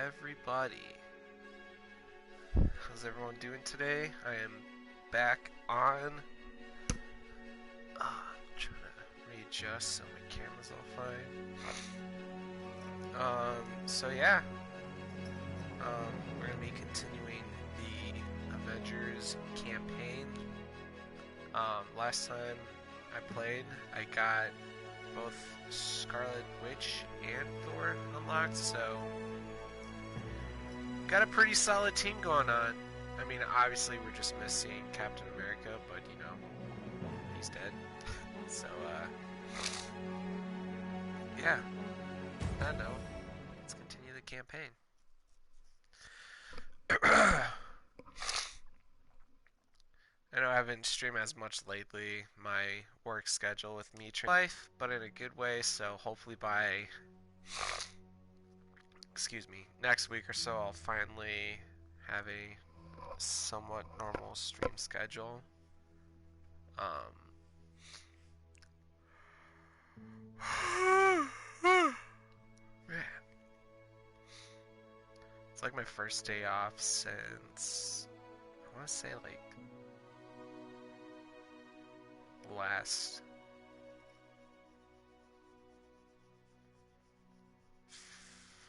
everybody. How's everyone doing today? I am back on. I'm trying to readjust so my camera's all fine. So yeah. We're gonna be continuing the Avengers campaign. Last time I played, I got both Scarlet Witch and Thor unlocked, so got a pretty solid team going on. I mean, obviously we're just missing Captain America, but you know, he's dead. So, yeah. On that note, let's continue the campaign. I know I haven't streamed as much lately, my work schedule with me life, but in a good way, so hopefully by, excuse me, next week or so I'll finally have a somewhat normal stream schedule. Man. It's like my first day off since, I want to say like, last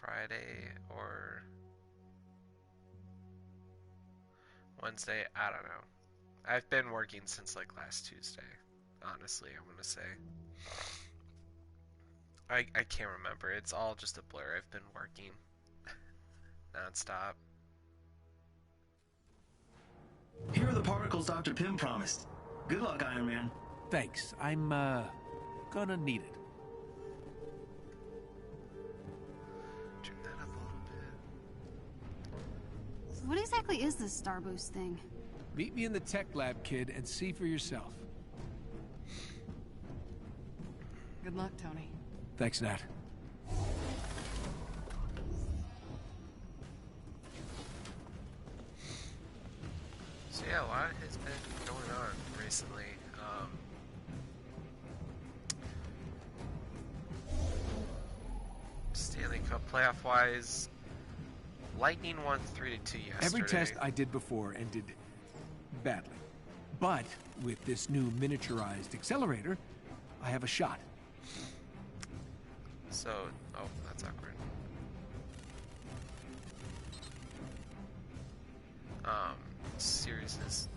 Friday or Wednesday, I don't know. I've been working since like last Tuesday, honestly, I want to say. I can't remember, it's all just a blur. I've been working non-stop. Here are the particles Dr. Pym promised. Good luck, Iron Man. Thanks. I'm, gonna need it. Turn that up a little bit. So what exactly is this Star Boost thing? Meet me in the tech lab, kid, and see for yourself. Good luck, Tony. Thanks, Nat. So yeah, a lot has been going on recently. Stanley Cup playoff wise, Lightning won 3-2 yesterday. Every test I did before ended badly. But with this new miniaturized accelerator, I have a shot. So, oh, that's awkward. Seriousness.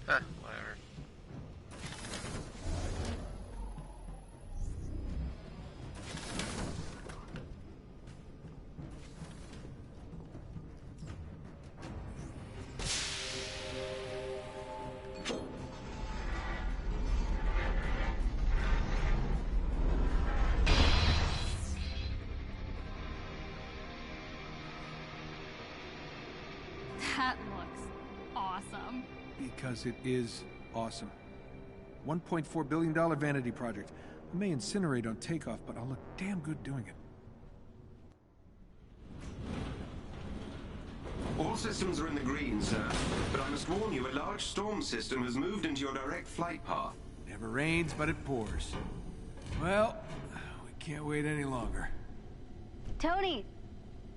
Huh, whatever. That looks awesome. Because it is awesome. $1.4 billion vanity project. I may incinerate on takeoff, but I'll look damn good doing it. All systems are in the green, sir. But I must warn you, a large storm system has moved into your direct flight path. Never rains, but it pours. Well, we can't wait any longer. Tony,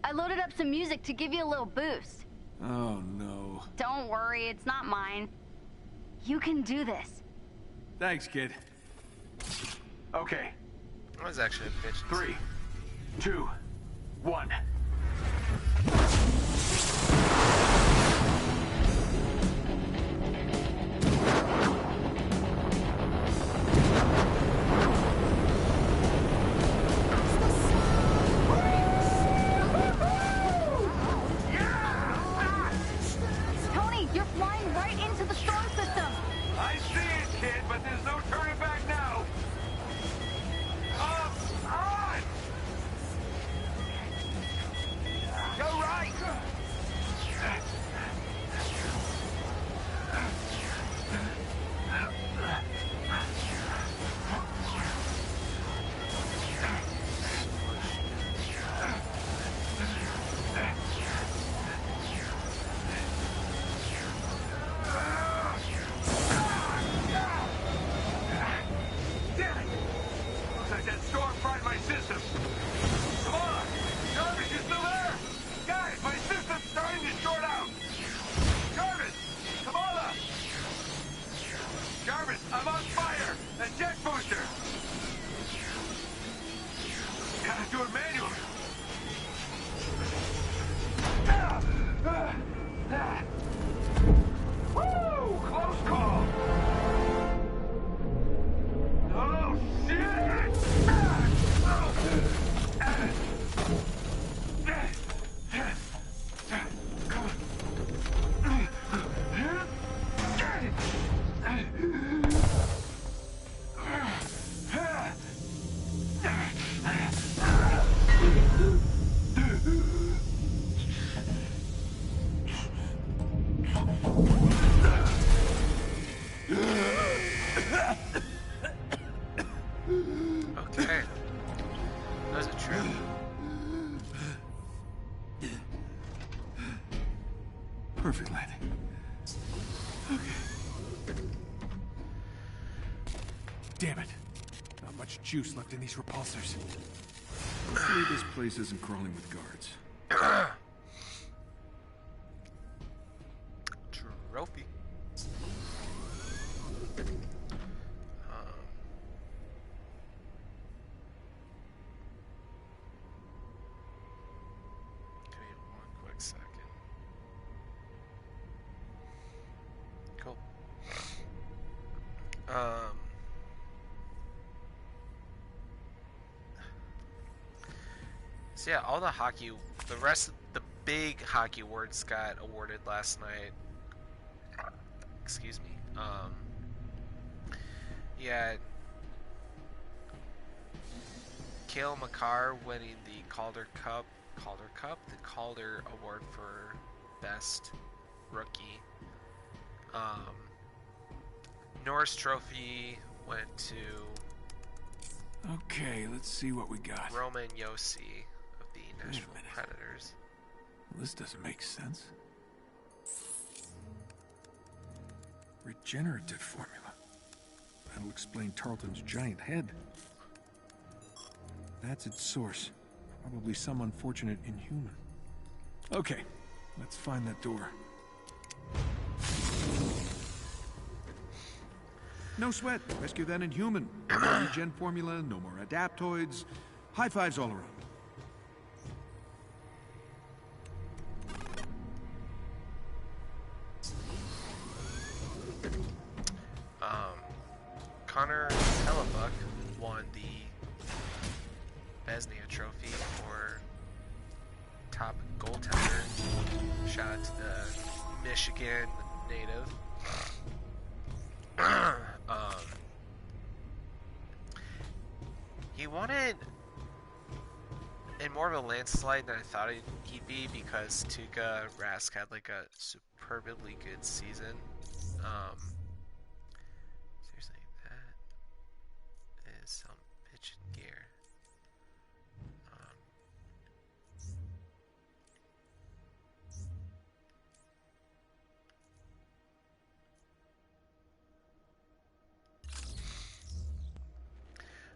I loaded up some music to give you a little boost. Oh, no. Don't worry, it's not mine. You can do this. Thanks, kid. Okay, That was actually a bitch. 3, 2, 1. Tony, you're flying right into the storm system. I see it, kid, but there's no turning back now. Come on! to it manually. Woo! Close call. Oh, shit! Okay. That was a trip. Perfect landing. Okay. Damn it. Not much juice left in these repulsors. Hopefully this place isn't crawling with guards. Trophy. Give me one quick second. Cool. So yeah, all the rest of the big hockey awards got awarded last night. Excuse me. Yeah, Cale Makar winning the Calder Award for Best Rookie. Norris Trophy went to Okay, let's see what we got. Roman Yossi of the Nashville minute. Predators. This doesn't make sense. Regenerative formula. That'll explain Tarleton's giant head. That's its source. Probably some unfortunate inhuman. Okay, let's find that door. No sweat. Rescue that inhuman. No more regen formula, no more adaptoids. High fives all around. Connor Hellebuck won the Vezina Trophy for top goaltender. Shout out to the Michigan native. He won it in more of a landslide than I thought he'd be because Tuukka Rask had like a superbly good season. Seriously, that is some bitchin' gear.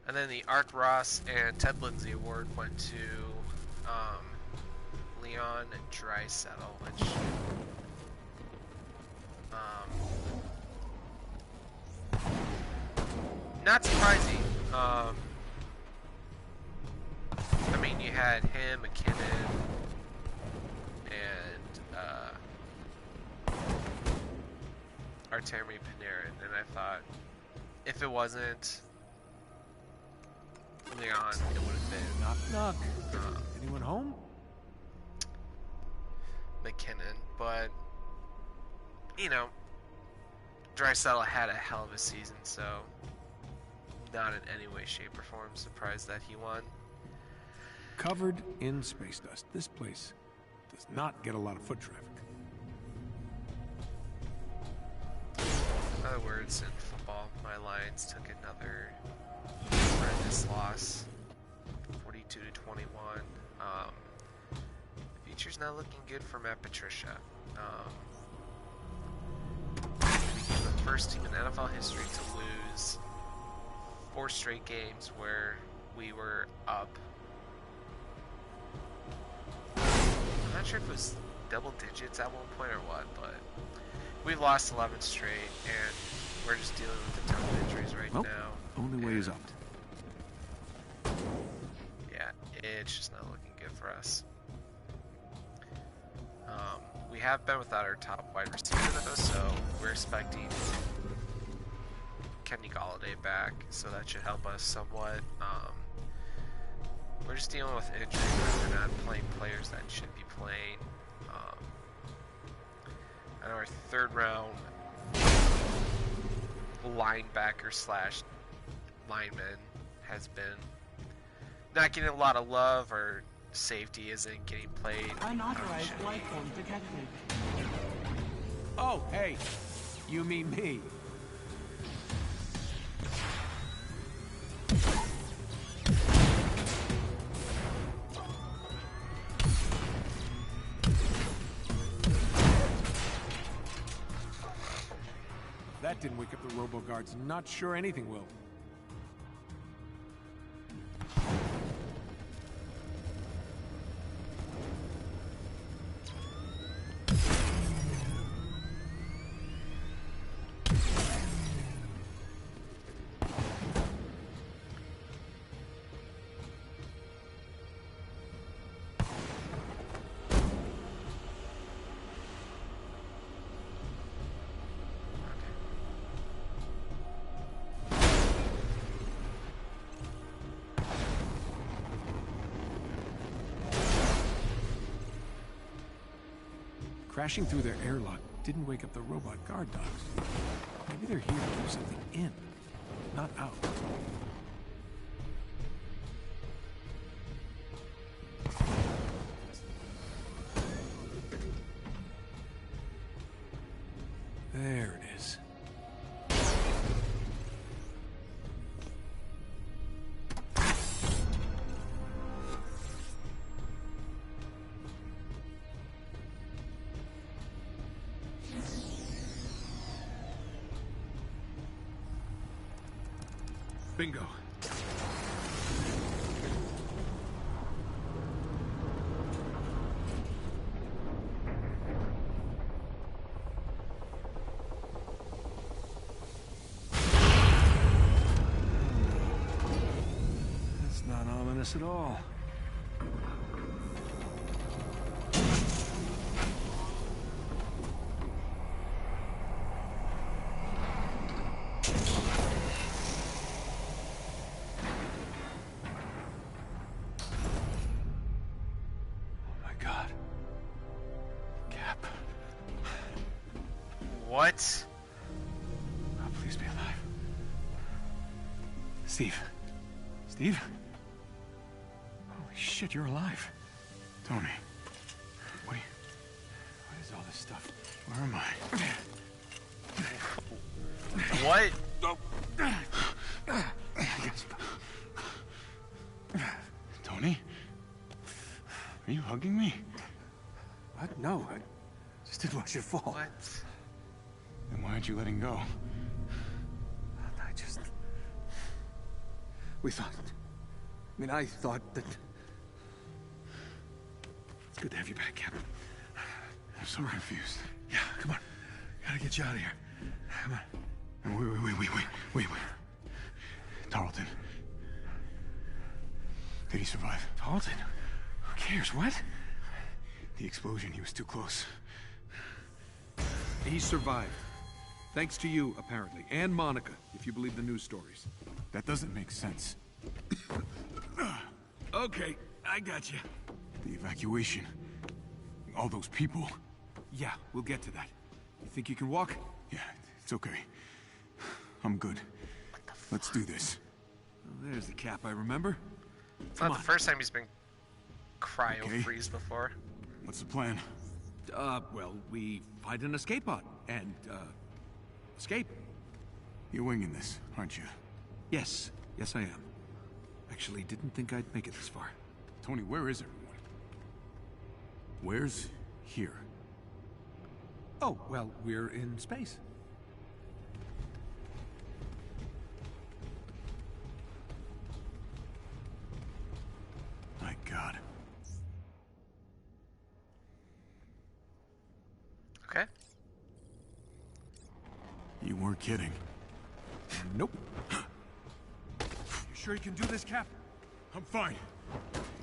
And then the Art Ross and Ted Lindsay Award went to Leon Draisaitl, which not surprising. I mean, you had him, McKinnon, and Artemi Panarin, and I thought if it wasn't Leon, it would have been Knock, knock. Anyone home? McKinnon, but you know, Draisaitl had a hell of a season, so not in any way, shape, or form surprised that he won. Covered in space dust. This place does not get a lot of foot traffic. In other words, in football, my Lions took another horrendous loss, 42-21. The future's not looking good for Matt Patricia. The first team in NFL history to lose 4 straight games where we were up. I'm not sure if it was double digits at one point or what, but we've lost 11 straight, and we're just dealing with a ton of injuries right now. Only way is up. Yeah, it's just not looking good for us. We have been without our top wide receiver though, so we're expecting Kenny Galladay back, so that should help us somewhat. We're just dealing with injury where we're not playing players that should be playing. And our third round linebacker slash lineman has been not getting a lot of love, or safety isn't getting played. Unauthorized life form detected. Oh, hey. You mean me. If that didn't wake up the robo-guards, not sure anything will. Crashing through their airlock didn't wake up the robot guard dogs. Maybe they're here to keep something in, not out. There it is. Bingo. That's not ominous at all. What? Oh, please be alive. Steve. Steve? Holy shit, you're alive. Tony, What is all this stuff? where am I? What? Tony? Are you hugging me? What? No, I just didn't want you to fall. What? Then why aren't you letting go? I thought that... It's good to have you back, Captain. I'm so confused. Yeah, come on. Gotta get you out of here. Come on. Wait. Tarleton. Did he survive? Tarleton? Who cares? What? The explosion, he was too close. He survived. Thanks to you, apparently. And Monica, if you believe the news stories. That doesn't make sense. Okay, I got you. The evacuation. All those people. Yeah, we'll get to that. You think you can walk? Yeah, it's okay. I'm good. Let's do this. Well, there's the Cap I remember. It's not the first time he's been cryo-freeze before. What's the plan? Well, we find an escape pod, and, escape. You're winging this, aren't you? Yes, I am. Actually, didn't think I'd make it this far. Tony, where is everyone? Where's here? Oh, well, we're in space. My God. Okay. You weren't kidding. Nope. You sure you can do this, Cap? I'm fine.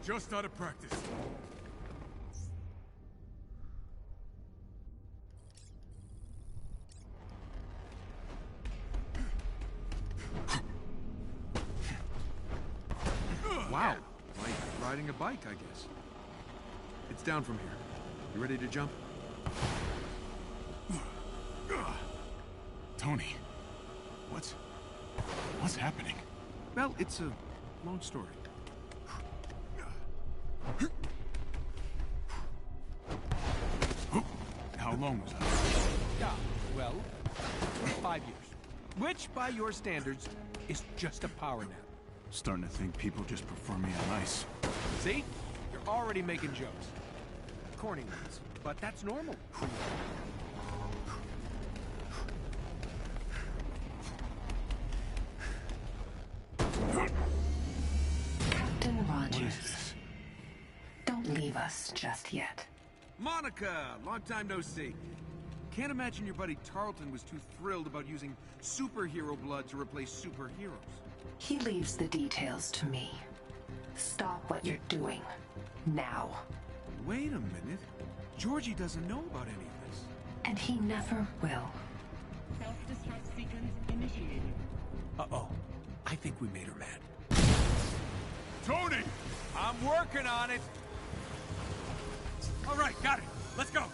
Just out of practice. Wow, like riding a bike, I guess. It's down from here. You ready to jump? Tony, what's happening? Well, it's a long story. How long was that? Yeah, well, 5 years. Which, by your standards, is just a power nap. Starting to think people just prefer me on ice. See? You're already making jokes. Corny ones. But that's normal. Captain What is Rogers, this? don't leave us just yet. Monica! Long time no see. Can't imagine your buddy Tarleton was too thrilled about using superhero blood to replace superheroes. He leaves the details to me. Stop what you're doing. Now. Wait a minute. Georgie doesn't know about any of this. And he never will. Self-destruct sequence initiated. Uh-oh. I think we made her mad. Tony! I'm working on it! All right, got it. Let's go.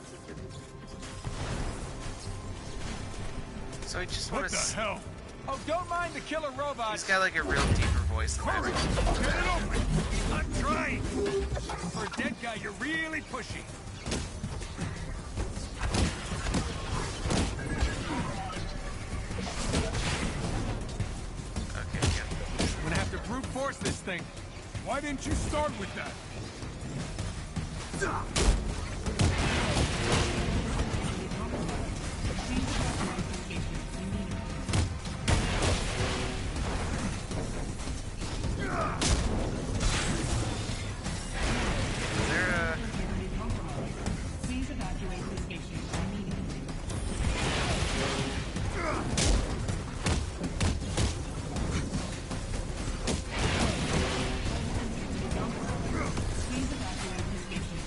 So I just What want the to. hell? Oh, don't mind the killer robot. He's got like a real deeper voice than Hurry! that. Get it open! I'm trying! For a dead guy, you're really pushy. Okay, yeah. I'm gonna have to brute force this thing. Why didn't you start with that? Is there a. Please evacuate the station immediately. Please evacuate the station immediately. Please evacuate the station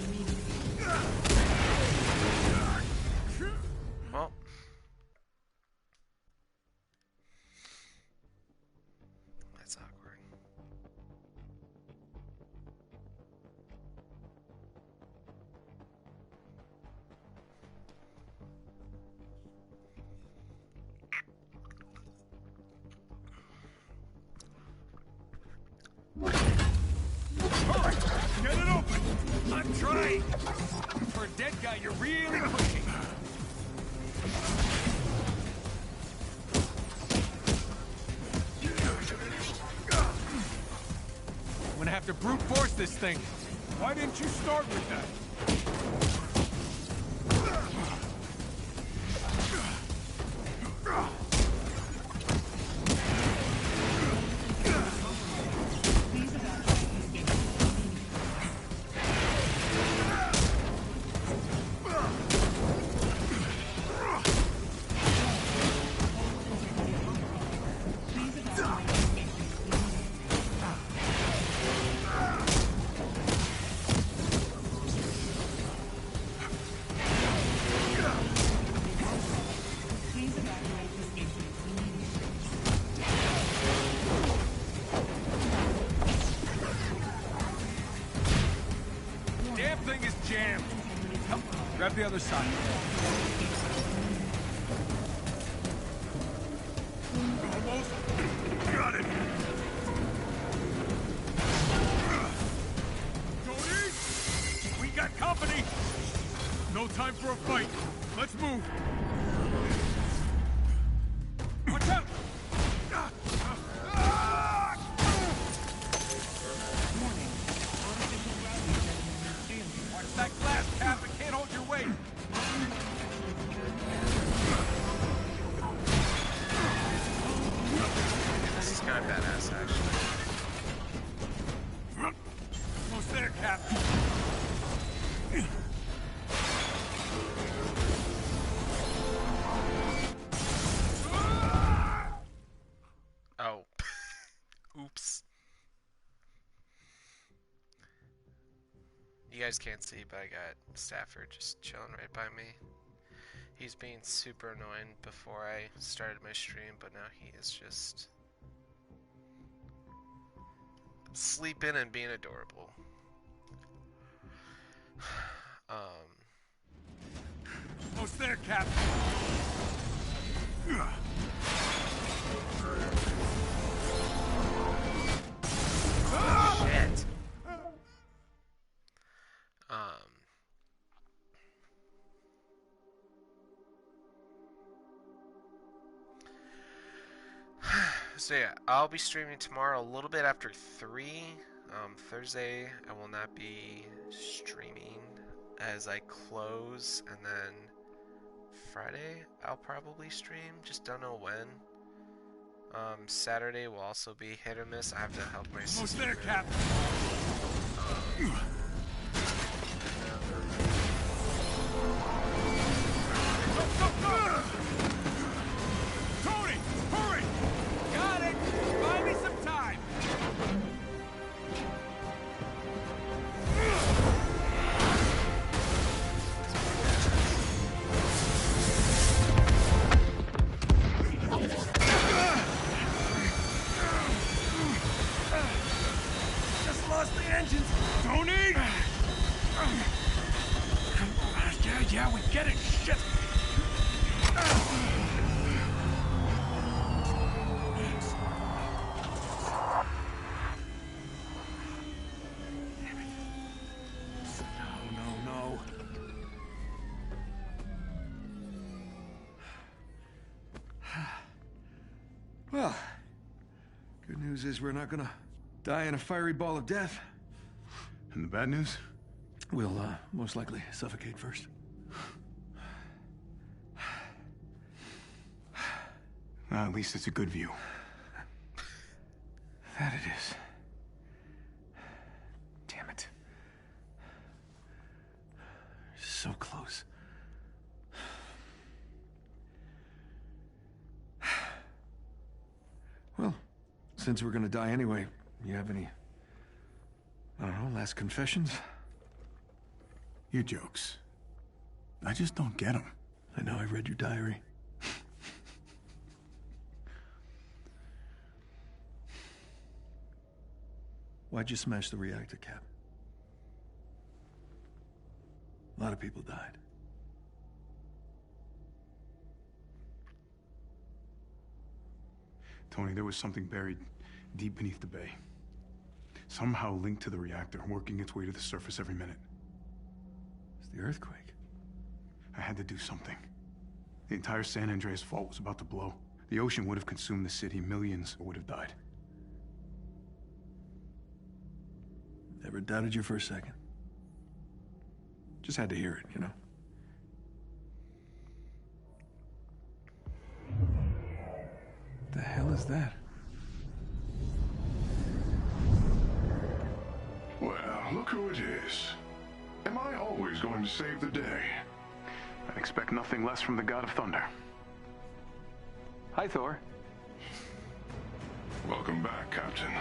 immediately. Well. That's awkward. Hurry! Get it open! I'm trying! For a dead guy, you're really pushy. I'm gonna have to brute force this thing. Why didn't you start with that? Please evacuate the station immediately. Please evacuate the station immediately. Please evacuate the station immediately. Damn thing is jammed. Help. Grab the other side. Almost got it. Tony! We got company! No time for a fight. Let's move. Watch out! Warning. Artificial gravity generator failing. Watch that glass, Cap. It can't hold your weight. This is kind of badass, actually. Almost there, Cap. guys can't see, but I got Stafford just chilling right by me. He's being super annoying before I started my stream, but now he is just sleeping and being adorable. Almost there, Cap. Shit. So yeah, I'll be streaming tomorrow a little bit after 3. Thursday I will not be streaming as I close, and then Friday I'll probably stream, just don't know when. Saturday will also be hit or miss. I have to help my sister. Almost there, Cap. Tony, hurry! Got it! Buy me some time! Just lost the engines! Tony! Yeah, we get it! Shit! No. Well, good news is we're not gonna die in a fiery ball of death. And the bad news? We'll, most likely suffocate first. Well, at least it's a good view. That it is. Damn it. So close. Well, since we're gonna die anyway, you have any, I don't know, last confessions? Your jokes. I just don't get them. I know, I read your diary. Why'd you smash the reactor, Cap? A lot of people died. Tony, there was something buried deep beneath the bay. Somehow linked to the reactor, working its way to the surface every minute. It's the earthquake. I had to do something. The entire San Andreas fault was about to blow. The ocean would have consumed the city. Millions would have died. Never doubted you for a second. Just had to hear it, you know? The hell is that? Well, look who it is. Am I always going to save the day? I'd expect nothing less from the God of Thunder. Hi, Thor. Welcome back, Captain.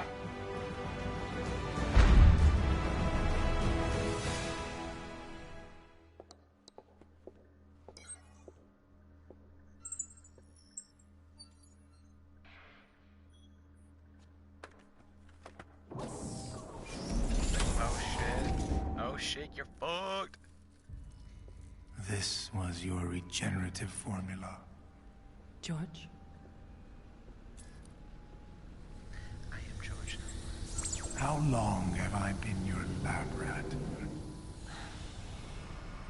Oh shit, you're fucked. This was your regenerative formula. George? I am George. How long have I been your lab rat?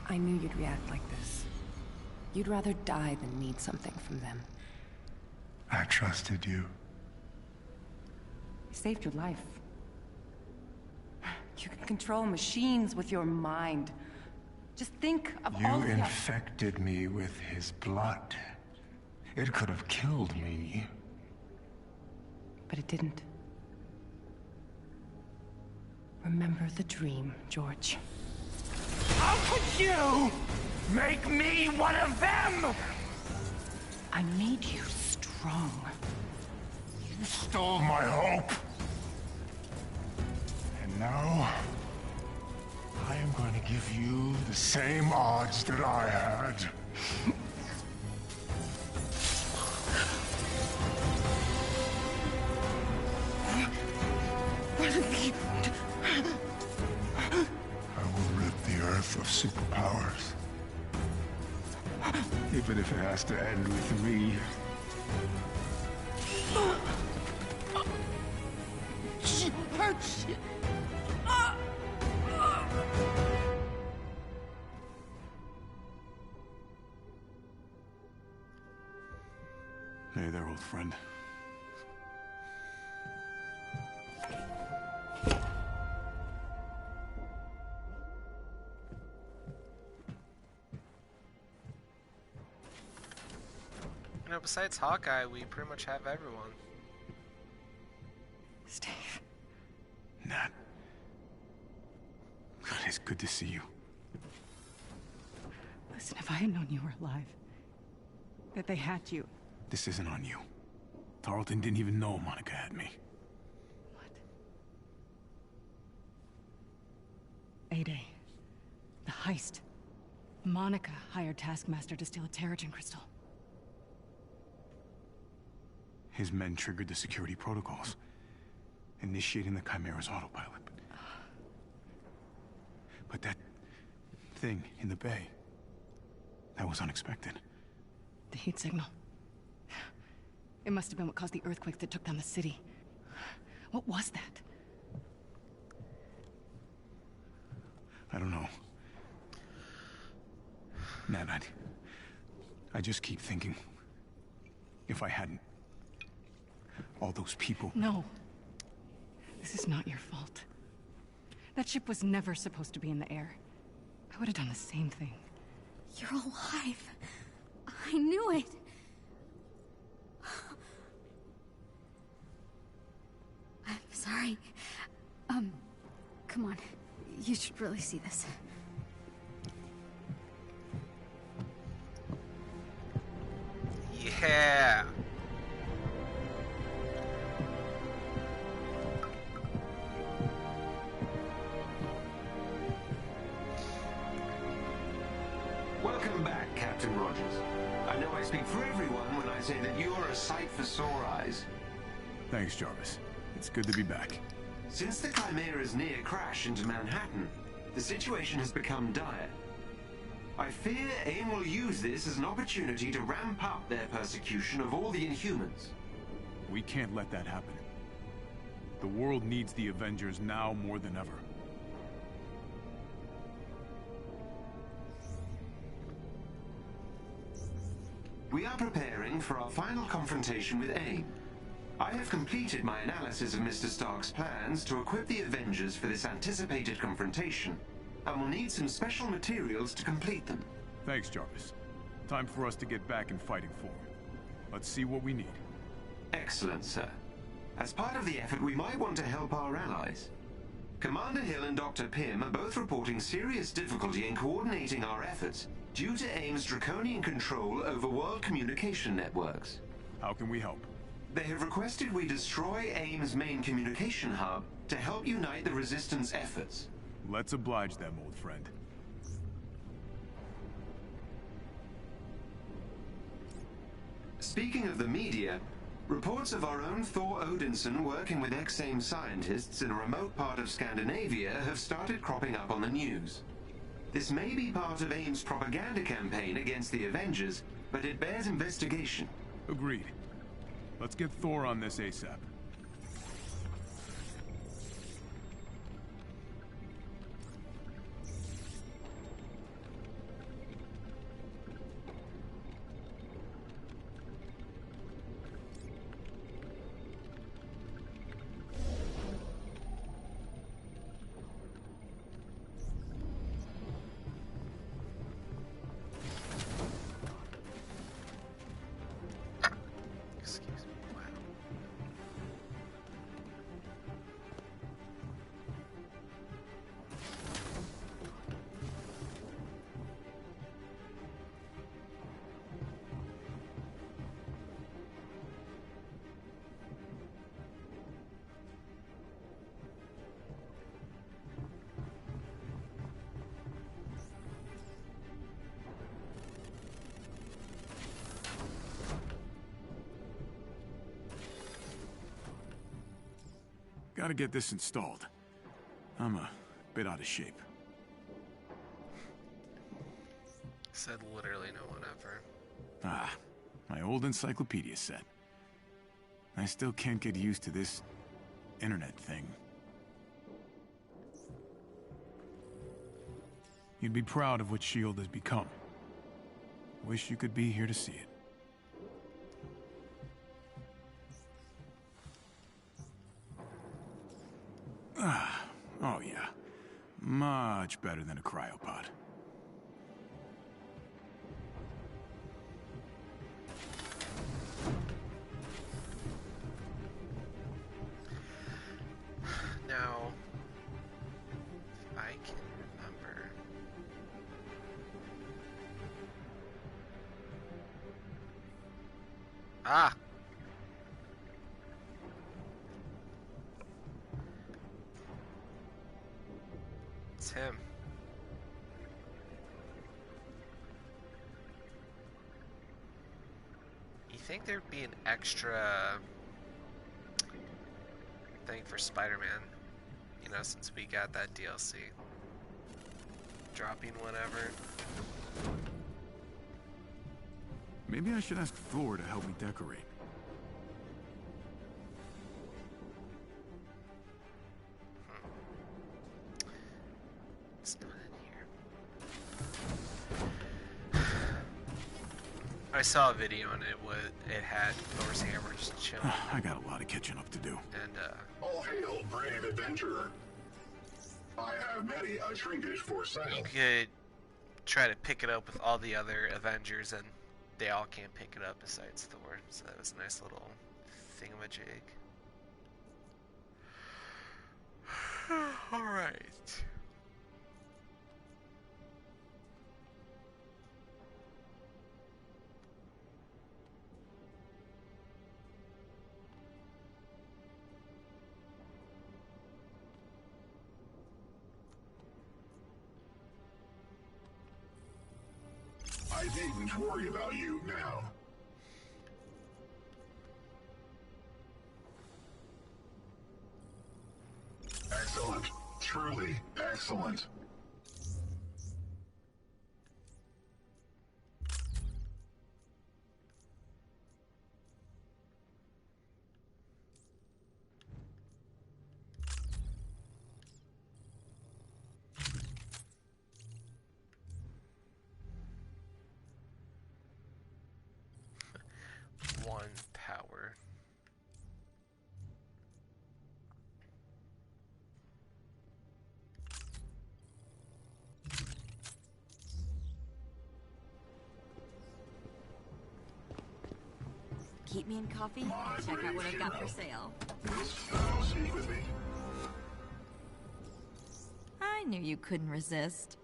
I knew you'd react like this. You'd rather die than need something from them. I trusted you. He saved your life. You can control machines with your mind. Just think of all You the... infected me with his blood. It could have killed me. But it didn't. Remember the dream, George. How could you make me one of them? I made you strong. You stole my hope. And now, I am going to give you the same odds that I had. I will rid the Earth of superpowers. Even if it has to end with me. Hey there, old friend. You know, besides Hawkeye, we pretty much have everyone. Steve. Nat. God, it's good to see you. Listen, if I had known you were alive, that they had you. This isn't on you. Tarleton didn't even know Monica had me. What? A-Day. The heist. Monica hired Taskmaster to steal a Terrigen crystal. His men triggered the security protocols, initiating the Chimera's autopilot. But that thing in the bay, that was unexpected. The heat signal. It must have been what caused the earthquake that took down the city. What was that? I don't know. Nat, I just keep thinking, if I hadn't, all those people... No. This is not your fault. That ship was never supposed to be in the air. I would have done the same thing. You're alive. I knew it. I'm sorry. Come on. You should really see this. Yeah. Welcome back, Captain Rogers. I know I speak for everyone when I say that you are a sight for sore eyes. Thanks, Jarvis. It's good to be back. Since the Chimera's near crash into Manhattan, the situation has become dire. I fear AIM will use this as an opportunity to ramp up their persecution of all the Inhumans. We can't let that happen. The world needs the Avengers now more than ever. We are preparing for our final confrontation with AIM. I have completed my analysis of Mr. Stark's plans to equip the Avengers for this anticipated confrontation, and will need some special materials to complete them. Thanks, Jarvis. Time for us to get back in fighting form. Let's see what we need. Excellent, sir. As part of the effort, we might want to help our allies. Commander Hill and Dr. Pym are both reporting serious difficulty in coordinating our efforts due to AIM's draconian control over world communication networks. How can we help? They have requested we destroy AIM's main communication hub to help unite the Resistance efforts. Let's oblige them, old friend. Speaking of the media, reports of our own Thor Odinson working with ex-AIM scientists in a remote part of Scandinavia have started cropping up on the news. This may be part of AIM's propaganda campaign against the Avengers, but it bears investigation. Agreed. Let's get Thor on this ASAP. Gotta get this installed. I'm a bit out of shape. Said literally no one ever. Ah, my old encyclopedia set. I still can't get used to this internet thing. You'd be proud of what S.H.I.E.L.D. has become. Wish you could be here to see it. Ah, oh yeah. Much better than a cryopod. Now, if I can remember. Ah! It's him. You think there'd be an extra thing for Spider-Man? You know, since we got that DLC. Dropping whatever. Maybe I should ask Thor to help me decorate. It's not in here. I saw a video and it had Thor's hammer just chilling. I got a lot of catching up to do. And All hail, brave adventurer. I have many a trinket for sale. you could try to pick it up with all the other Avengers, and they all can't pick it up besides Thor. So that was a nice little thingamajig. Alright. I needn't worry about you now. Excellent. Truly excellent. One power. Keep me in coffee? Check out what I've got for sale. Speak with me. I knew you couldn't resist.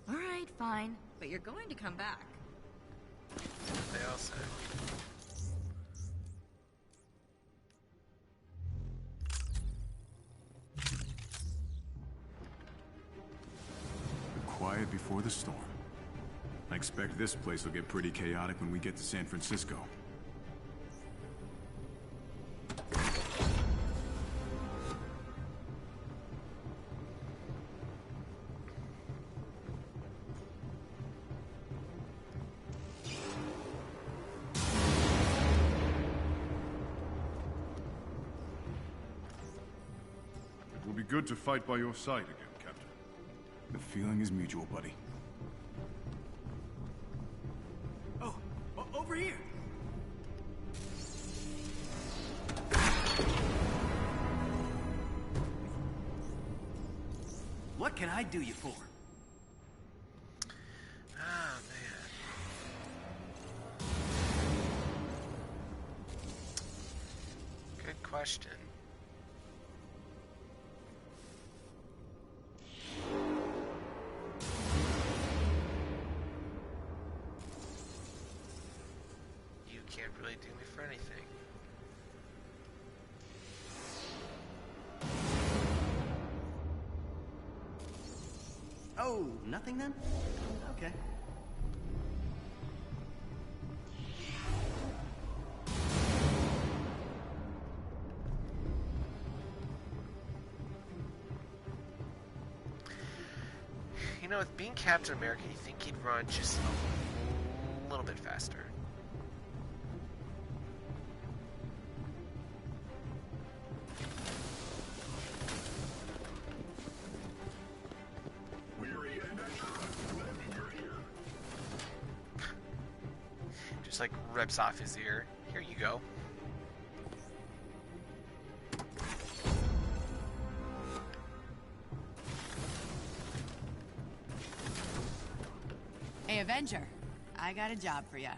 All right, fine. But you're going to come back. They all said. Quiet before the storm. I expect this place will get pretty chaotic when we get to San Francisco. It will be good to fight by your side again, Captain. The feeling is mutual, buddy. Oh, over here. What can I do you for? Ah, man. Good question. You can't really do me for anything. Oh, nothing then? Okay. You know, with being Captain America, you think he'd run just a little bit faster. Just like rips off his ear. Here you go. Hey, Avenger. I got a job for ya.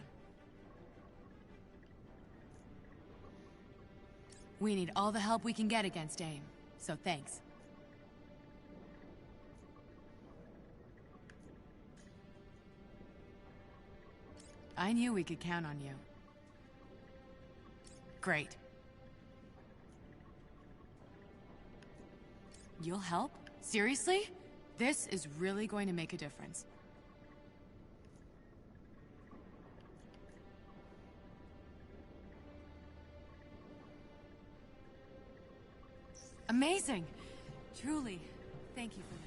We need all the help we can get against AIM, so thanks. I knew we could count on you. Great. You'll help? Seriously? This is really going to make a difference. Amazing! Truly, thank you for this.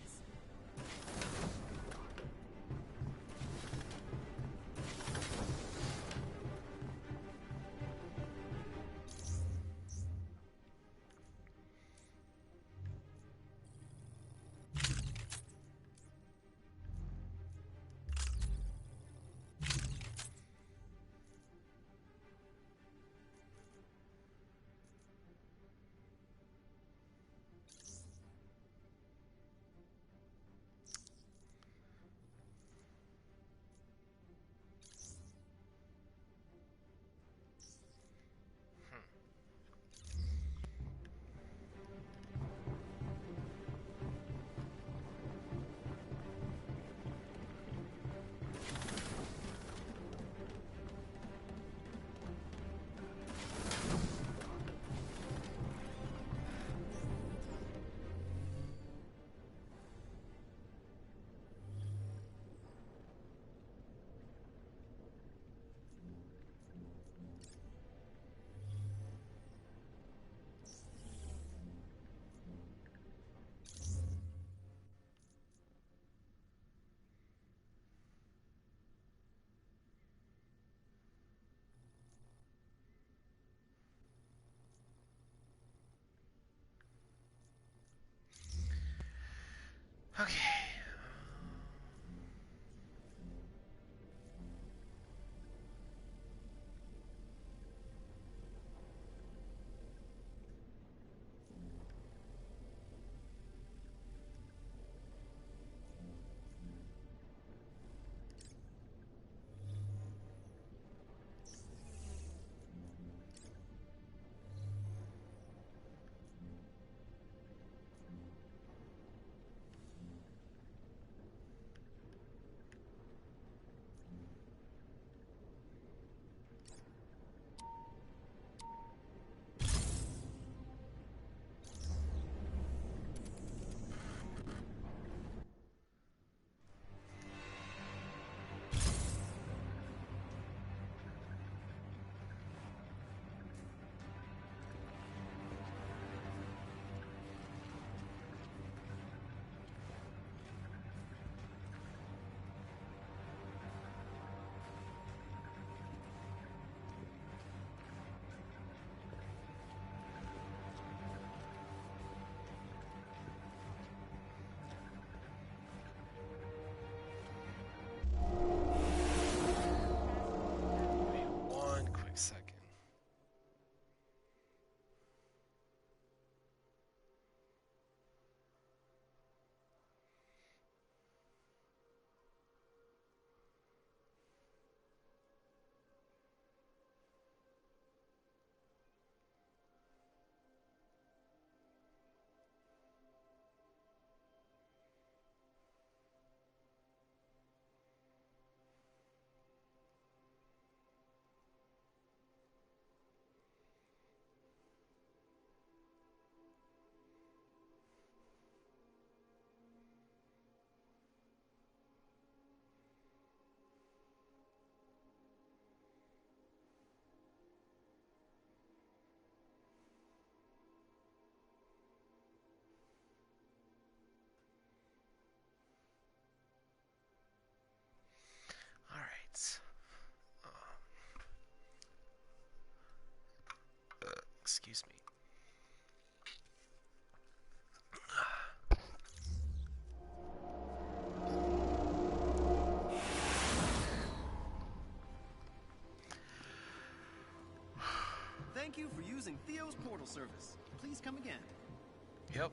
Excuse me. Thank you for using Theo's portal service. Please come again. Yep.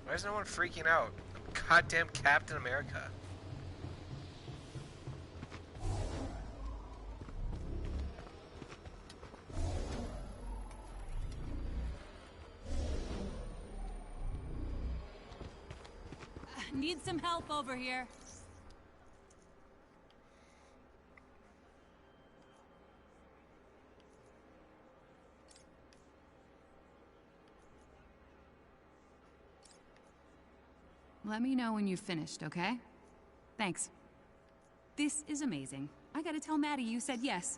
Why is no one freaking out? I'm goddamn Captain America. Need some help over here. Let me know when you've finished, okay? Thanks. This is amazing. I gotta tell Maddie you said yes.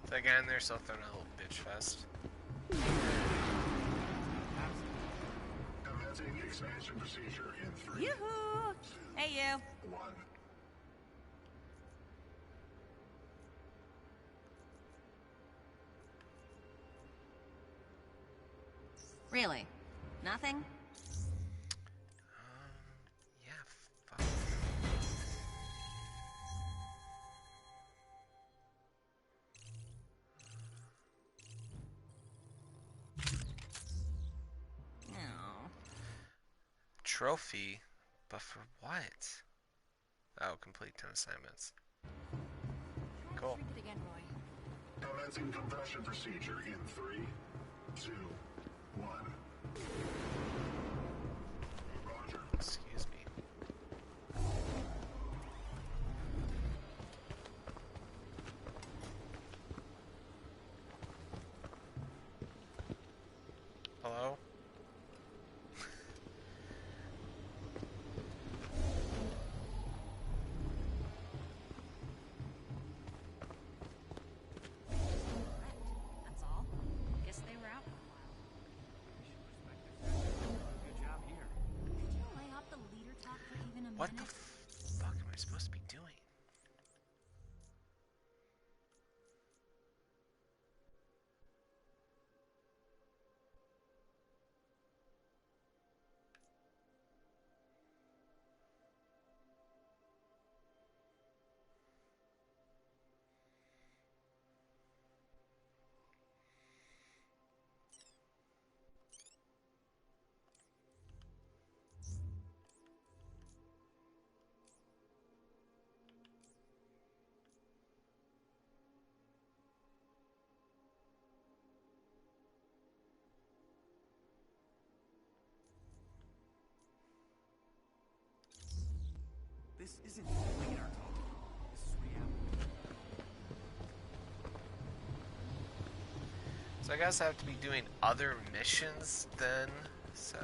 So again, they're still throwing a little bitch fest. Commencing expansion procedure in 3. Yoo-hoo! Hey, you. 1. Really? Nothing? Yeah, fuck. No. Trophy? But for what? Oh, complete 10 assignments. Cool. Drink it again, Roy. Commencing compression procedure in 3, 2, 1. Roger. Excuse me. Hello? That's all. Guess they were out for a while. Good job here. Did you lay off the leader talk for even a What the minute? fuck am I supposed to be doing? This isn't leader talk. This is reality. So I guess I have to be doing other missions then, so...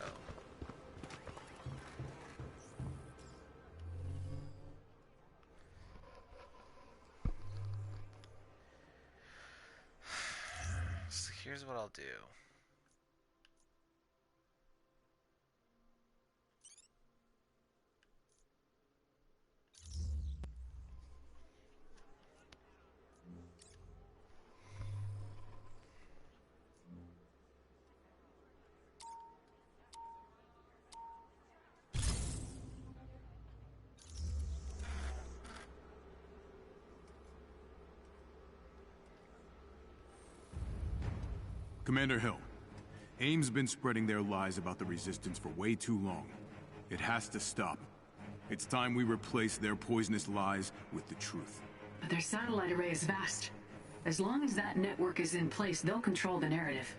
So here's what I'll do. Commander Hill, AIM's been spreading their lies about the Resistance for way too long. It has to stop. It's time we replace their poisonous lies with the truth. But their satellite array is vast. As long as that network is in place, they'll control the narrative.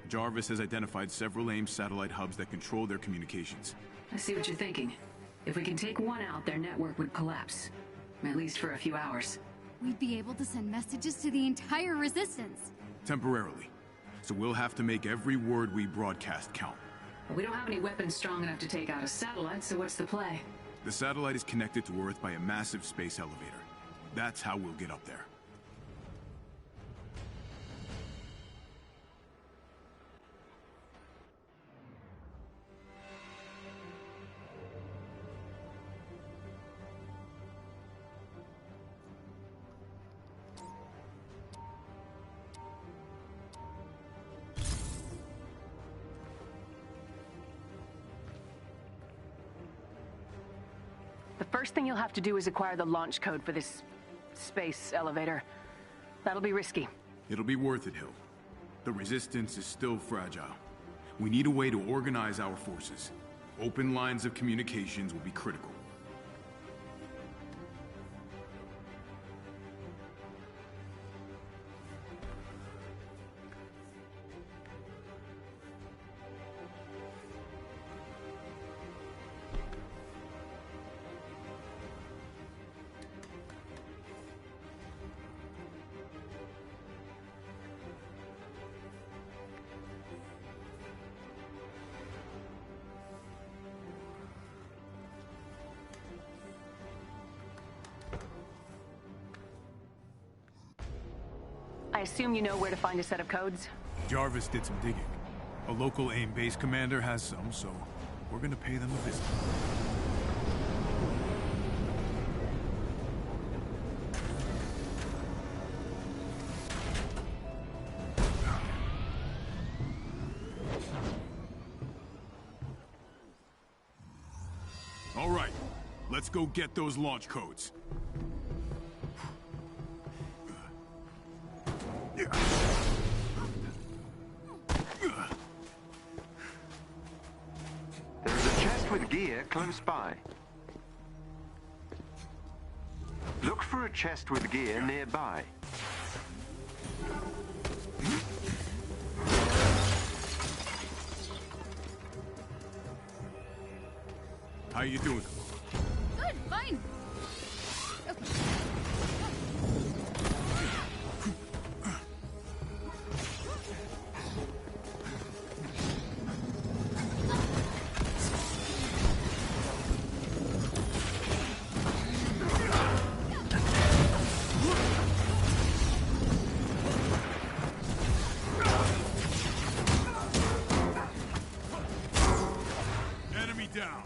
Jarvis has identified several AIM satellite hubs that control their communications. I see what you're thinking. If we can take one out, their network would collapse. At least for a few hours. We'd be able to send messages to the entire Resistance. Temporarily. So we'll have to make every word we broadcast count. We don't have any weapons strong enough to take out a satellite, so what's the play? The satellite is connected to Earth by a massive space elevator. That's how we'll get up there. The first thing you'll have to do is acquire the launch code for this space elevator. That'll be risky. It'll be worth it, Hill. The Resistance is still fragile. We need a way to organize our forces. Open lines of communications will be critical. I assume you know where to find a set of codes? Jarvis did some digging. A local AIM base commander has some, so we're gonna pay them a visit. All right, let's go get those launch codes. There's a chest with gear close by. Look for a chest with gear nearby. How you doing? Good, fine. Okay. Enemy down.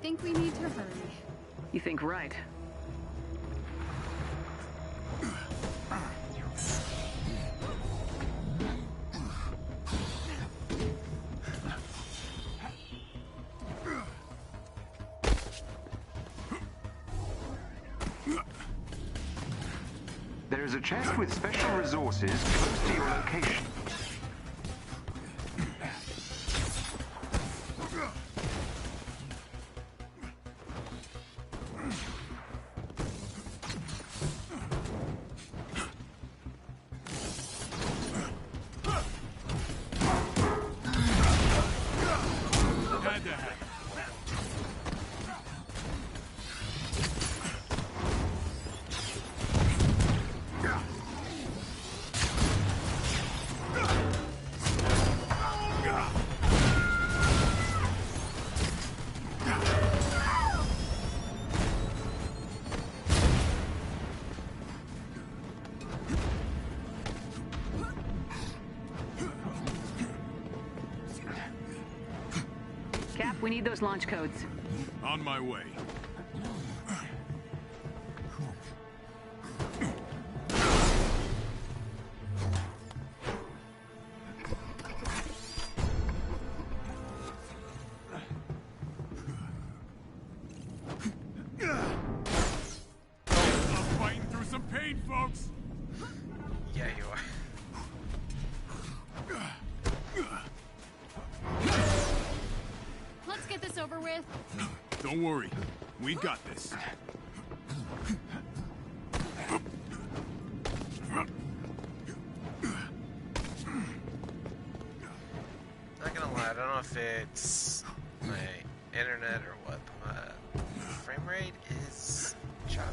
think we need to hurry. You think right. There is a chest with special resources close to your location. Cap, we need those launch codes. On my way. I'm fighting through some pain, folks. Yeah, you are. Let's get this over with. Don't worry. We got this. Not gonna lie, I don't know if it's my internet or what, but my frame rate is choppy.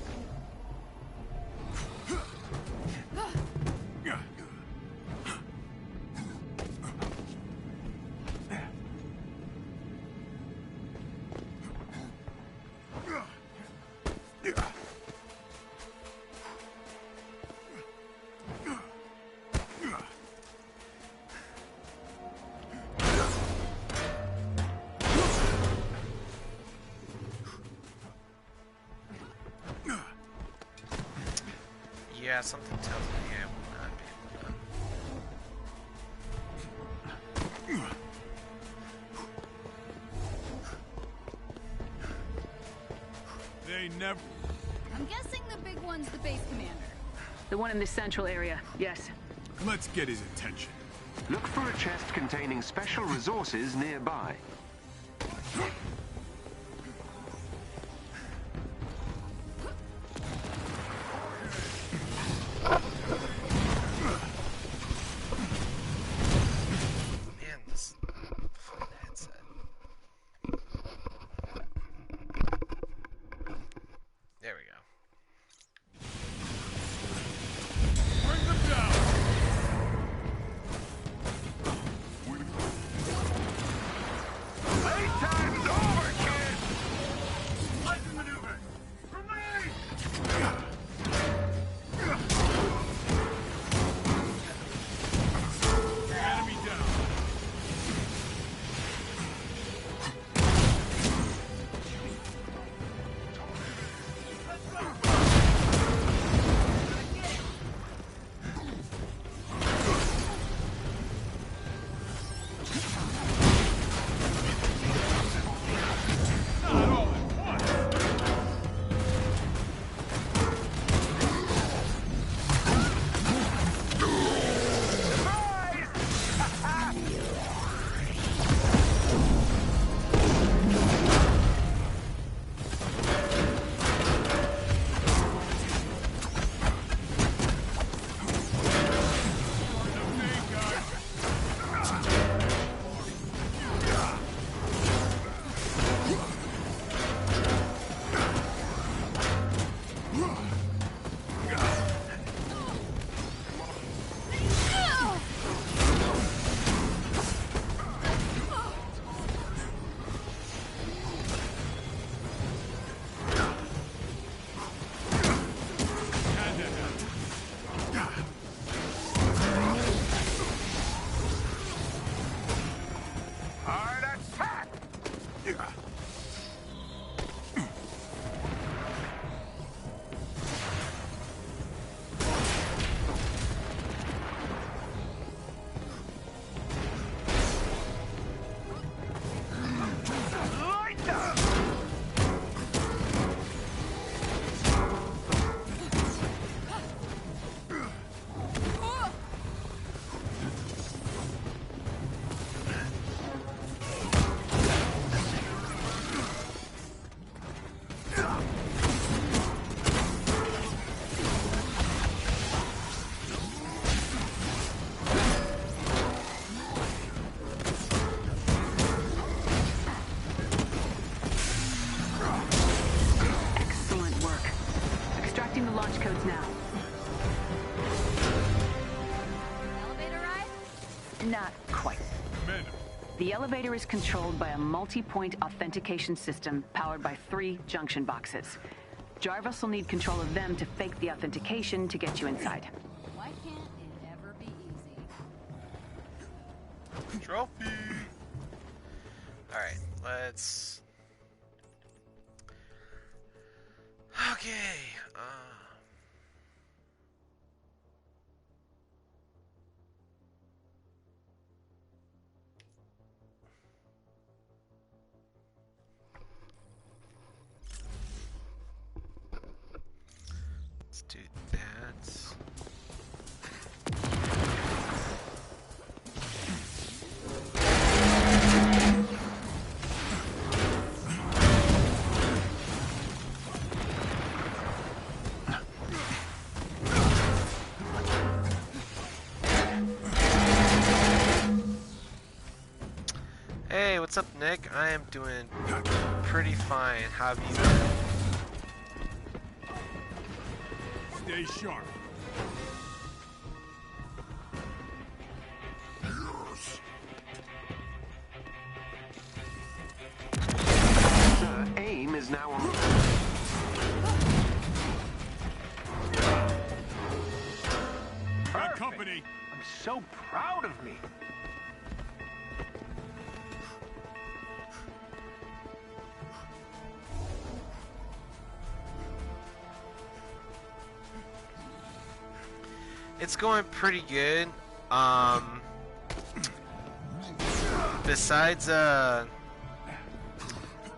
Yeah, something tells me I will not be able to. They never... I'm guessing the big one's the base commander. The one in the central area, yes. Let's get his attention. Look for a chest containing special resources nearby. Man, this fucking headset. There we go. Bring them down! elevator is controlled by a multi-point authentication system powered by 3 junction boxes. Jarvis will need control of them to fake the authentication to get you inside. Why can't it ever be easy? Trophy! Alright, let's... Okay, let's do that. Hey, what's up, Nick? I am doing pretty fine. How have you been? Stay sharp. Sir, aim is now on. Got company. I'm so proud of me. It's going pretty good. Besides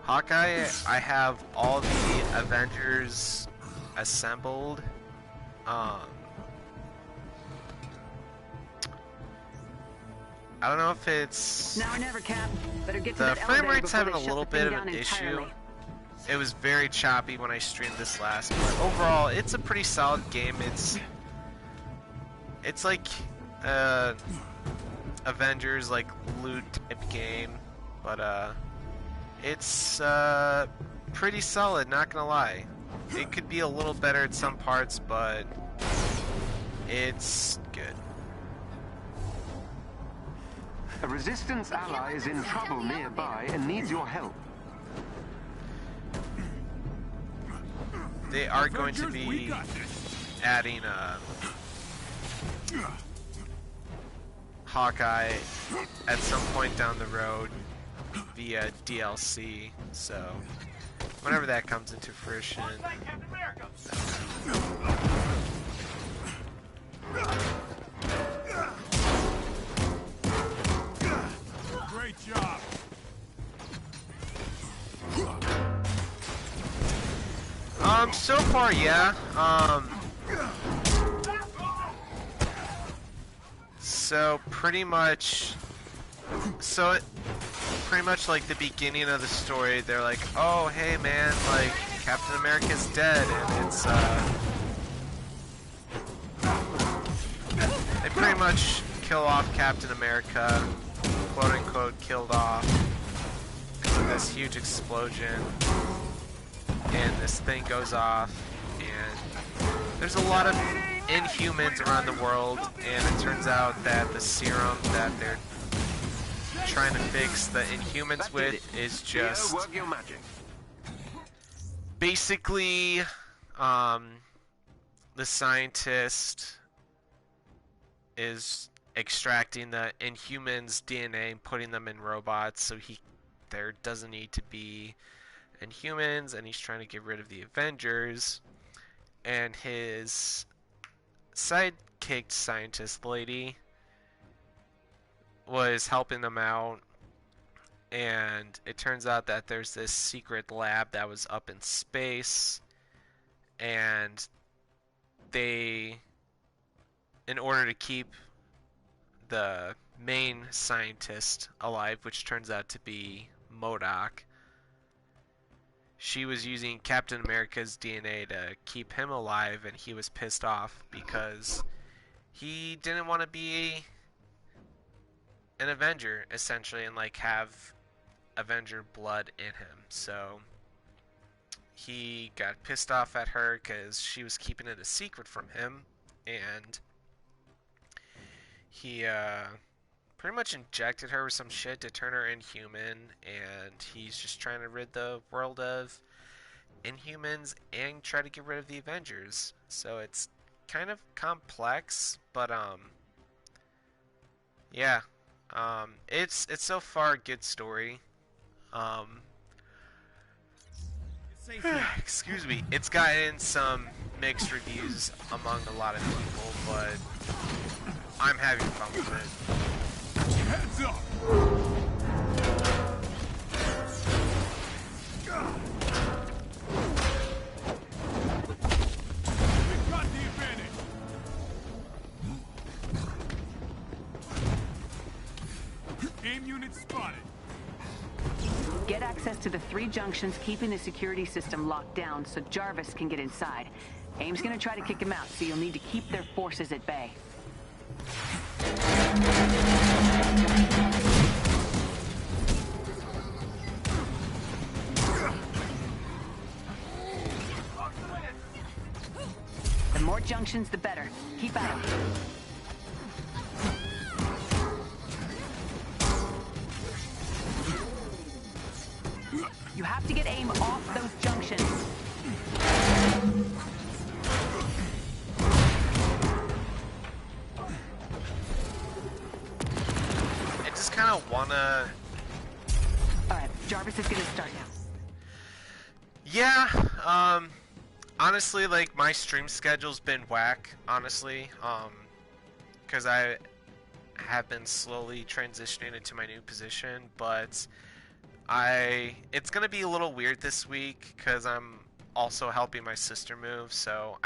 Hawkeye, I have all the Avengers assembled. I don't know if it's... Now or never, Cap. Better get to The that frame elevator rate's before having they a shut little the thing bit of down an issue. entirely. It was very choppy when I streamed this last, but overall, it's a pretty solid game. It's like Avengers like loot type game, but it's pretty solid, not gonna lie. It could be a little better at some parts, but it's good. A resistance ally is in trouble nearby and needs your help. They are going to be adding Hawkeye at some point down the road via DLC, so whenever that comes into fruition. Great job. So far, yeah. So pretty much like the beginning of the story, they're like, oh, hey man, like, Captain America's dead, and it's, they pretty much kill off Captain America, quote-unquote killed off, because of this huge explosion, and this thing goes off, and there's a lot of Inhumans around the world, and it turns out that the serum that they're trying to fix the Inhumans with is just Work your magic. basically the scientist is extracting the Inhumans' DNA and putting them in robots, so there doesn't need to be Inhumans, and he's trying to get rid of the Avengers, and his sidekick scientist lady was helping them out, and it turns out that there's this secret lab that was up in space, and they, in order to keep the main scientist alive, which turns out to be MODOK, she was using Captain America's DNA to keep him alive, and he was pissed off because he didn't want to be an Avenger, essentially, and like have Avenger blood in him. So he got pissed off at her because she was keeping it a secret from him, and he pretty much injected her with some shit to turn her inhuman, and he's just trying to rid the world of Inhumans and try to get rid of the Avengers. So it's kind of complex, but yeah, it's so far a good story. Excuse me. It's gotten some mixed reviews among a lot of people, but I'm having fun with it. Heads up! We've got the advantage! AIM unit spotted. Get access to the 3 junctions keeping the security system locked down so Jarvis can get inside. AIM's gonna try to kick him out, so you'll need to keep their forces at bay. The more junctions, the better. Keep at 'em. You have to get AIM off those junctions. I just kind of wanna... Alright, Jarvis is gonna start now. Yeah, honestly, like, my stream schedule's been whack, honestly, because I have been slowly transitioning into my new position, but it's gonna be a little weird this week, because I'm also helping my sister move, so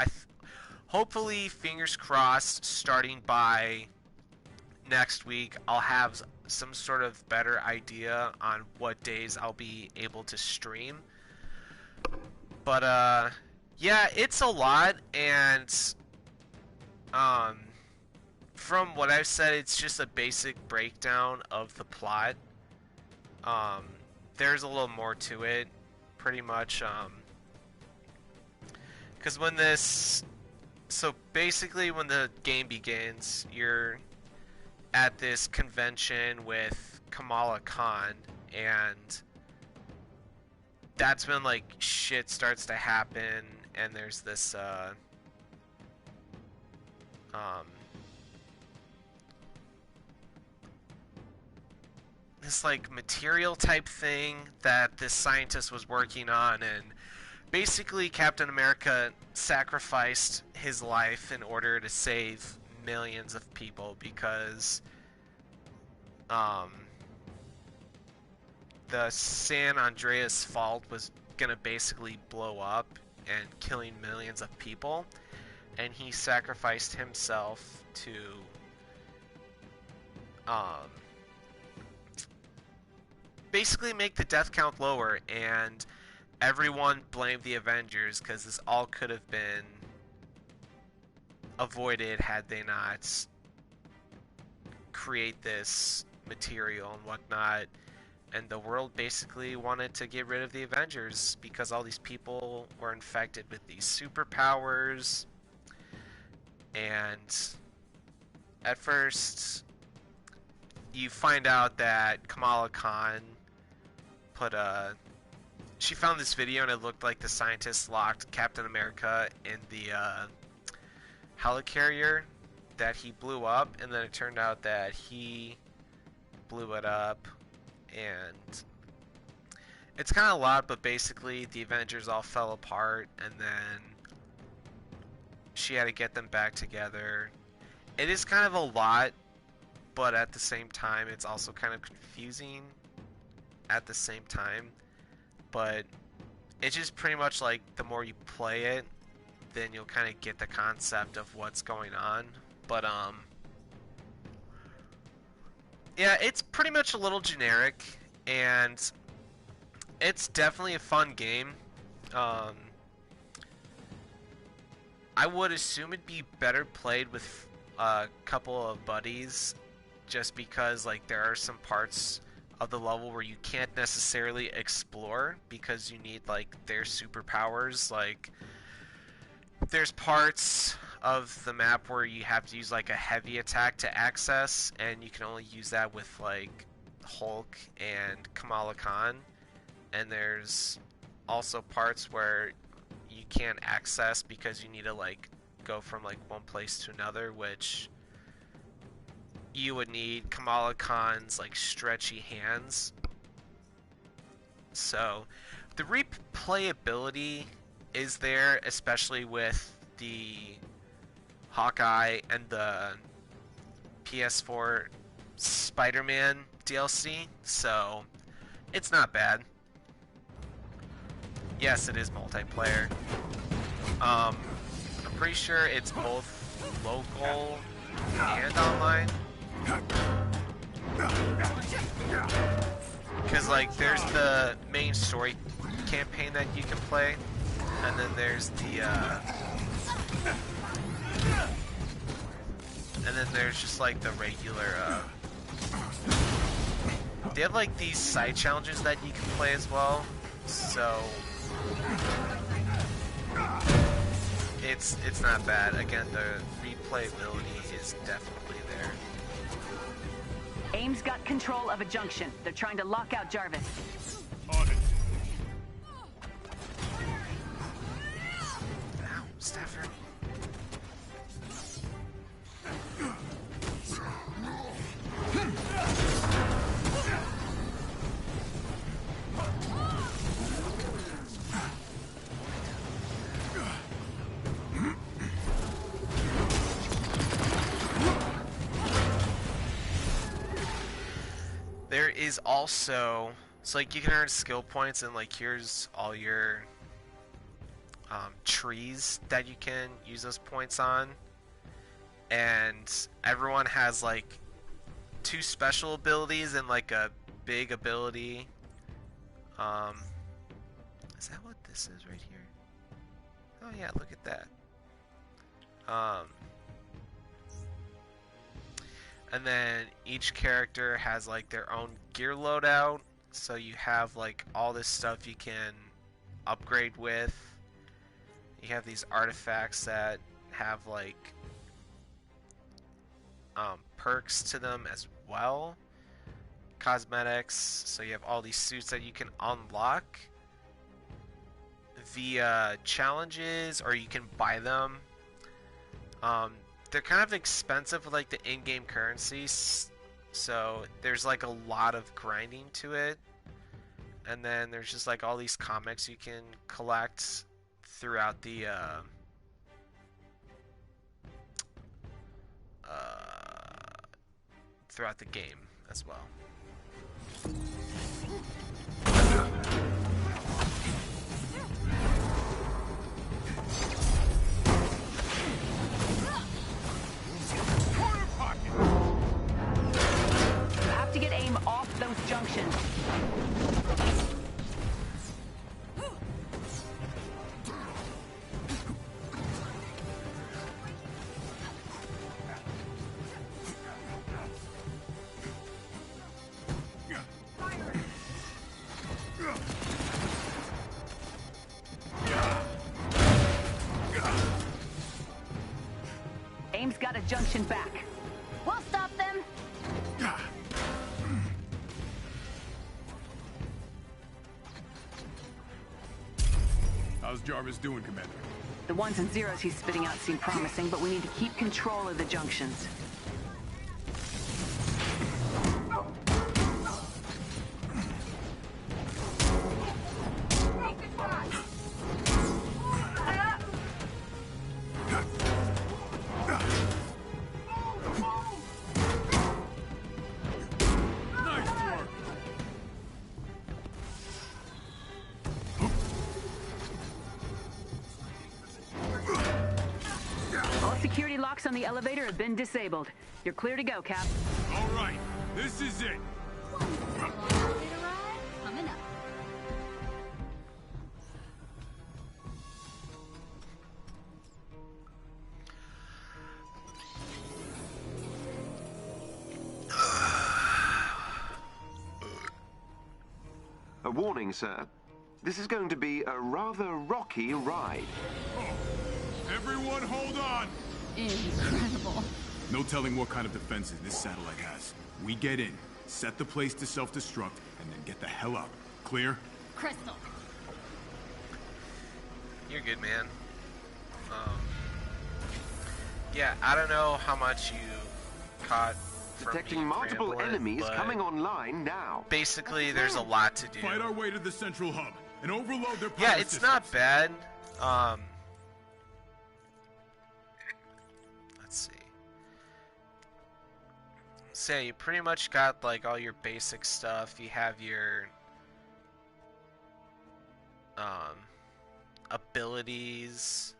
hopefully, fingers crossed, starting by next week, I'll have some sort of better idea on what days I'll be able to stream. But, yeah, it's a lot, and, from what I've said, it's just a basic breakdown of the plot. There's a little more to it, pretty much, because so basically when the game begins, you're at this convention with Kamala Khan, and that's when, like, shit starts to happen, and there's this, this, like, material type thing that this scientist was working on, and basically Captain America sacrificed his life in order to save millions of people, because, the San Andreas fault was gonna basically blow up and killing millions of people, and he sacrificed himself to basically make the death count lower, and everyone blamed the Avengers because this all could have been avoided had they not create this material and whatnot. And the world basically wanted to get rid of the Avengers because all these people were infected with these superpowers. And at first, you find out that Kamala Khan she found this video, and it looked like the scientists locked Captain America in the helicarrier that he blew up, and then it turned out that he blew it up. And it's kind of a lot, but basically the Avengers all fell apart, and then she had to get them back together. It is kind of a lot, but at the same time it's also kind of confusing at the same time. But it's just pretty much like the more you play it, then you'll kind of get the concept of what's going on. But yeah, it's pretty much a little generic, and it's definitely a fun game. I would assume it'd be better played with a couple of buddies, just because, like, there are some parts of the level where you can't necessarily explore because you need, like, their superpowers. Like, there's parts of the map where you have to use like a heavy attack to access, and you can only use that with like Hulk and Kamala Khan. And there's also parts where you can't access because you need to like go from like one place to another, which you would need Kamala Khan's like stretchy hands. So the replayability is there, especially with the Hawkeye and the PS4 Spider-Man DLC, so it's not bad. Yes, it is multiplayer. I'm pretty sure it's both local and online. Because, like, there's the main story campaign that you can play, and then there's the, and then there's just, like, the regular, they have, like, these side challenges that you can play as well, so it's not bad. Again, the replayability is definitely there. AIM's got control of a junction. They're trying to lock out Jarvis. On it. Ow, Stafford. There is also, so like you can earn skill points, and like here's all your trees that you can use those points on, and everyone has like 2 special abilities and like a big ability. Is that what this is right here? Oh yeah, look at that. And then each character has like their own gear loadout, so you have like all this stuff you can upgrade with. You have these artifacts that have like perks to them as well. Cosmetics, so you have all these suits that you can unlock via challenges, or you can buy them. They're kind of expensive with like the in-game currencies, so there's like a lot of grinding to it. And then there's just like all these comics you can collect throughout the game as well. You have to get AIM off those junctions. AIM's got a junction back. We'll stop them. How's Jarvis doing, Commander? The ones and zeros he's spitting out seem promising, but we need to keep control of the junctions. Security locks on the elevator have been disabled. You're clear to go, Cap. All right, this is it. Elevator ride coming up. A warning, sir. This is going to be a rather rocky ride. Oh, everyone hold on! Incredible. No telling what kind of defenses this satellite has. We get in, set the place to self-destruct, and then get the hell out. Clear? Crystal. You're good, man. Yeah, I don't know how much you caught from Detecting me multiple rambling, enemies but coming online now. basically, there's a lot to do. Fight our way to the central hub and overload their power Yeah, it's systems. not bad. Let's see. Say you pretty much got like all your basic stuff. You have your abilities.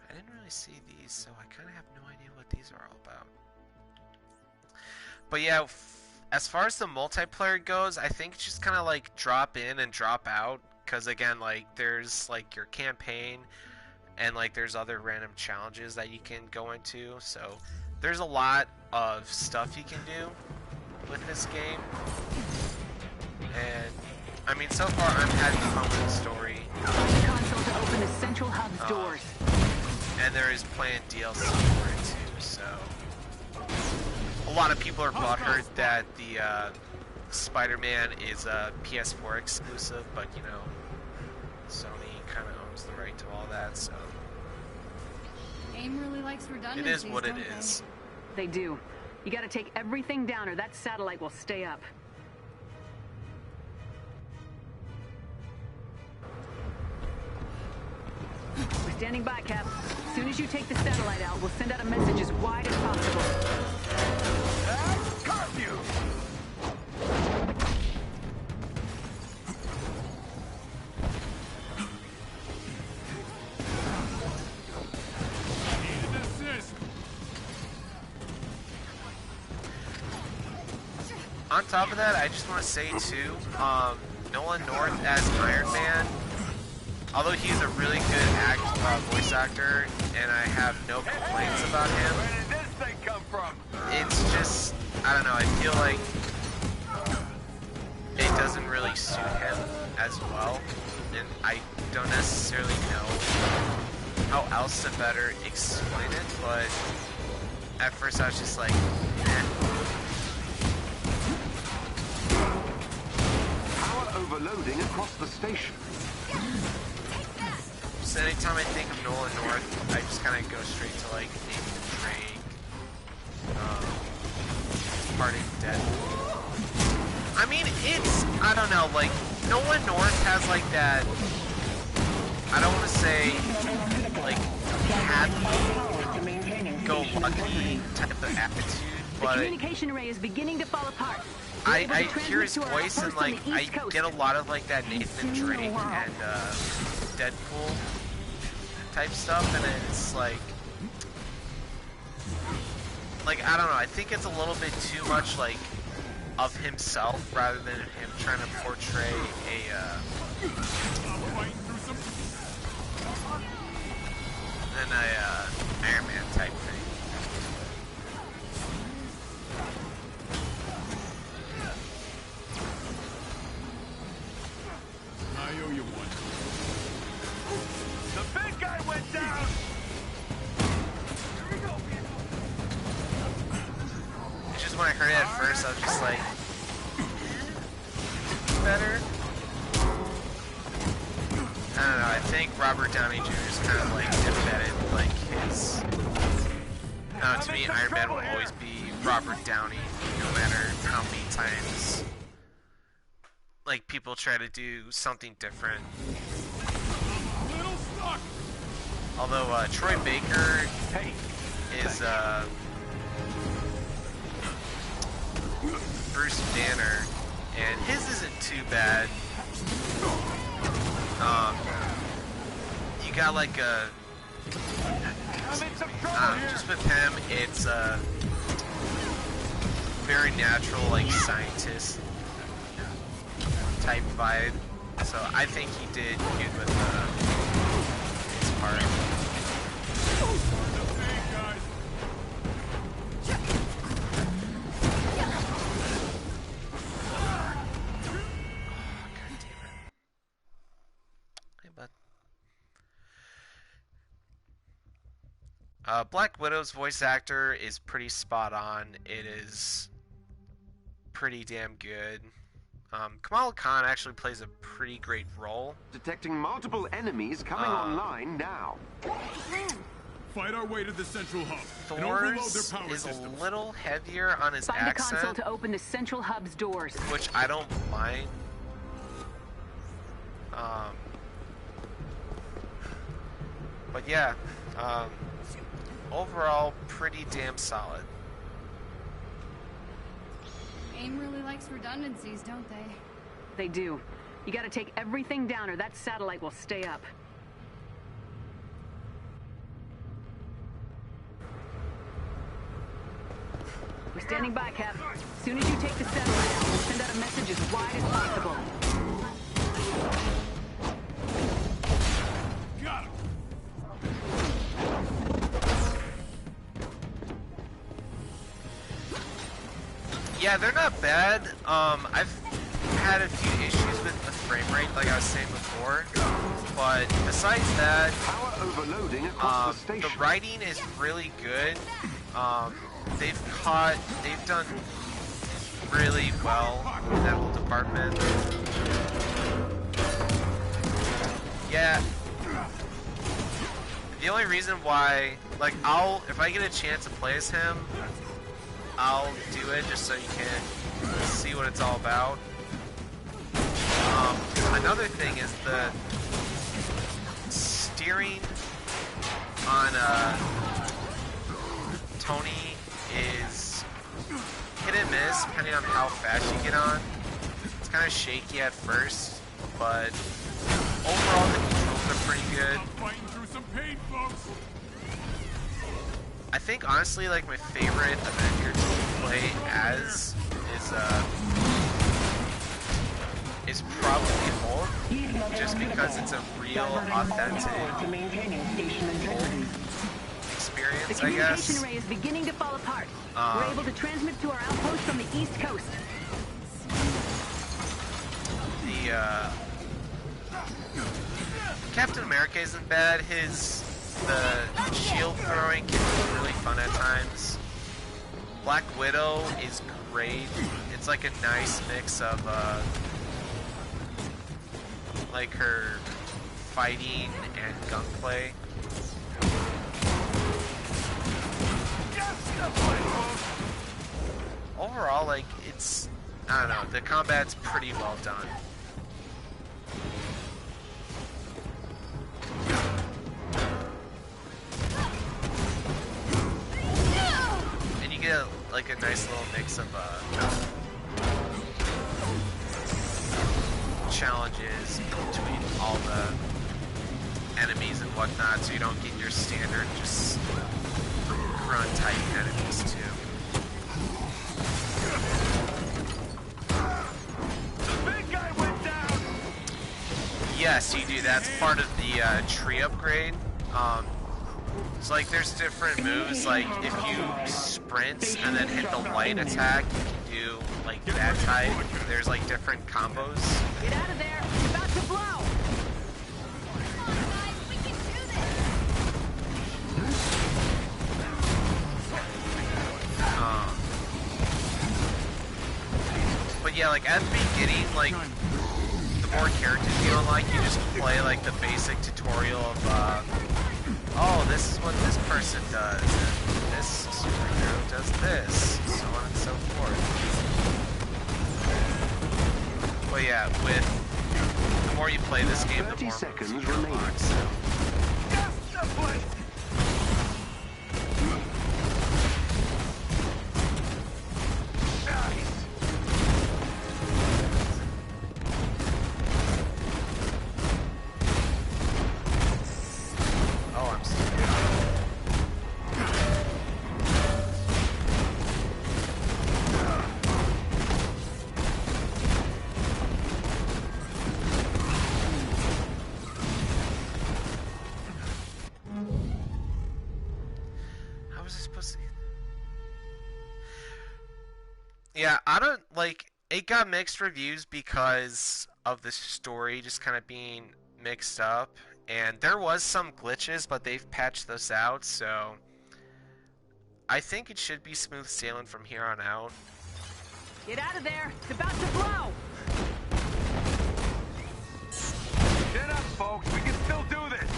I didn't really see these, so I kind of have no idea what these are all about. But yeah, as far as the multiplayer goes, I think it's just kind of like drop in and drop out. Because again, like there's like your campaign and like there's other random challenges that you can go into. So there's a lot of stuff you can do with this game. And I mean, so far I'm having fun with the story. Console to open the central hub's doors. And there is planned DLC for it too, so a lot of people are butthurt that the Spider-Man is a PS4 exclusive, but you know, Sony kind of owns the right to all that, so AIM really likes redundancies. it is what it don't is. They do. You gotta take everything down or that satellite will stay up. We're standing by, Cap. As soon as you take the satellite out, we'll send out a message as wide as possible. Curfew! On top of that, I just want to say too, Nolan North as Iron Man, although he's a really good voice actor, and I have no complaints about him, Where did this thing come from? it's just, I don't know, I feel like it doesn't really suit him as well, and I don't necessarily know how else to better explain it, but at first I was just like, eh. Power overloading across the station. So anytime I think of Nolan North, I just kind of go straight to like Nathan Drake, Parting Deadpool. I mean, it's, I don't know, like Nolan North has like that, I don't want to say like happy-go-lucky type of attitude, The but communication array is beginning to fall apart. I hear his voice and like I get a lot of like that Nathan Drake and Deadpool type stuff, and it's like I don't know, I think it's a little bit too much like of himself rather than him trying to portray an Iron Man type thing. I owe you one. The big guy went down! Here we go, people! It's just when I heard it at first, I was just like, better? I don't know, I think Robert Downey Jr. is kind of like embedded, like his... to me, Iron Man will always be Robert Downey, no matter how many times like people try to do something different. Although Troy Baker is Bruce Banner, and his isn't too bad. You got like a just with him, it's a very natural, like scientist type vibe. So I think he did good with his part. Black Widow's voice actor is pretty spot on. It is pretty damn good. Kamala Khan actually plays a pretty great role. Detecting multiple enemies coming online now. Fight our way to the central hub and overload their Thor's power is systems. a little heavier on his Find a console accent, to open the central hub's doors. which I don't mind. But yeah, overall, pretty damn solid. AIM really likes redundancies, don't they? They do. You gotta take everything down or that satellite will stay up. We're standing by, Cap. As soon as you take the satellite out, we'll send out a message as wide as possible. Got him. Yeah, they're not bad. I've had a few issues with the frame rate, like I was saying before. But besides that, Power overloading across the station. the writing is really good. They've done really well in that whole department. Yeah. The only reason why, like, if I get a chance to play as him, I'll do it just so you can see what it's all about. Another thing is the steering on Tony is hit and miss depending on how fast you get on. It's kind of shaky at first, but overall the controls are pretty good. I'm fighting through some pain, folks. I think honestly, like, my favorite Avenger to play as is probably Hulk, just because it's a real, authentic experience, The I communication guess. array is beginning to fall apart. We're able to transmit to our outpost from the East Coast. Captain America isn't bad. The shield throwing can be really fun at times. Black Widow is great. It's like a nice mix of like her fighting and gunplay. Overall, like, I don't know, the combat's pretty well done. And you get like a nice little mix of challenges between all the enemies and whatnot, so you don't get your standard just grunt type enemies too. The big guy went down. Yes, you do. That's part of the tree upgrade. So like, there's different moves. Like, if you sprint and then hit the light attack, you can do like that type. There's like different combos. Get out of there! It's about to blow! But yeah, like, at the beginning, like, the more characters you unlock, you just play like the basic tutorial of oh, this is what this person does, and this superhero does this, so on and so forth. But yeah, the more you play this game, the 30 more seconds moves you remaining. unlock, so. Oh, I'm sorry. How was I supposed to? Yeah, I don't like. It got mixed reviews because of the story just kind of being mixed up, and there was some glitches, but they've patched those out. So I think it should be smooth sailing from here on out. Get out of there! It's about to blow! Chin up, folks. We can still do this.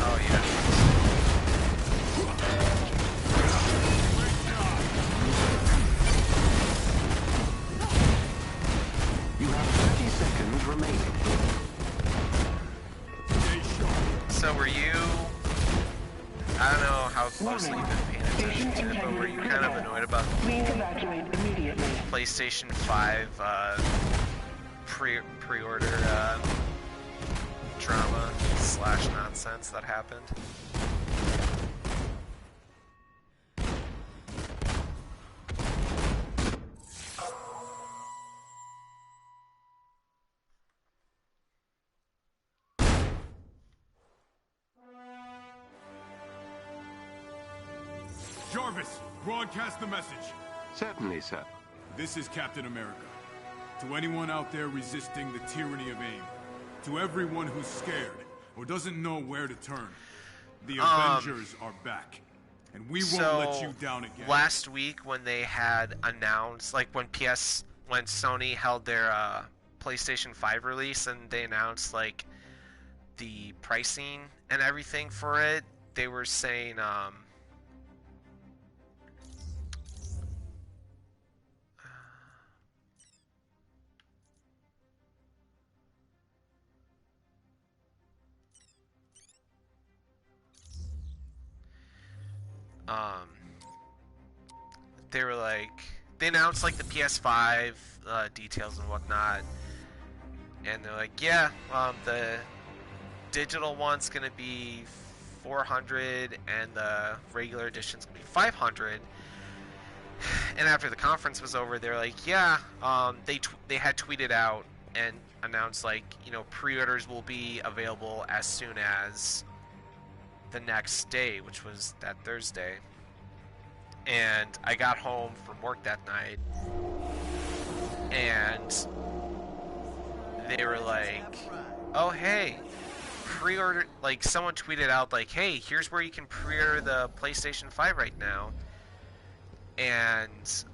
Oh, yeah. You have 30 seconds remaining. So were you... I don't know how closely you've been paying attention to it, but were you kind of annoyed about PlayStation 5 pre-order drama / nonsense that happened? Jarvis, broadcast the message. Certainly, sir. This is Captain America. To anyone out there resisting the tyranny of AIM, to everyone who's scared or doesn't know where to turn, the Avengers are back, and we won't let you down again. Last week when they had announced, like when Sony held their PlayStation 5 release and they announced like the pricing and everything for it, they were saying they were like, they announced like the PS5 details and whatnot, and they're like, yeah, the digital one's gonna be 400 and the regular edition's gonna be 500. And after the conference was over, they're like, yeah, they had tweeted out and announced like, you know, pre-orders will be available as soon as the next day, which was that Thursday. And I got home from work that night, and they were like, oh hey, pre-order, like someone tweeted out like, hey, here's where you can pre-order the PlayStation 5 right now. And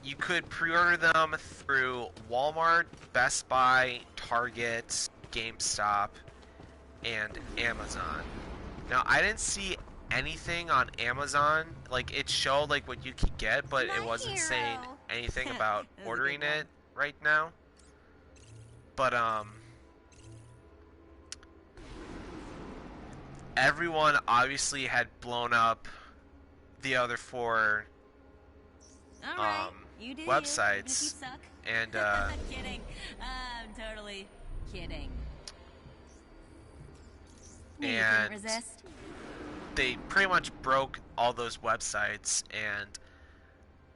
you could pre-order them through Walmart, Best Buy, Target, GameStop, and Amazon. Now, I didn't see anything on Amazon. Like, it showed like what you could get, but it wasn't saying anything about ordering it right now. But everyone obviously had blown up the other four websites, and kidding. I'm totally kidding. And resist. They pretty much broke all those websites, and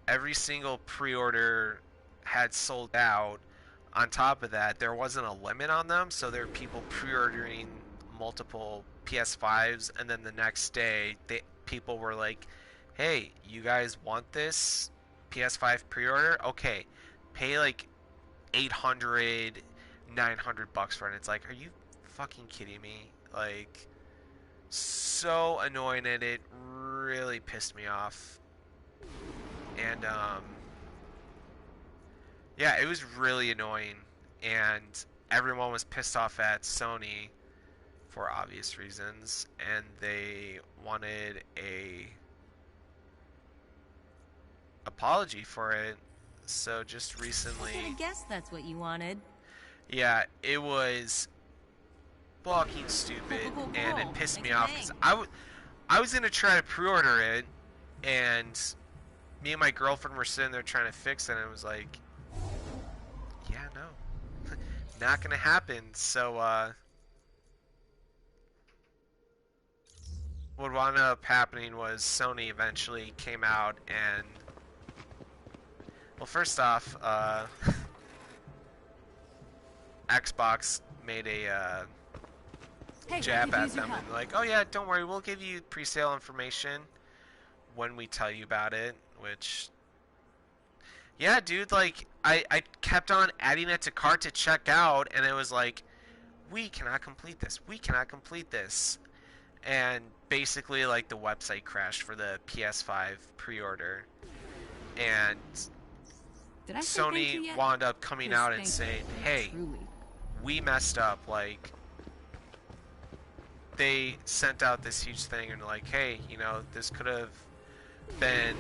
every single pre-order had sold out. On top of that, there wasn't a limit on them, so there were people pre-ordering multiple PS5s, and then the next day, people were like, hey, you guys want this PS5 pre-order? Okay, pay like 800, 900 bucks for it. It's like, are you fucking kidding me? Like, so annoying, and it really pissed me off. And yeah, it was really annoying, and everyone was pissed off at Sony for obvious reasons, and they wanted a apology for it. So just recently, I guess that's what you wanted. yeah, it was fucking stupid, and it pissed me off because I was gonna try to pre-order it, and me and my girlfriend were sitting there trying to fix it, and it was like, yeah, no, not gonna happen. So what wound up happening was Sony eventually came out and, well, first off, Xbox made a Hey, jab I could at use your them help. and like, oh yeah, don't worry, we'll give you pre-sale information when we tell you about it, which, yeah, dude, like, I kept on adding it to cart to check out, and it was like, we cannot complete this, and basically, like, the website crashed for the PS5 pre-order, and Did I say thank you Sony yet? wound up coming 'Cause out and thank saying, you, hey, truly. we messed up, like, they sent out this huge thing and like, hey, you know, this could have been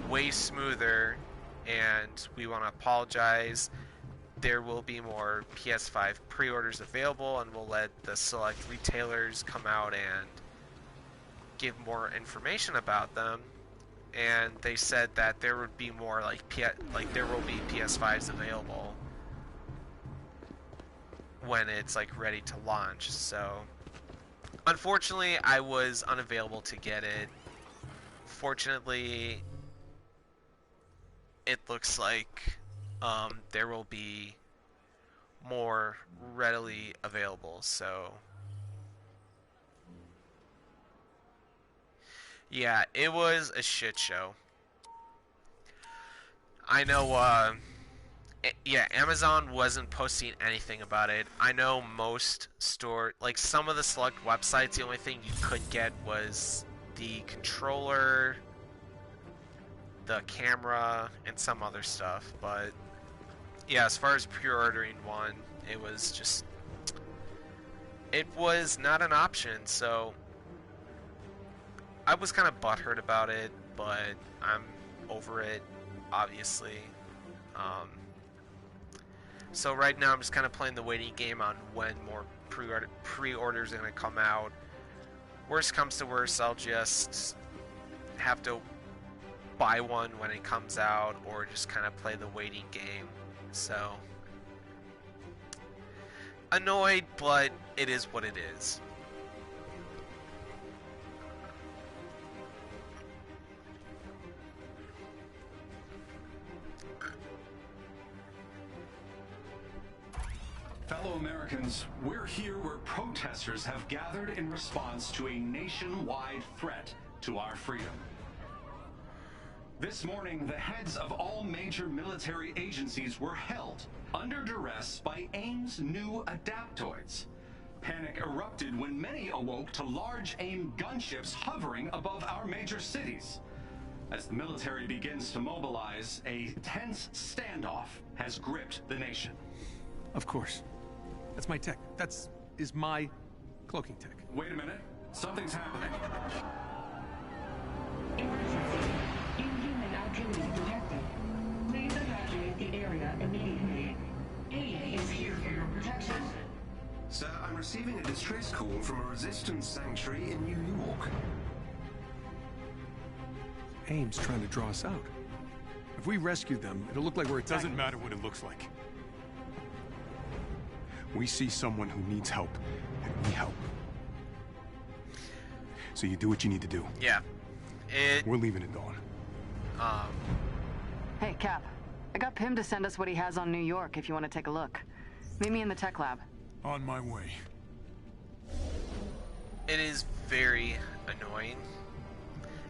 way smoother, and we want to apologize. There will be more PS5 pre-orders available, and we'll let the select retailers come out and give more information about them. And they said that there would be more like there will be PS5s available when it's like ready to launch. So unfortunately, I was unavailable to get it. Fortunately, it looks like there will be more readily available. So yeah, it was a shit show. I know, yeah, Amazon wasn't posting anything about it. I know most like some of the select websites, the only thing you could get was the controller, the camera, and some other stuff. But yeah, as far as pre-ordering one, it was not an option. So I was kind of butthurt about it, but I'm over it, obviously. So right now I'm just kind of playing the waiting game on when more pre-orders are going to come out. Worst comes to worst, I'll just have to buy one when it comes out, or just kind of play the waiting game. So annoyed, but it is what it is. Fellow Americans, we're here where protesters have gathered in response to a nationwide threat to our freedom. This morning, the heads of all major military agencies were held under duress by AIM's new adaptoids. Panic erupted when many awoke to large AIM gunships hovering above our major cities. As the military begins to mobilize, a tense standoff has gripped the nation. Of course. That's my tech. Is my cloaking tech. Wait a minute. Something's happening. Emergency. Inhuman activity detected. Please evacuate the area immediately. AIM is here for your protection. Sir, I'm receiving a distress call from a resistance sanctuary in New York. AIM's trying to draw us out. If we rescue them, it'll look like we're attacking. Doesn't matter what it looks like. We see someone who needs help, and we help. So you do what you need to do. Yeah. We're leaving at dawn. Hey, Cap. I got Pim to send us what he has on New York if you want to take a look. Meet me in the tech lab. On my way. It is very annoying.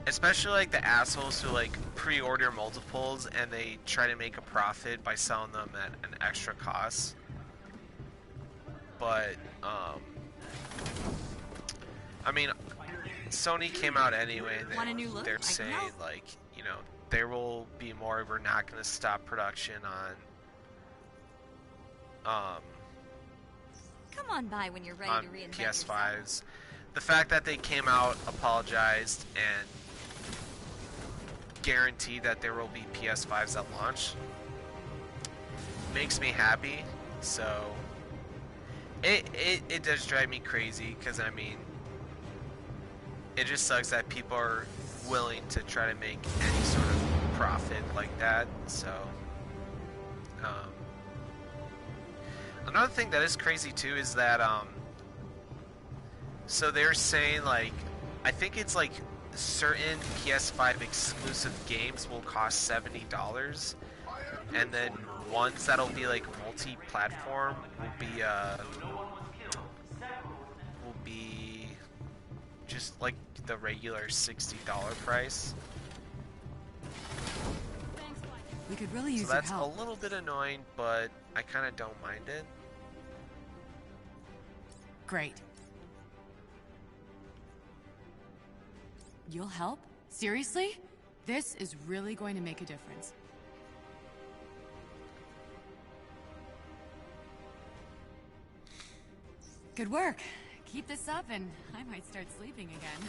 Especially like the assholes who like pre-order multiples and they try to make a profit by selling them at an extra cost. But, I mean, Sony came out anyway, and they're saying, like, you know, there will be more, we're not going to stop production on, Come on by when you're ready on to reinvent PS5s. The fact that they came out, apologized, and guaranteed that there will be PS5s at launch makes me happy, so... It does drive me crazy, because, I mean, it just sucks that people are willing to try to make any sort of profit like that, so, another thing that is crazy, too, is that, so they're saying, like, I think it's, like, certain PS5 exclusive games will cost $70, and then ones that'll be like multi-platform will be just like the regular $60 price. We could really use So that's your help. a little bit annoying, but I kind of don't mind it. Great. You'll help? Seriously? This is really going to make a difference. Good work. Keep this up and I might start sleeping again.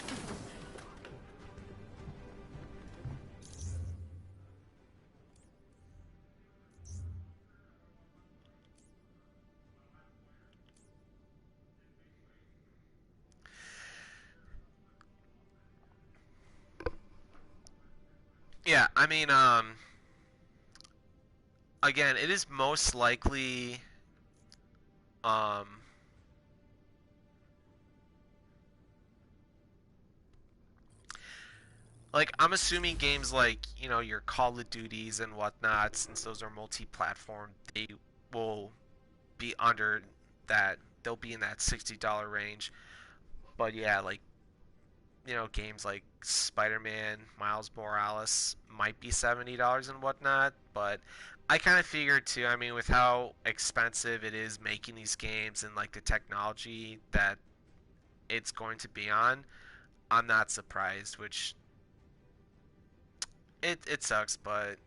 Yeah, I mean, again, it is most likely, like, I'm assuming games like, you know, your Call of Duties and whatnot, since those are multi-platform, they will be under that, they'll be in that $60 range. But yeah, like, you know, games like Spider-Man, Miles Morales might be $70 and whatnot, but I kind of figured too, I mean, with how expensive it is making these games and like the technology that it's going to be on, I'm not surprised, which it sucks, but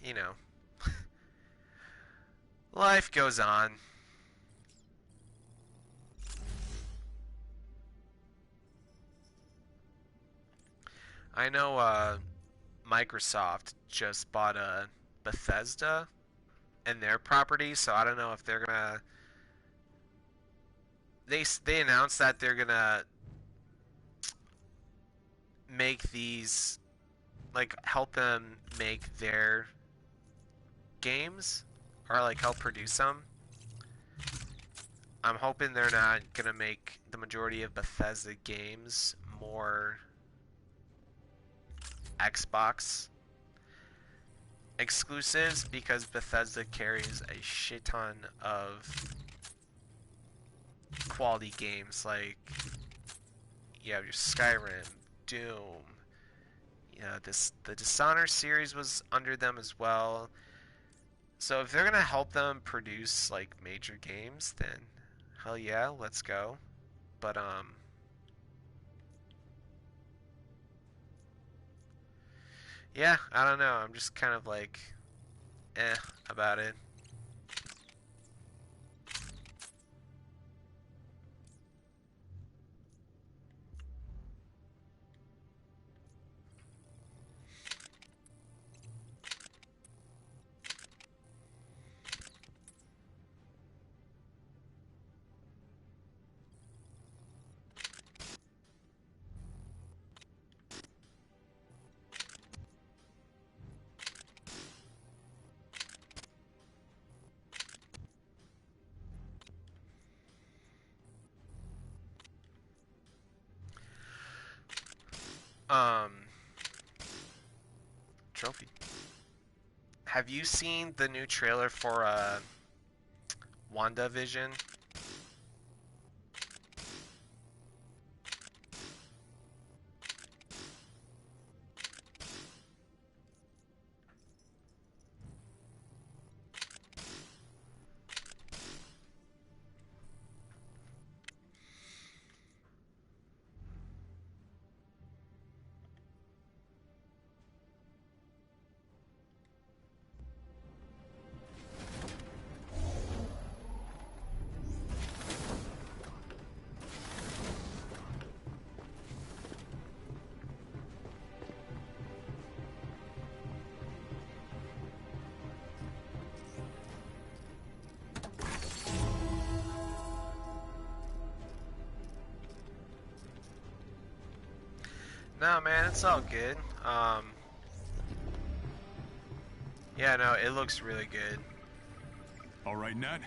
you know, life goes on. I know Microsoft just bought a Bethesda and their property, so I don't know if they're gonna. They announced that they're gonna make these, like, help them make their games, or like help produce them. I'm hoping they're not gonna make the majority of Bethesda games more Xbox exclusives, because Bethesda carries a shit ton of quality games. Like, you have your Skyrim, Doom, you know, the Dishonored series was under them as well. So if they're gonna help them produce like major games, then hell yeah, let's go. But yeah, I don't know. I'm just kind of like about it. Trophy. Have you seen the new trailer for WandaVision? No, man, it's all good. Yeah, no, it looks really good. All right, Nat.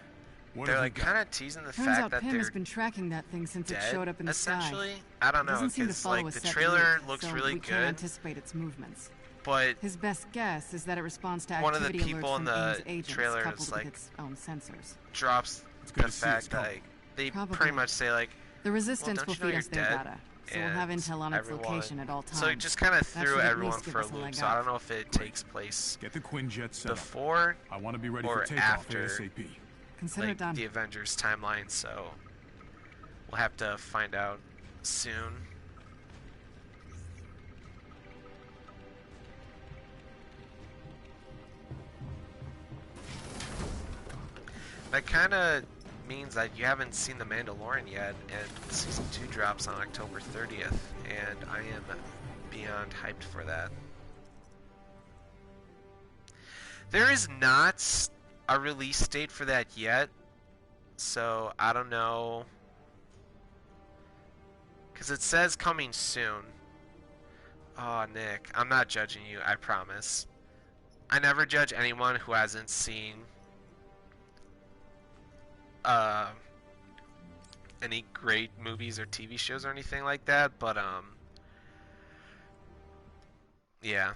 What They're have like we got? kind of teasing the Turns fact out that Pym they're has been tracking that thing since it dead, showed up in the essentially. sky. I don't It know, doesn't seem to because follow like a the set trailer route, looks so really we can't good, anticipate its movements. but His best guess is that it responds to one of the activity people alerts in from AIM's the agents trailer coupled is with like its own sensors. drops the fact that like, they Probably. pretty much say like, The Resistance well, will don't you know feed us you're their dead? data, so we'll have intel on its location at all times. So it just kind of That threw should at everyone least give for a us a loop. leg So up. I don't know if it takes place Get the Quinjet set up. before I want to be ready or for takeoff after ASAP. Consider like, it done. the Avengers timeline. So we'll have to find out soon. That kind of means that you haven't seen The Mandalorian yet, and Season 2 drops on October 30th, and I am beyond hyped for that. There is not a release date for that yet, so I don't know, because it says coming soon. Oh, Nick, I'm not judging you, I promise. I never judge anyone who hasn't seen any great movies or TV shows or anything like that, but yeah.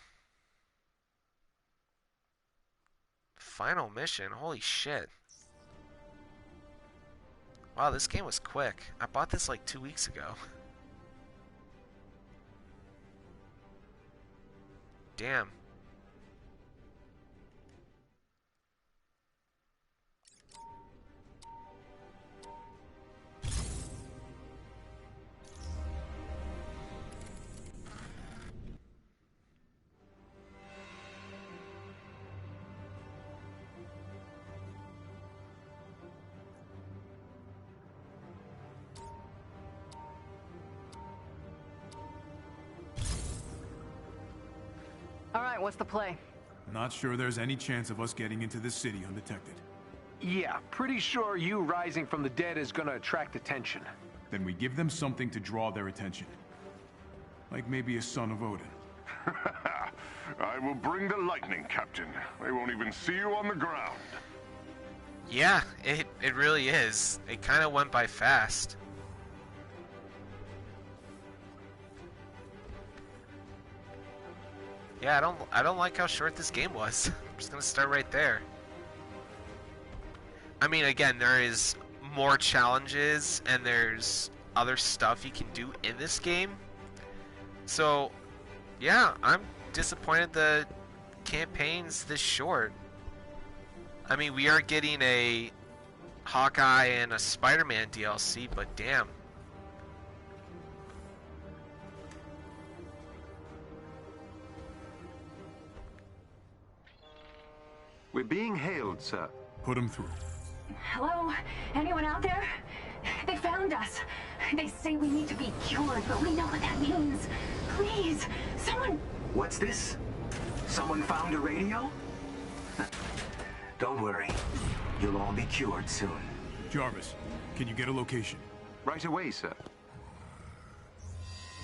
Final mission, holy shit. Wow, this game was quick. I bought this like 2 weeks ago. Damn. All right, what's the play? Not sure there's any chance of us getting into this city undetected. Yeah, pretty sure you rising from the dead is gonna attract attention. Then we give them something to draw their attention. Like maybe a son of Odin. I will bring the lightning, Captain. They won't even see you on the ground. Yeah, it really is. It kind of went by fast. Yeah, I don't like how short this game was. I'm just gonna start right there. I mean, again, there is more challenges and there's other stuff you can do in this game. So, yeah, I'm disappointed the campaign's this short. I mean, we are getting a Hawkeye and a Spider-Man DLC, but damn. We're being hailed, sir. Put him through. Hello? Anyone out there? They found us. They say we need to be cured, but we know what that means. Please, someone... What's this? Someone found a radio? Don't worry. You'll all be cured soon. Jarvis, can you get a location? Right away, sir.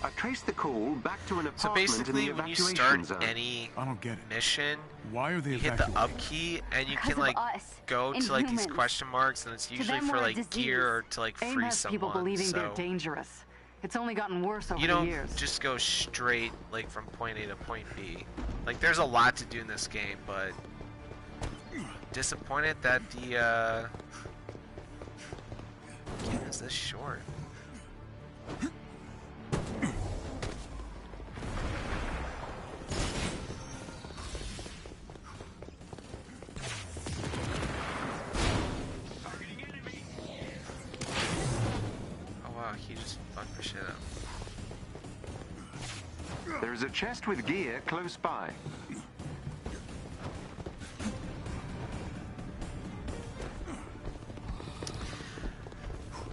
I traced the call back to an So apartment basically, in the when you evacuation start zone. any I don't get it. mission, Why are they you hit the evacuating? up key and you Because can of like us, go to like these Inhumans. question marks, and it's usually them, for we're a like disease. gear or to like AIM free has someone. people believing they're So dangerous. It's only gotten worse over you the don't years. just go straight like from point A to point B. Like there's a lot to do in this game, but disappointed that the game is this short. Oh wow, he just fucked my shit up. There is a chest with gear close by.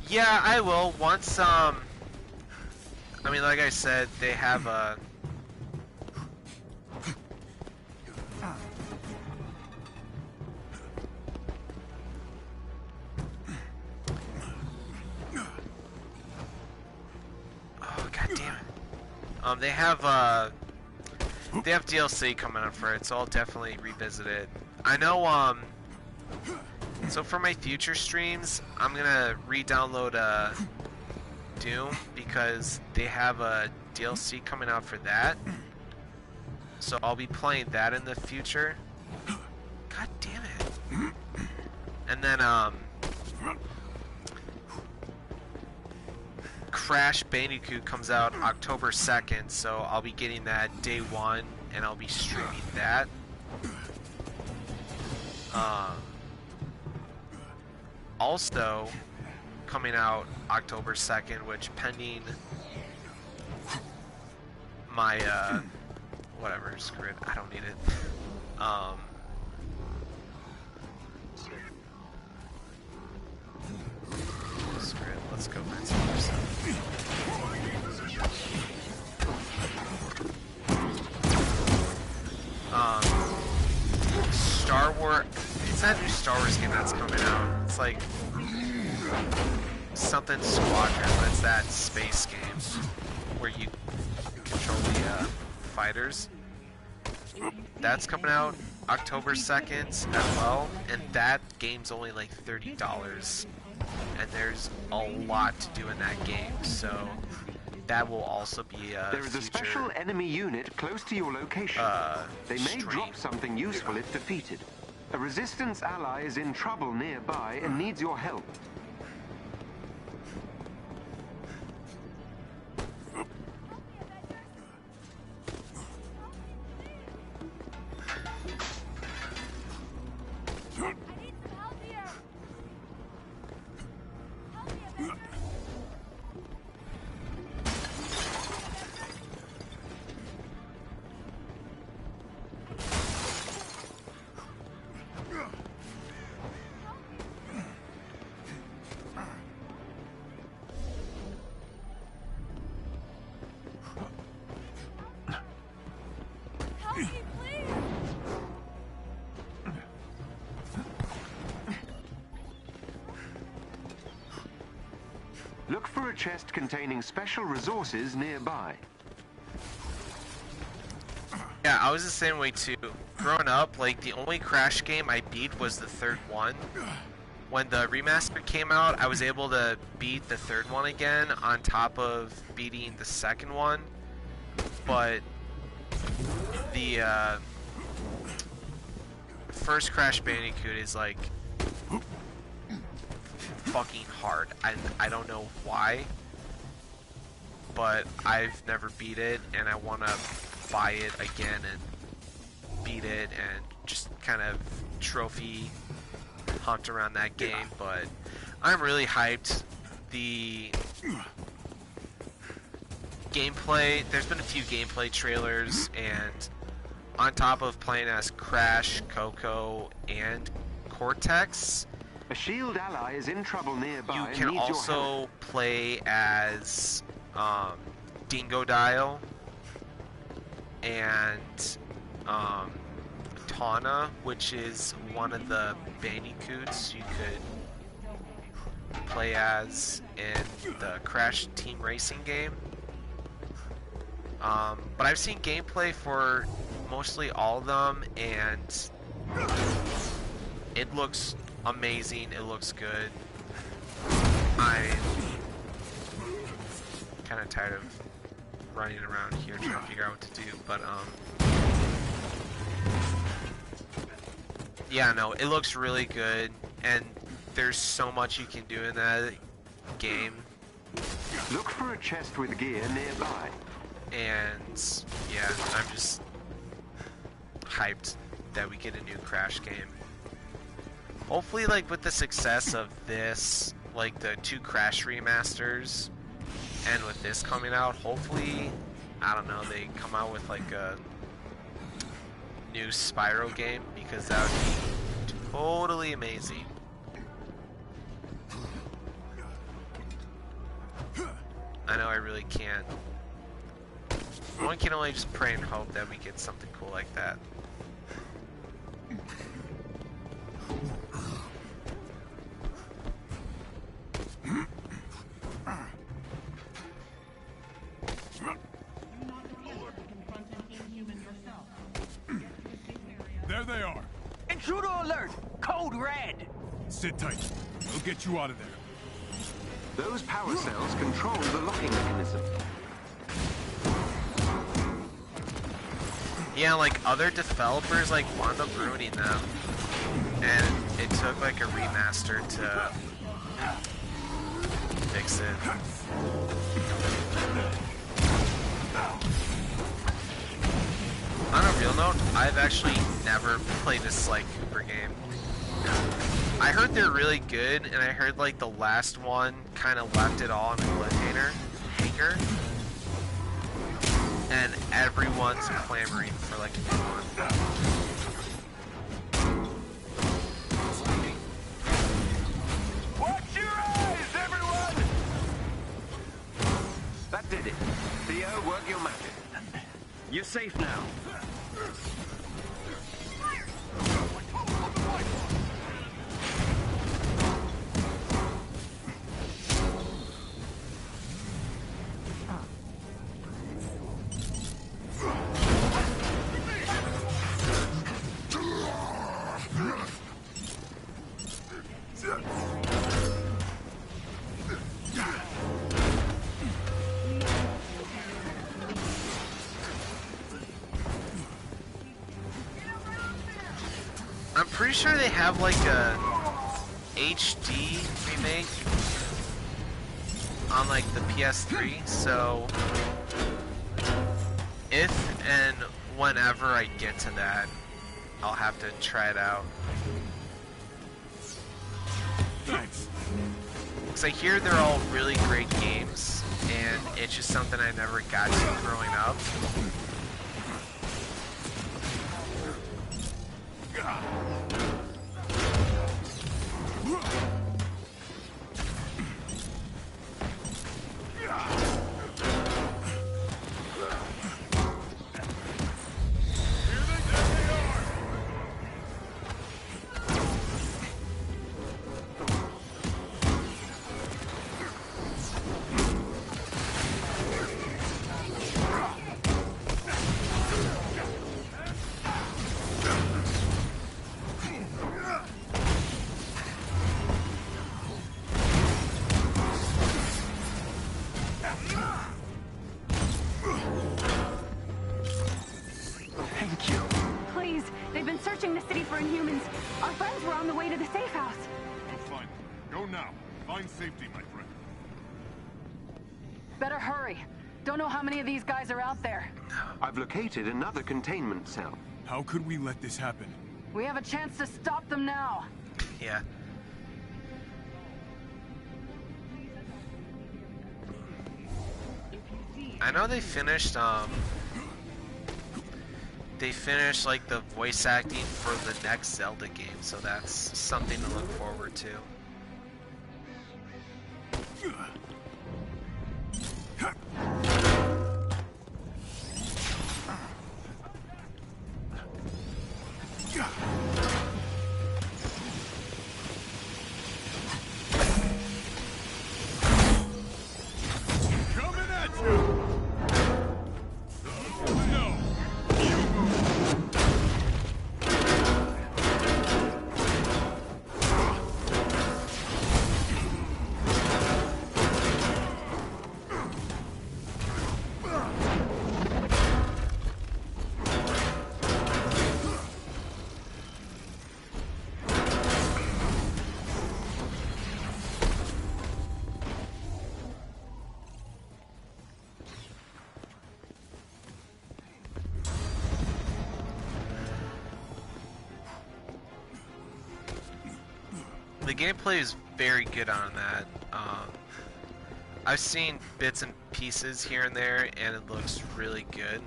Yeah, I will. Once, I mean, like I said, they have a... Oh, god damn it. They have DLC coming up for it, so I'll definitely revisit it. I know, so for my future streams, I'm gonna re-download Doom because they have a DLC coming out for that. So I'll be playing that in the future. God damn it. And then Crash Bandicoot comes out October 2nd, so I'll be getting that day one, and I'll be streaming that. Also, coming out October 2nd, which pending my, whatever, screw it, I don't need it. Screw it, let's go find some other stuff. Star Wars, it's that new Star Wars game that's coming out. It's like something Squadron, but it's that space game where you control the fighters. That's coming out October 2nd as well, and that game's only like $30, and there's a lot to do in that game, so that will also be a There is a special enemy unit close to your location. They may drop something useful if defeated. A resistance ally is in trouble nearby and needs your help. Look for a chest containing special resources nearby. Yeah, I was the same way too. Growing up, like, the only Crash game I beat was the third one. When the remaster came out, I was able to beat the third one again on top of beating the second one. But the first Crash Bandicoot is like fucking hard. I don't know why, but I've never beat it, and I want to buy it again and beat it and just kind of trophy hunt around that game. But I'm really hyped. The gameplay, there's been a few gameplay trailers, and on top of playing as Crash, Coco, and Cortex, a shield ally is in trouble nearby. You can also play as Dingo Dial and Tawna, which is one of the Bandicoots you could play as in the Crash Team Racing game. But I've seen gameplay for mostly all of them, and it looks amazing. It looks good. I'm kind of tired of running around here trying to figure out what to do, but yeah, no, it looks really good, and there's so much you can do in that game. Look for a chest with gear nearby. And yeah, I'm just hyped that we get a new Crash game. Hopefully, like, with the success of this, like the 2 Crash remasters, and with this coming out, hopefully, I don't know, they come out with like a new Spyro game, because that would be totally amazing. I know I really can't. One can only just pray and hope that we get something cool like that. There they are. Intruder alert! Code red! Sit tight. We'll get you out of there. Those power cells control the locking mechanism. Yeah, like, other developers, like, wound up ruining them. And it took, like, a remaster to fix it. On a real note, I've actually never played a Sly Cooper game. I heard they're really good, and I heard like the last one kind of left it all on a cliffhanger, and everyone's clamoring for like a new one. Watch your eyes, everyone! That did it. Theo, work your magic. You're safe now. I'm pretty sure they have like a HD remake on like the PS3, so if and whenever I get to that, I'll have to try it out. Thanks. Because I hear they're all really great games, and it's just something I never got to growing up. Thank you. Please, they've been searching the city for Inhumans. Our friends were on the way to the safe house. I'll find them. Go now. Find safety, my friend. Better hurry. Don't know how many of these guys are out there. I've located another containment cell. How could we let this happen? We have a chance to stop them now. Yeah. I know they finished like the voice acting for the next Zelda game, so that's something to look forward to. Coming at you! No! The gameplay is very good on that. I've seen bits and pieces here and there, and it looks really good.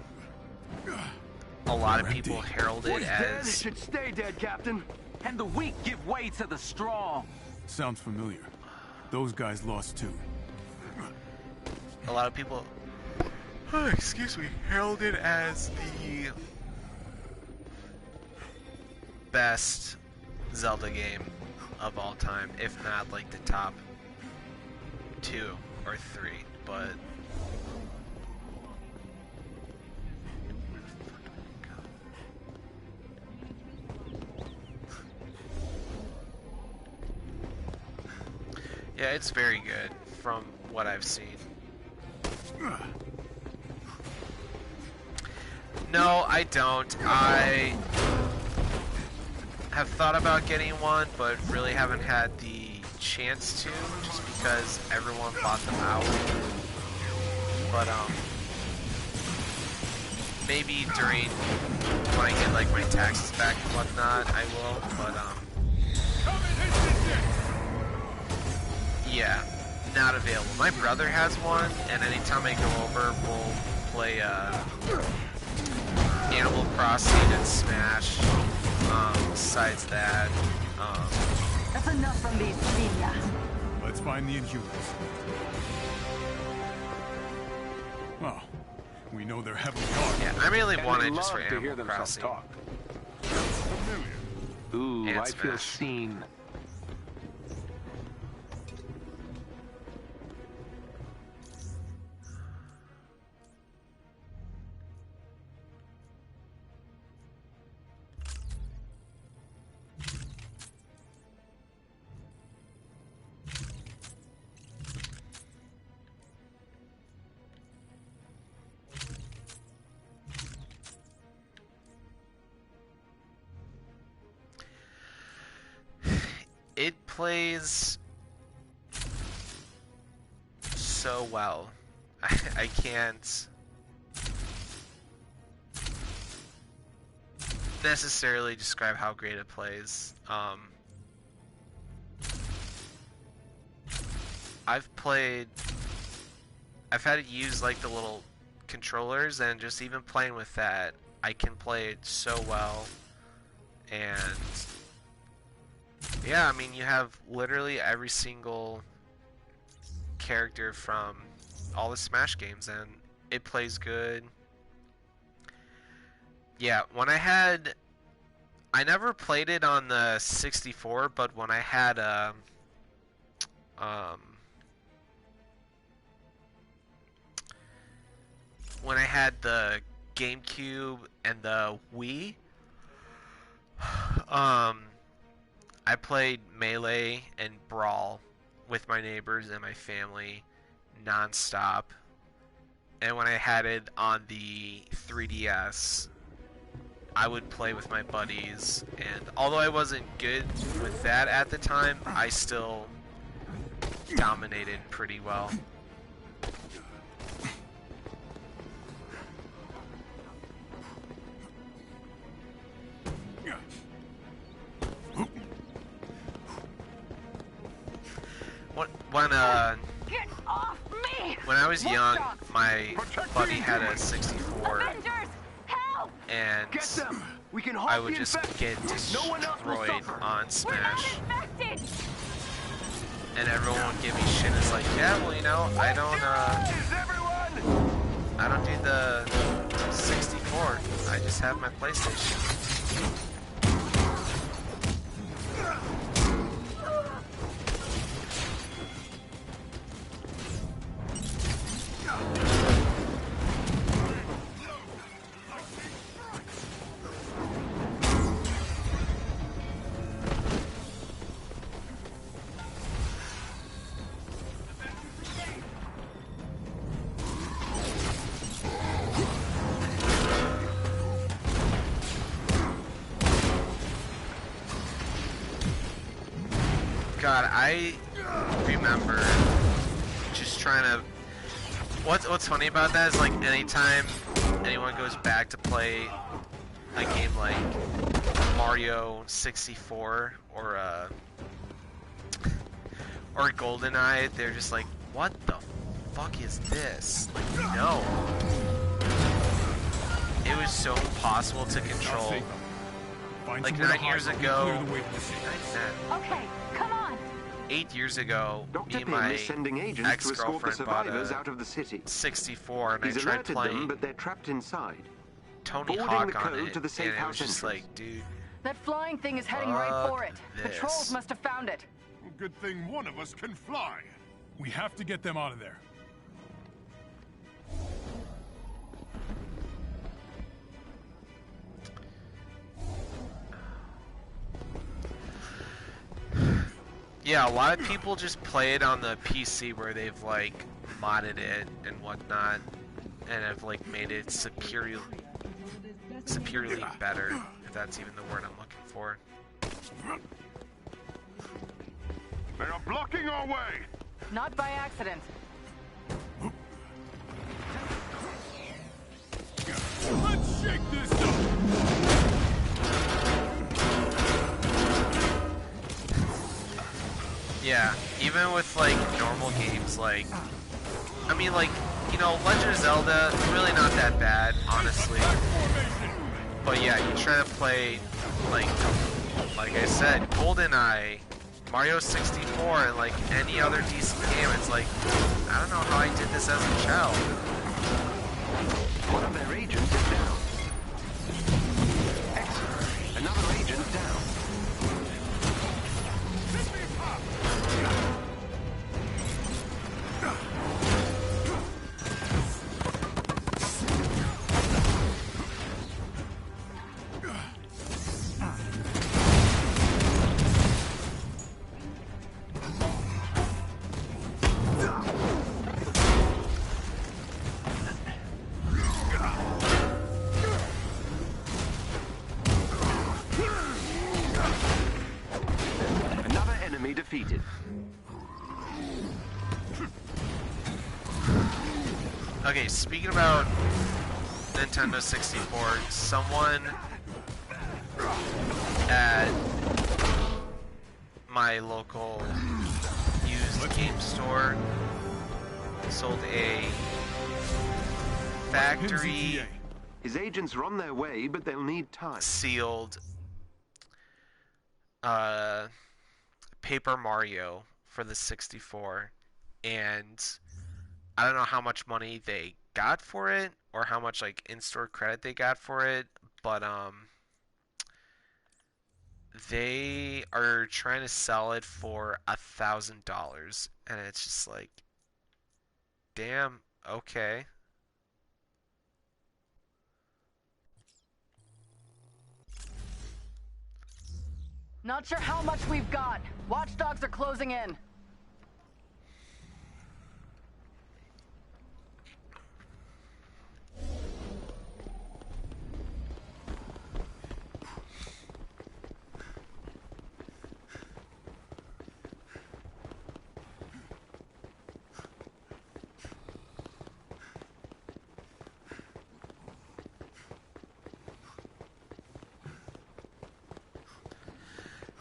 A lot of people herald it What's dead as... should stay dead, Captain. And the weak give way to the strong. Sounds familiar. Those guys lost too. A lot of people... excuse me. Heralded as the best Zelda game of all time, if not like the top 2 or 3, but yeah, it's very good from what I've seen. No, I don't. I have thought about getting one, but really haven't had the chance to, just because everyone bought them out. But maybe during when I get like my taxes back and whatnot, I will. But yeah, not available. My brother has one, and anytime I go over, we'll play Animal Crossing and Smash. Besides that, that's enough from these media. Let's find the Inhumans. Oh, we know they're heavily armed. Yeah, I really wanted just for to Animal hear themselves Crossing. talk. Ooh, And I feel Smash. seen. It plays so well. I can't necessarily describe how great it plays. I've had to use like the little controllers, and just even playing with that, I can play it so well. And yeah, I mean, you have literally every single character from all the Smash games, and it plays good. Yeah, I never played it on the 64, but when I had the GameCube and the Wii, I played Melee and Brawl with my neighbors and my family non-stop. And when I had it on the 3DS, I would play with my buddies. And although I wasn't good with that at the time, I still dominated pretty well. Get off me! When I was young, my buddy had a 64, Avengers, help! and Get them! We can I would just get destroyed on Smash. And everyone would give me shit. It's like, yeah, well, you know, I don't do the 64. I just have my PlayStation. God, I remember just trying to. What's funny about that is, like, anytime anyone goes back to play a game like Mario 64 or GoldenEye, they're just like, "What the fuck is this?" Like, no, it was so impossible to control. Like 9 years ago. Okay, come on. 8 years ago, Dr. me and Pym my is sending agents to escort the ex-girlfriend bought survivors a out of the city. 64, and He's I tried alerted playing them, but they're trapped inside. Tony Forwarding Hawk the on code it, to the safe and it house was just entrance. like, dude, That flying thing is heading right for it. this. Patrols must have found it. Good thing one of us can fly. We have to get them out of there. Yeah, a lot of people just play it on the PC where they've, like, modded it and whatnot, and have, like, made it superiorly better, if that's even the word I'm looking for. They are blocking our way! Not by accident. Let's shake this up! Yeah, even with like normal games, like I mean, like, you know, Legend of Zelda, really not that bad, honestly. But yeah, you try to play like I said, GoldenEye, Mario 64, and like any other decent game. It's like, I don't know how I did this as a child. One of their agents is down. Excellent. Another agent down. Defeated. Okay, speaking about Nintendo 64, someone at my local used game store sold a factory His agents are on their way, but they'll need time. Sealed Paper Mario for the 64, and I don't know how much money they got for it or how much like in-store credit they got for it, but they are trying to sell it for $1,000, and it's just like, damn, okay. Not sure how much we've got. Watchdogs are closing in.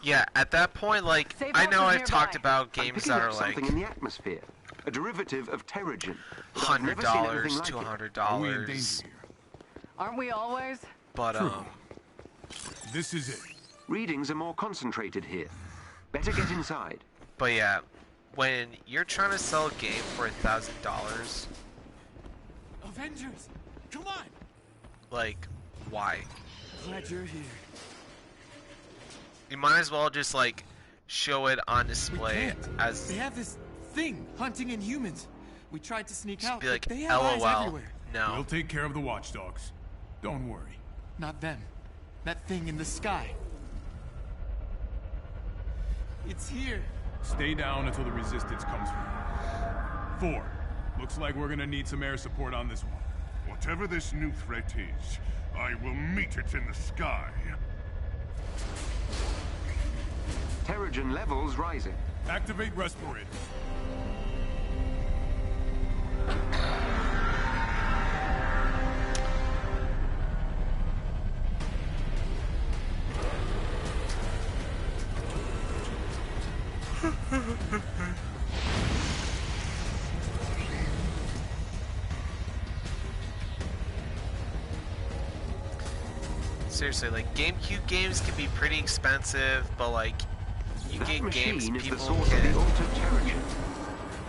Yeah, at that point, like, I know I've talked about games that are like something in the atmosphere, a derivative of Terrigen. $100 to $200. Aren't we always? But this is it. Readings are more concentrated here. Better get inside. But yeah, when you're trying to sell a game for $1,000, Avengers, come on! like, why? Glad you're here. You might as well just like show it on display as they have this thing hunting Inhumans. We tried to sneak out, be like, but they have eyes LOL. everywhere. No. We'll take care of the watchdogs. Don't worry. Not them. That thing in the sky. It's here. Stay down until the resistance comes through. 4. Looks like we're gonna need some air support on this one. Whatever this new threat is, I will meet it in the sky. Terrigen levels rising. Activate respirators. Seriously, like GameCube games can be pretty expensive, but like you get games people can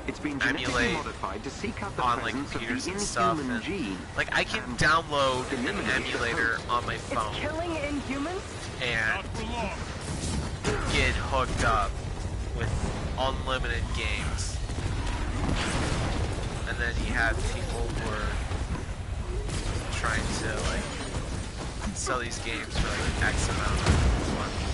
it's been emulate modified to seek out the on like presence computers of the and stuff. inhuman And, gene. like I can download an emulator on my phone It's killing Inhumans? and get hooked up with unlimited games. And then you have people who are trying to like sell these games for like X amount of money.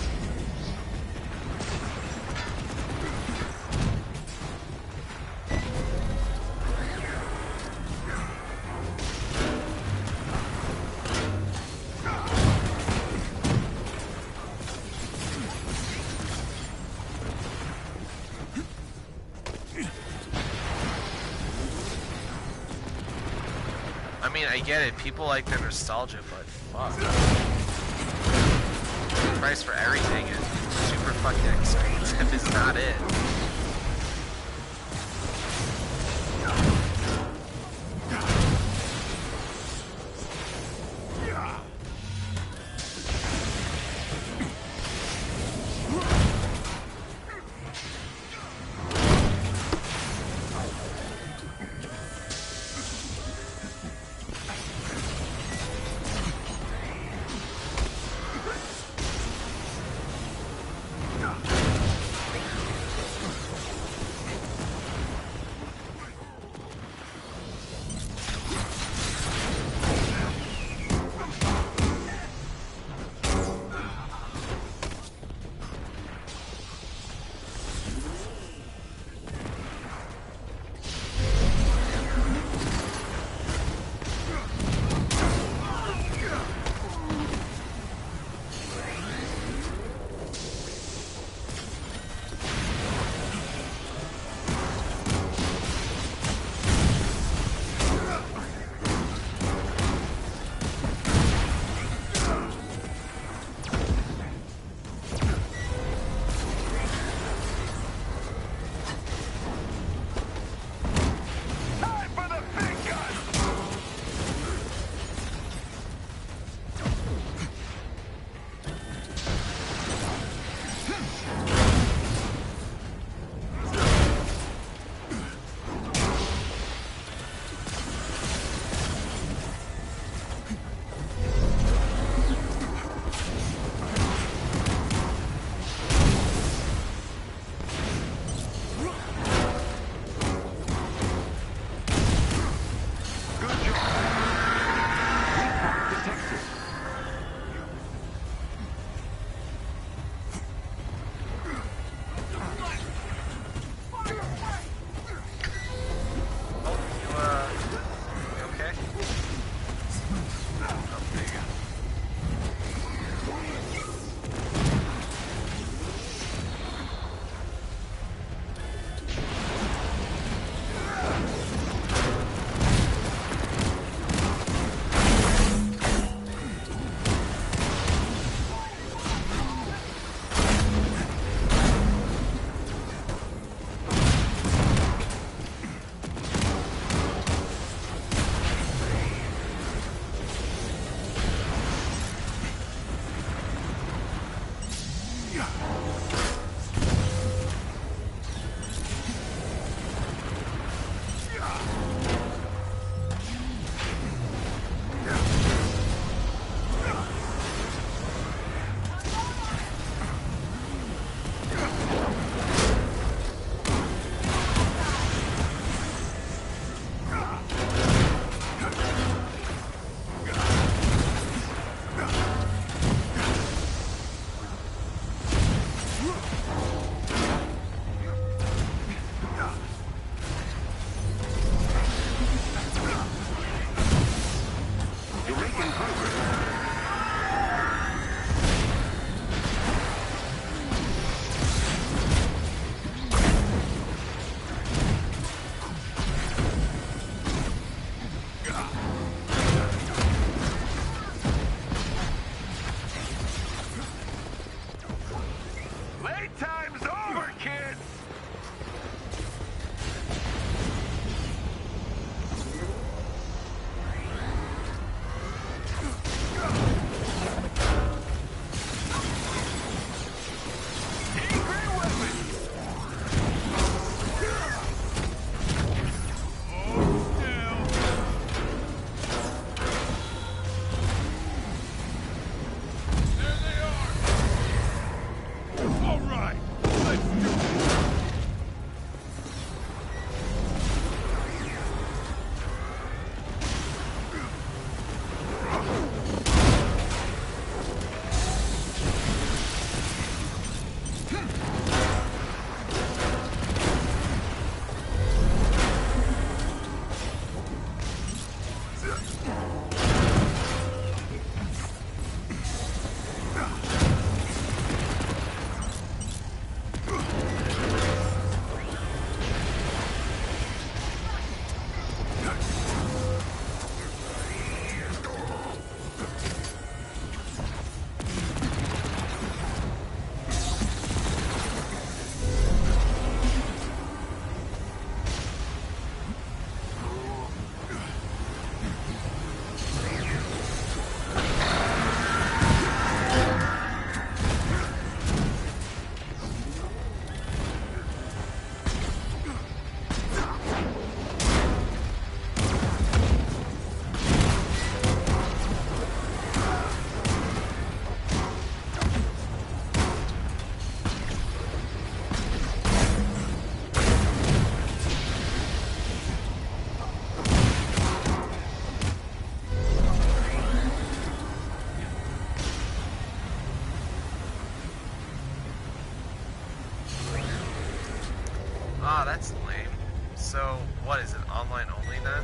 mean, I get it. People like the nostalgia, but fuck. The price for everything is super fucking expensive. It's not it. Ah, that's lame. So, what is it? Online only then?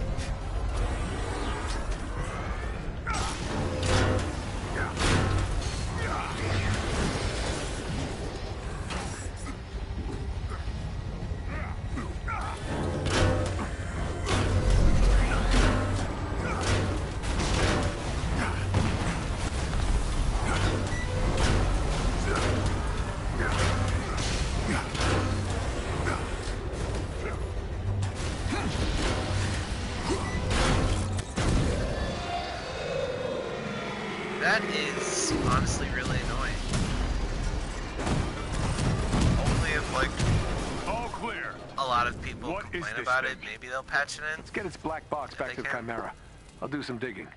That is honestly really annoying. Hopefully if like all clear. A lot of people complain about it, maybe they'll patch it in. Let's get its black box back to the Chimera. I'll do some digging.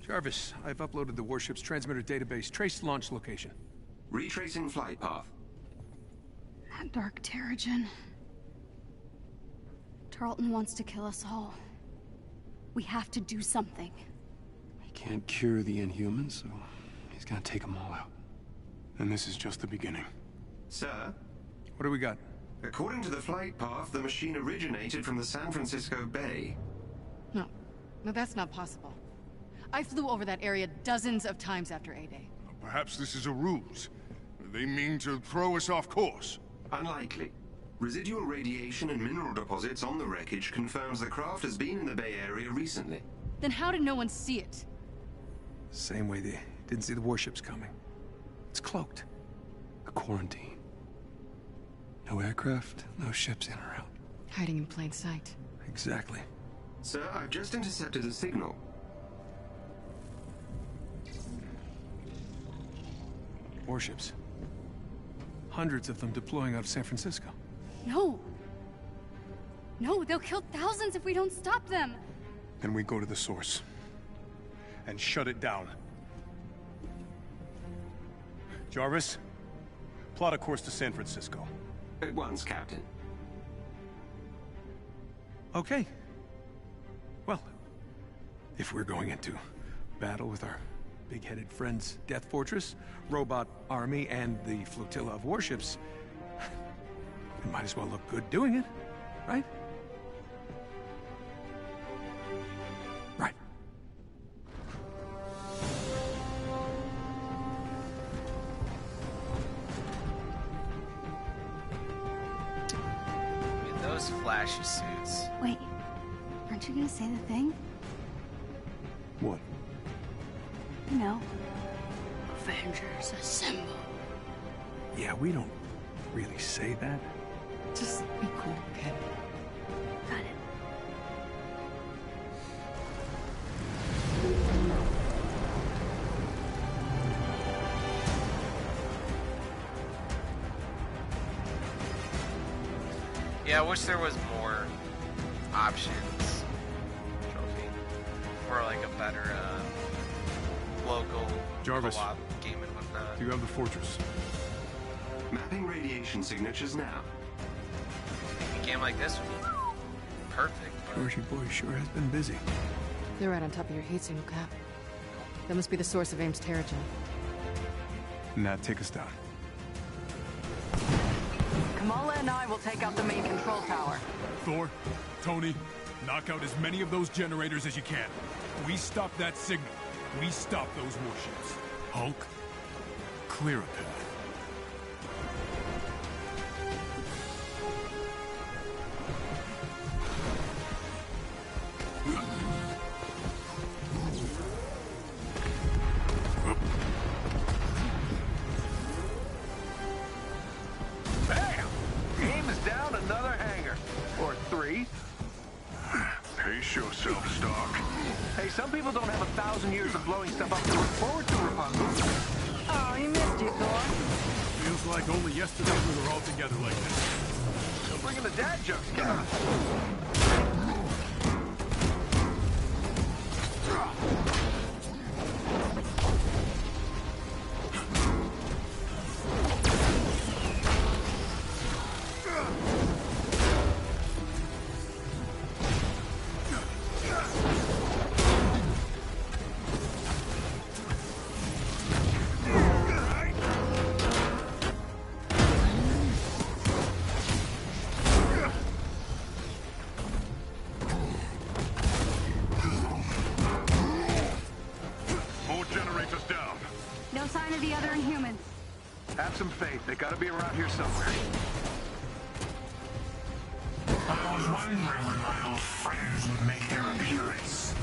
Jarvis, I've uploaded the warship's transmitter database. Trace launch location. Retracing flight path. That dark Terrigen. Tarleton wants to kill us all. We have to do something. He can't cure the Inhumans, so he's gonna take them all out. And this is just the beginning. Sir? What do we got? According to the flight path, the machine originated from the San Francisco Bay. No, that's not possible. I flew over that area dozens of times after A-Day. Perhaps this is a ruse. They mean to throw us off course. Unlikely. Residual radiation and mineral deposits on the wreckage confirms the craft has been in the Bay Area recently. Then how did no one see it? Same way they didn't see the warships coming. It's cloaked. A quarantine. No aircraft, no ships in or out. Hiding in plain sight. Exactly. Sir, I've just intercepted a signal. Warships. Hundreds of them deploying out of San Francisco. No! No, they'll kill thousands if we don't stop them! Then we go to the source. And shut it down. Jarvis, plot a course to San Francisco. At once, Captain. Okay. Well, if we're going into battle with our big-headed friends, Death Fortress, Robot Army, and the flotilla of warships, we might as well look good doing it, right? Right. I mean, those flashy suits. Wait, aren't you gonna say the thing? What? You know, Avengers assemble. Yeah, we don't really say that. Just be cool, okay? Got it. Yeah, I wish there was more options. Trophy. For like a better local Jarvis, co-op game and whatnot. Do you have the fortress? Mapping radiation signatures now. A game like this would be perfect. Georgie boy sure has been busy. They're right on top of your heat signal, Cap. That must be the source of Ames Terrigen. Now take us down. Kamala and I will take out the main control tower. Thor, Tony, knock out as many of those generators as you can. We stop that signal. We stop those warships. Hulk, clear a path. Bam! Aim is down another hangar. Or 3. Pace yourself, Stark. Hey, some people don't have 1,000 years of blowing stuff up to look forward to, Rapunzel. Oh, you missed it, Thor. Feels like only yesterday we were all together like this. Still bringing the dad jokes, Cap. are the other Inhumans? Have some faith. They gotta be around here somewhere. I was wondering when my old friends would make their appearance.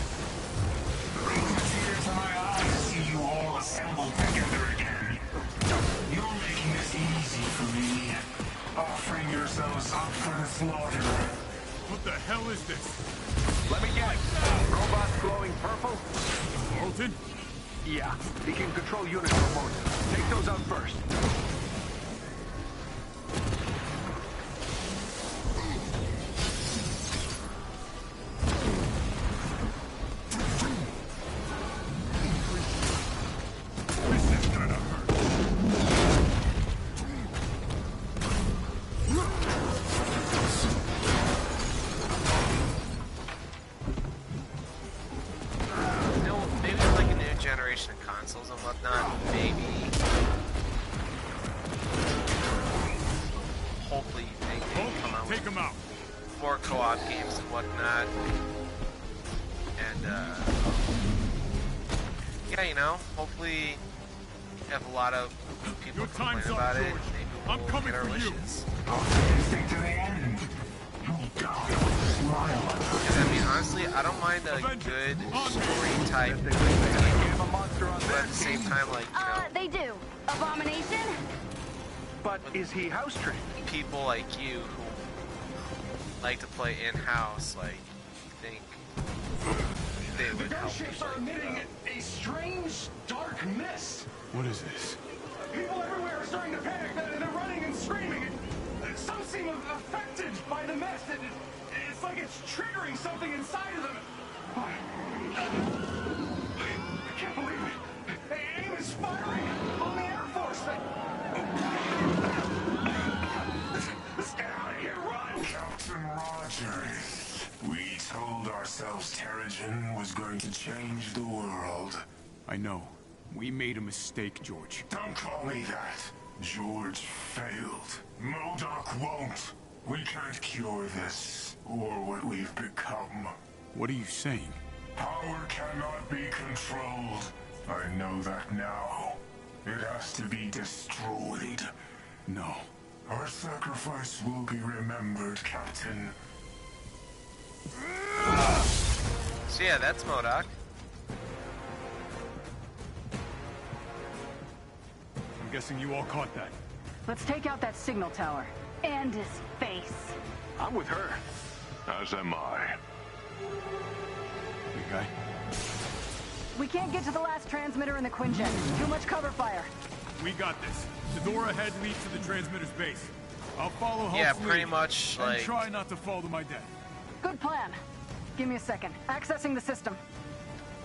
Brings a tear to my eyes to see you all assembled together again. You're making this easy for me, offering yourselves up for the slaughter. What the hell is this? Let me guess. Robots glowing purple? Bolton? Yeah, he can control units remotely. Take those out first. Is he house trained? People like you who like to play in-house, like, think they would help. The ships are emitting a strange, dark mist. What is this? People everywhere are starting to panic. They're running and screaming. Some seem affected by the mist. It's like it's triggering something inside of them. I can't believe it. AIM is firing on the Air Force. Let's get out of here, run! Captain Rogers, we told ourselves Terrigen was going to change the world. I know. We made a mistake, George. Don't call me that. George failed. MODOK won't. We can't cure this, or what we've become. What are you saying? Power cannot be controlled. I know that now. It has to be destroyed. No. Our sacrifice will be remembered, Captain. So yeah, that's MODOK. I'm guessing you all caught that. Let's take out that signal tower. And his face. I'm with her. As am I. Big guy? We can't get to the last transmitter in the Quinjet. Too much cover fire. We got this. The door ahead leads to the transmitter's base. I'll follow Hulk's Yeah, pretty lead, much, and like... try not to fall to my death. Good plan. Give me a second. Accessing the system.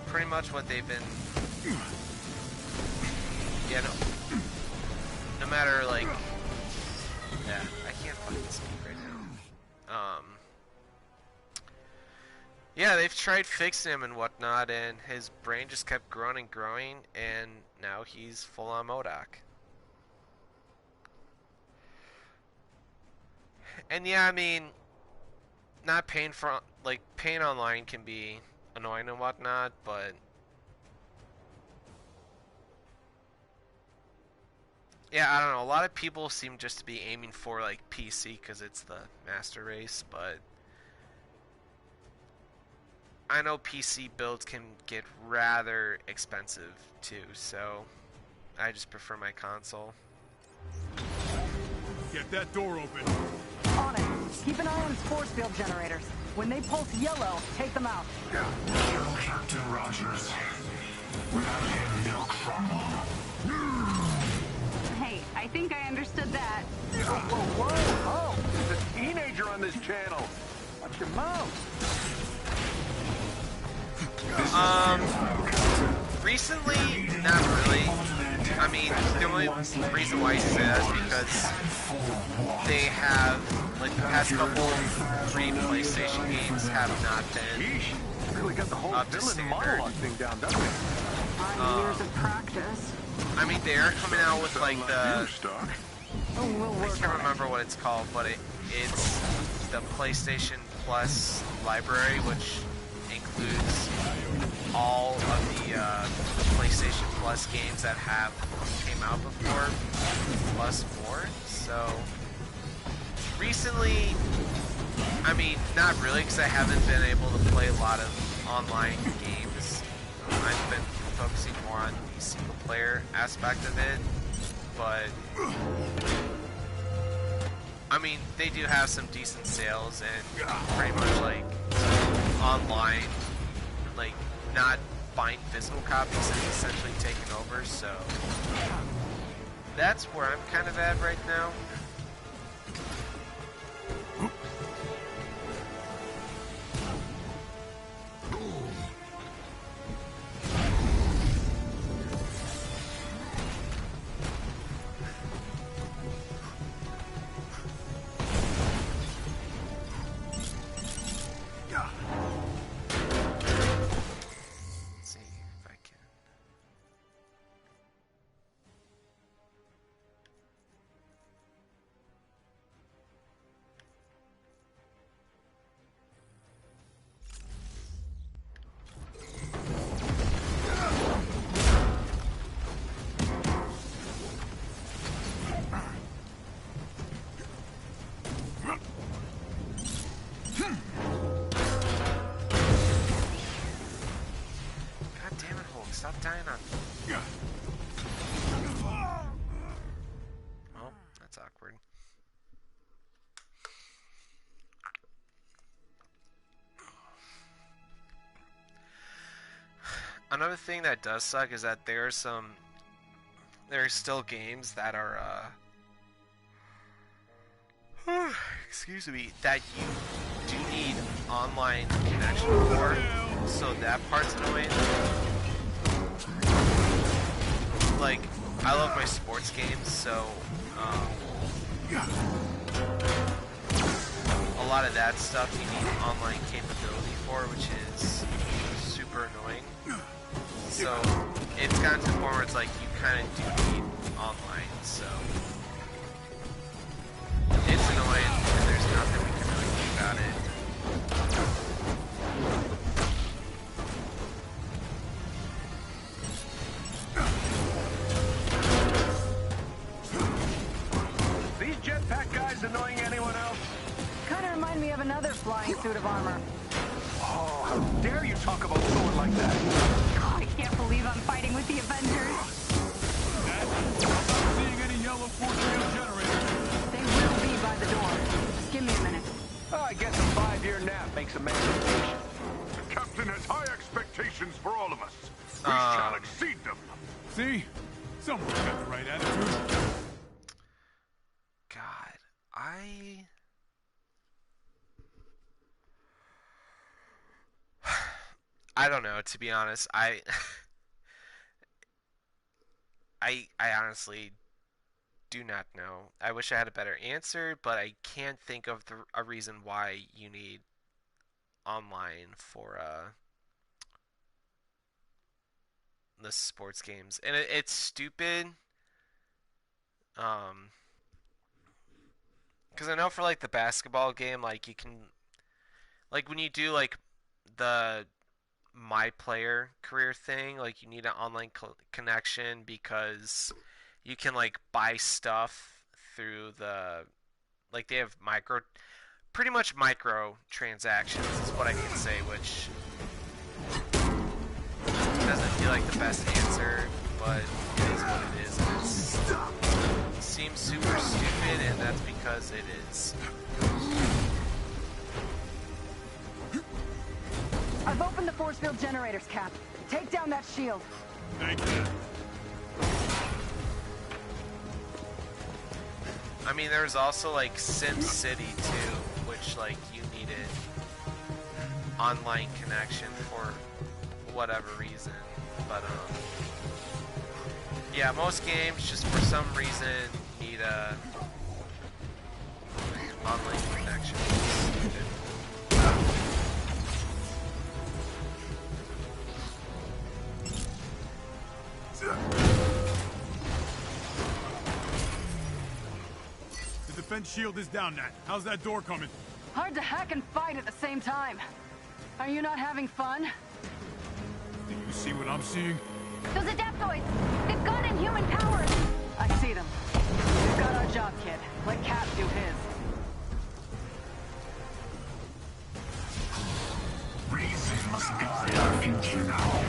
Pretty much what they've been... Yeah, no matter, like... Yeah, I can't fucking speak right now. Yeah, they've tried fixing him and whatnot, and his brain just kept growing and growing, and now he's full-on MODOK. And yeah, I mean, not paying for, like, paying online can be annoying and whatnot, but yeah, I don't know, a lot of people seem just to be aiming for, like, PC because it's the master race, but I know PC builds can get rather expensive too, so I just prefer my console. Get that door open. On it. Keep an eye on his force field generators. When they pulse yellow, take them out. Kill Captain Rogers. Without him, they'll crumble. Hey, I think I understood that. Whoa, whoa, whoa! There's a teenager on this channel. Watch your mouth. Recently, not really. I mean, the only reason why I say that is because they have, like, the past couple 3 PlayStation games have not been really got the whole up to villain standard. monologue thing down, doesn't it? 5 years of practice. I mean, they are coming out with, like, the... Oh, we'll I can't remember what it's called, but it's the PlayStation Plus library, which includes all of the PlayStation Plus games that have came out before, plus more. So recently, I mean, not really, because I haven't been able to play a lot of online games. I've been focusing more on the single player aspect of it, but I mean, they do have some decent sales and pretty much like online, like not buying physical copies is essentially taken over, so that's where I'm kind of at right now. Stop dying on me. Well, that's awkward. Another thing that does suck is that there are still games that are excuse me, that you do need online connection for, so that part's annoying. Like, I love my sports games, so a lot of that stuff you need online capability for, which is super annoying. So it's gotten to the point where it's like you kind of do need online, so it's annoying, and there's nothing we can really do about it. These jetpack guys annoying anyone else? Kind of remind me of another flying suit of armor. Oh, how dare you talk about Thor like that? Oh, I can't believe I'm fighting with the Avengers. I'm not seeing any yellow force field generators. They will be by the door. Just give me a minute. Oh, I guess a 5-year nap makes a man patient. The captain has high expectations for all of us. We shall exceed them. See? Someone's got the right attitude. God, I don't know, to be honest. I honestly do not know. I wish I had a better answer, but I can't think of a reason why you need online for the sports games. And it's stupid. Because I know for like the basketball game, like you can, like when you do like the my player career thing, like you need an online connection because you can like buy stuff through the, like they have pretty much micro transactions is what I can say, which doesn't feel like the best answer, but it is what it is, and it seems super stupid, and that's because it is. I've opened the force field generators, Cap. Take down that shield. Thank you. I mean, there's also like Sim City too, which like you needed online connection for whatever reason. But yeah, most games just for some reason need a online connection. The defense shield is down, Nat. How's that door coming? Hard to hack and fight at the same time. Are you not having fun? Do you see what I'm seeing? Those adaptoids! They've got inhuman powers! I see them. We've got our job, kid. Let Cap do his. Reason must guide our future now.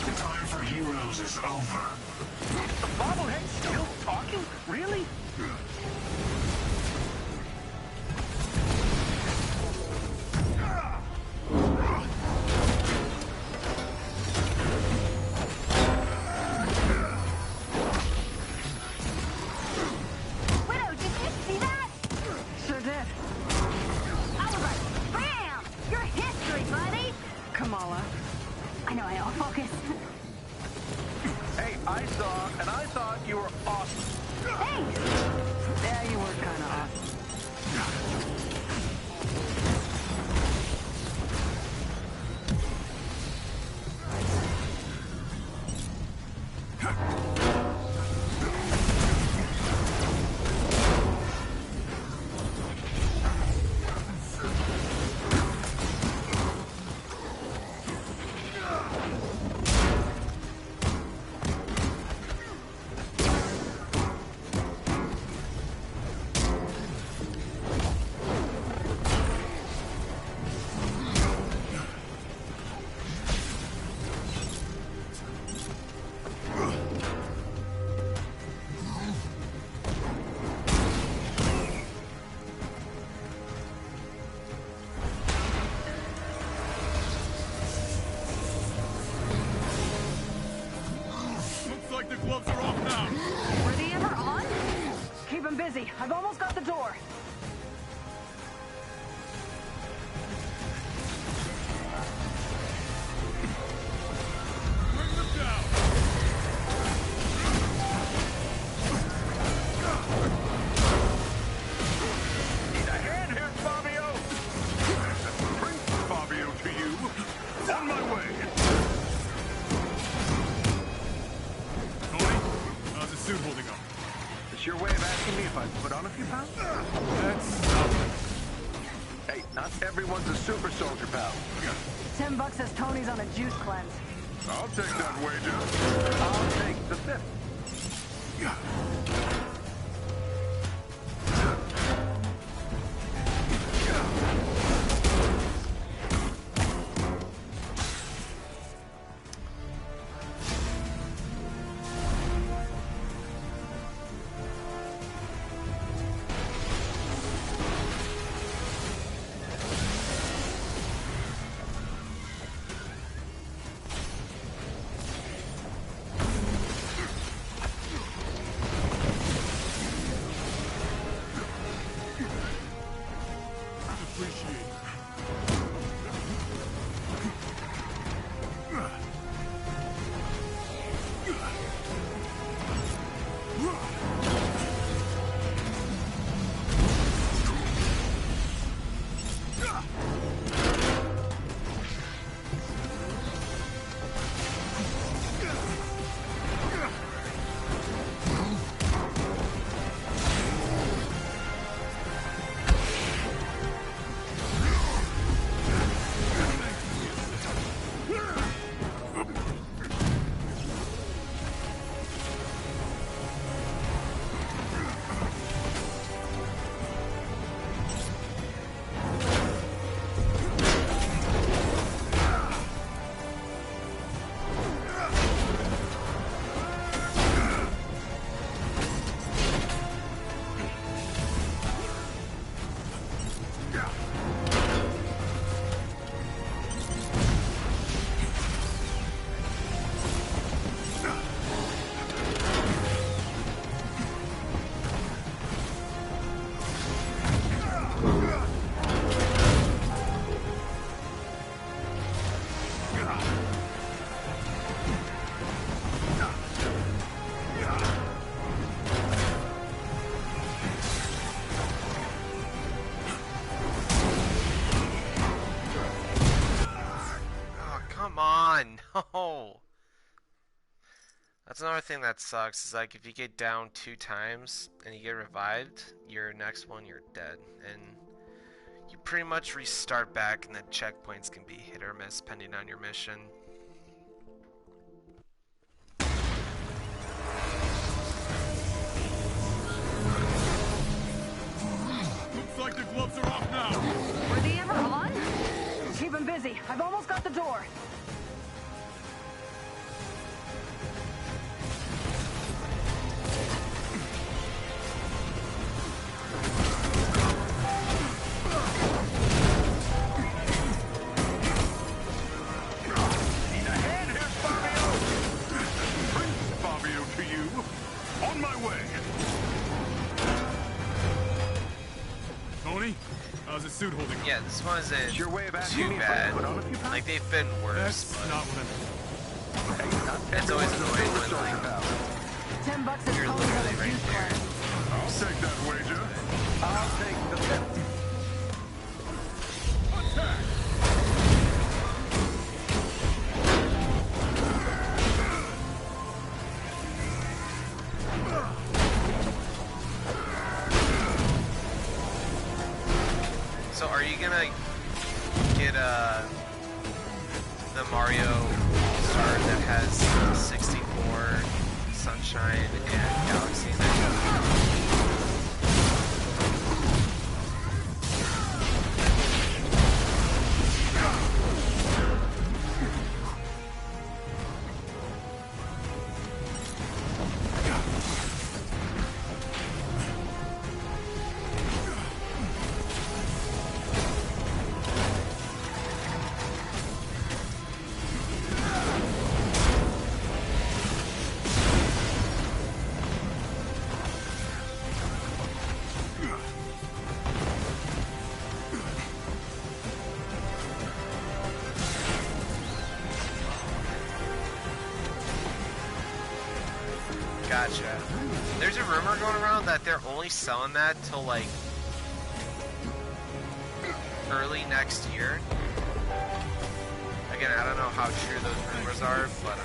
The time for heroes is over. The bobblehead's still talking? Really? Widow, did you see that? Sure did. I was like, bam! You're history, buddy! Kamala. I know, focus. Hey, I saw, and I thought you were awesome. Thanks! Yeah, you were kind of awesome. Looks like the gloves are off now. Were they ever on? Keep him busy. I've almost got the door. Bring them down. Need a hand here, Fabio? Bring Fabio to you. On my way. Tony, how's the suit holding up? It's your way of asking me if I put on a few pounds? That's something. Hey, not everyone's a super soldier, pal. $10 says Tony's on a juice cleanse. I'll take that wager. I'll take the fifth. No! That's another thing that sucks, is like if you get down 2 times and you get revived, your next one you're dead. And you pretty much restart back, and the checkpoints can be hit or miss depending on your mission. I've almost got the door. Need a hand here, Fabio? Prince Fabio to you. On my way. Tony, how's the suit holding? Yeah, this one isn't It's your way of asking too me if I bad. put on a few pounds? Like, they've been worse, That's but not what I meant. it's always annoying when, like, $10 is you're probably literally the right juice there. cleanse. I'll take that wager. I'll take the bet. Attack! So are you gonna get the Mario star that has 64, Sunshine, and Galaxy in it? Gotcha. There's a rumor going around that they're only selling that till like early next year. Again, I don't know how true those rumors are, but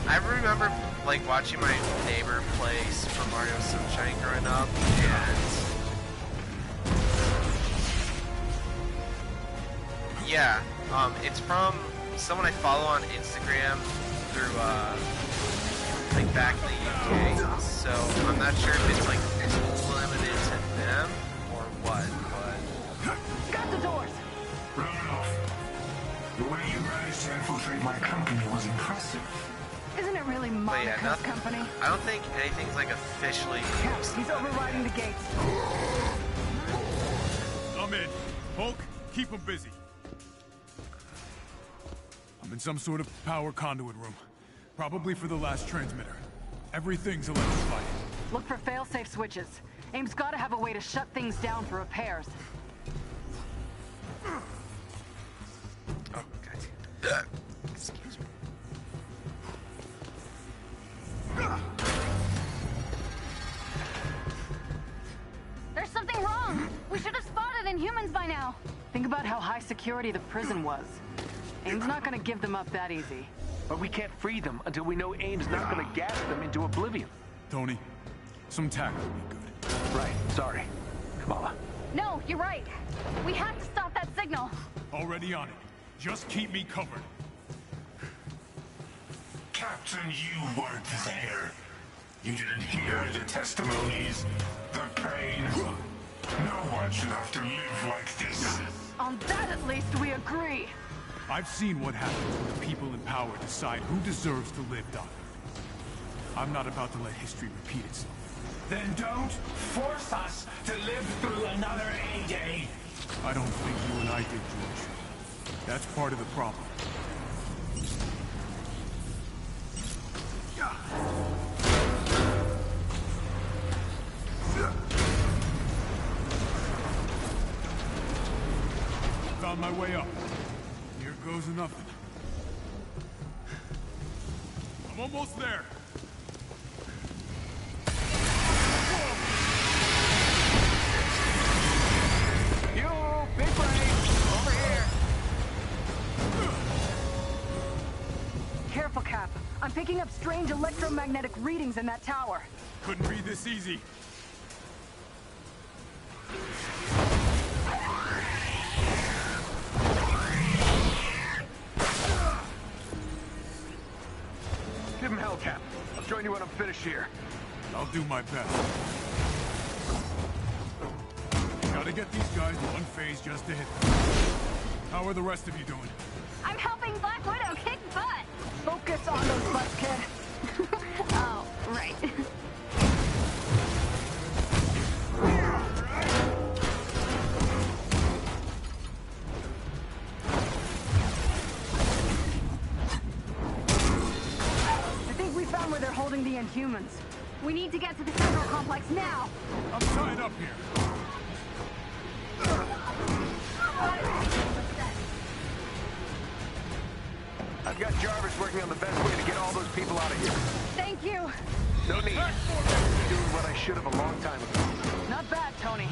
I remember like watching my neighbor play Super Mario Sunshine growing up, and yeah, it's from someone I follow on Instagram through, like, back in the UK, so I'm not sure if it's, like, limited to them or what, but... Got the doors! Romanoff, the way you managed to infiltrate my company was impressive. Isn't it really But yeah, Monica's company? I don't think anything's, like, officially closed. He's overriding the gates. I'm in. Hulk, keep him busy. I'm in some sort of power conduit room. Probably for the last transmitter. Everything's electrified. Look for fail-safe switches. AIM's gotta have a way to shut things down for repairs. Oh, God. Excuse me. There's something wrong. We should have spotted Inhumans by now. Think about how high security the prison was. AIM's not gonna give them up that easy. But we can't free them until we know AIM's not gonna gas them into oblivion. Tony, some tack would be good. Right, sorry. Kamala. No, you're right. We have to stop that signal. Already on it. Just keep me covered. Captain, you weren't there. You didn't hear the testimonies, the pain. No one should have to live like this. On that, at least, we agree. I've seen what happens when the people in power decide who deserves to live, Doc. I'm not about to let history repeat itself. Then don't force us to live through another A-Day. I don't think you and I did, George. That's part of the problem. Found my way up. Here goes nothing. I'm almost there. You, big brain, over here. Careful, Cap. I'm picking up strange electromagnetic readings in that tower. Couldn't be this easy. Give him hell, Cap. I'll join you when I'm finished here. I'll do my best. Gotta get these guys one phase just to hit them. How are the rest of you doing? I'm helping Black Widow kick butt. Focus on those butts, kid. Oh, right. I think we found where they're holding the Inhumans. We need to get to the Central Complex now. I'm tied up here. I've got Jarvis working on the best way to get all those people out of here. Thank you. No need. Doing what I should have a long time ago. Not bad, Tony.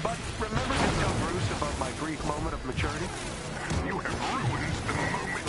But remember to tell Bruce about my brief moment of maturity? You have ruined the moment.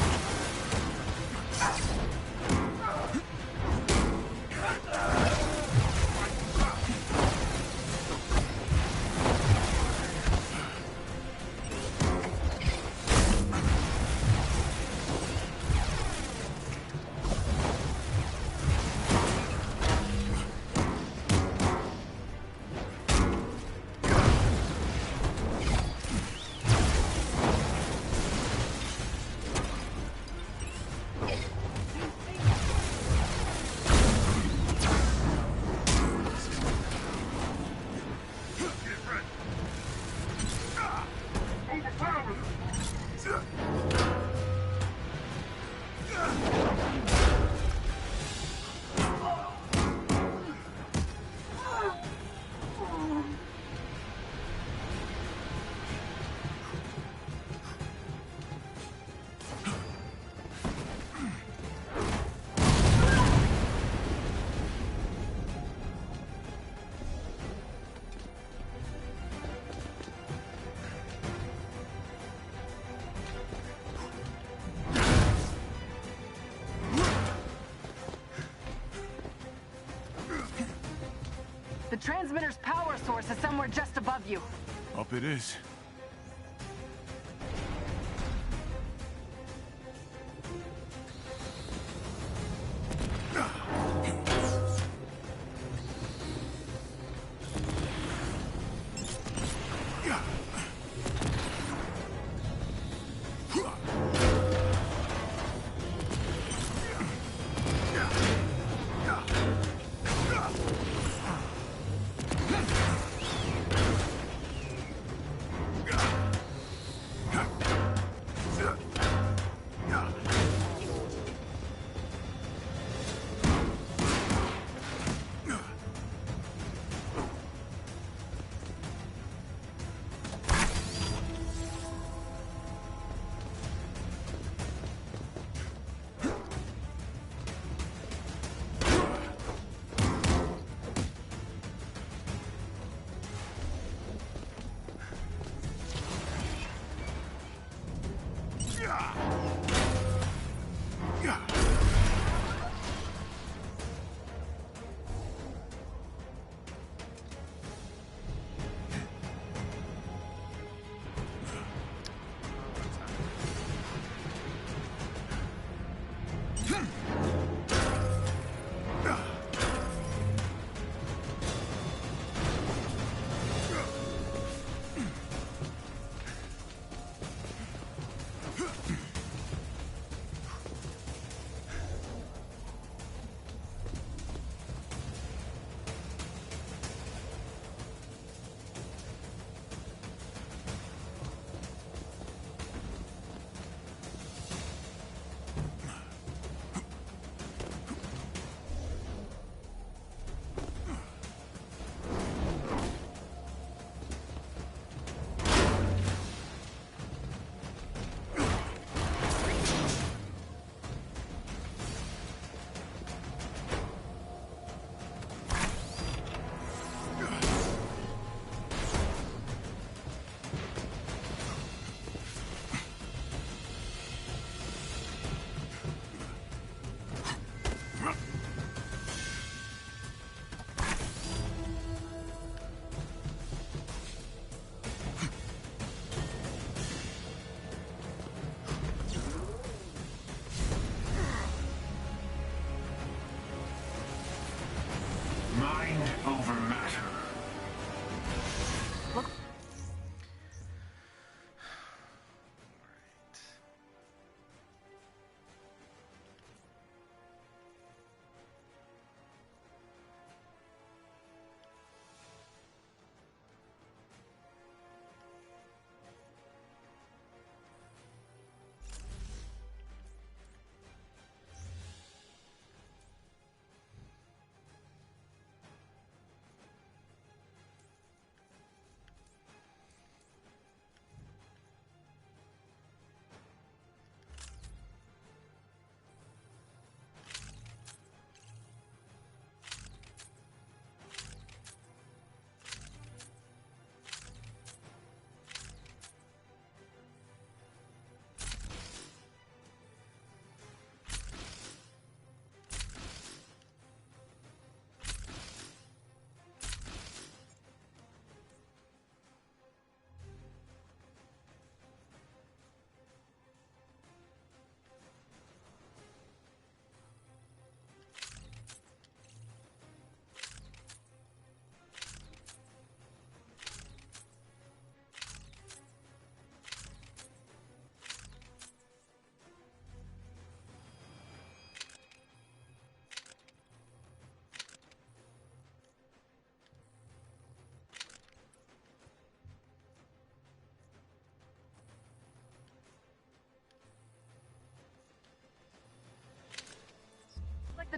The transmitter's power source is somewhere just above you. Up it is.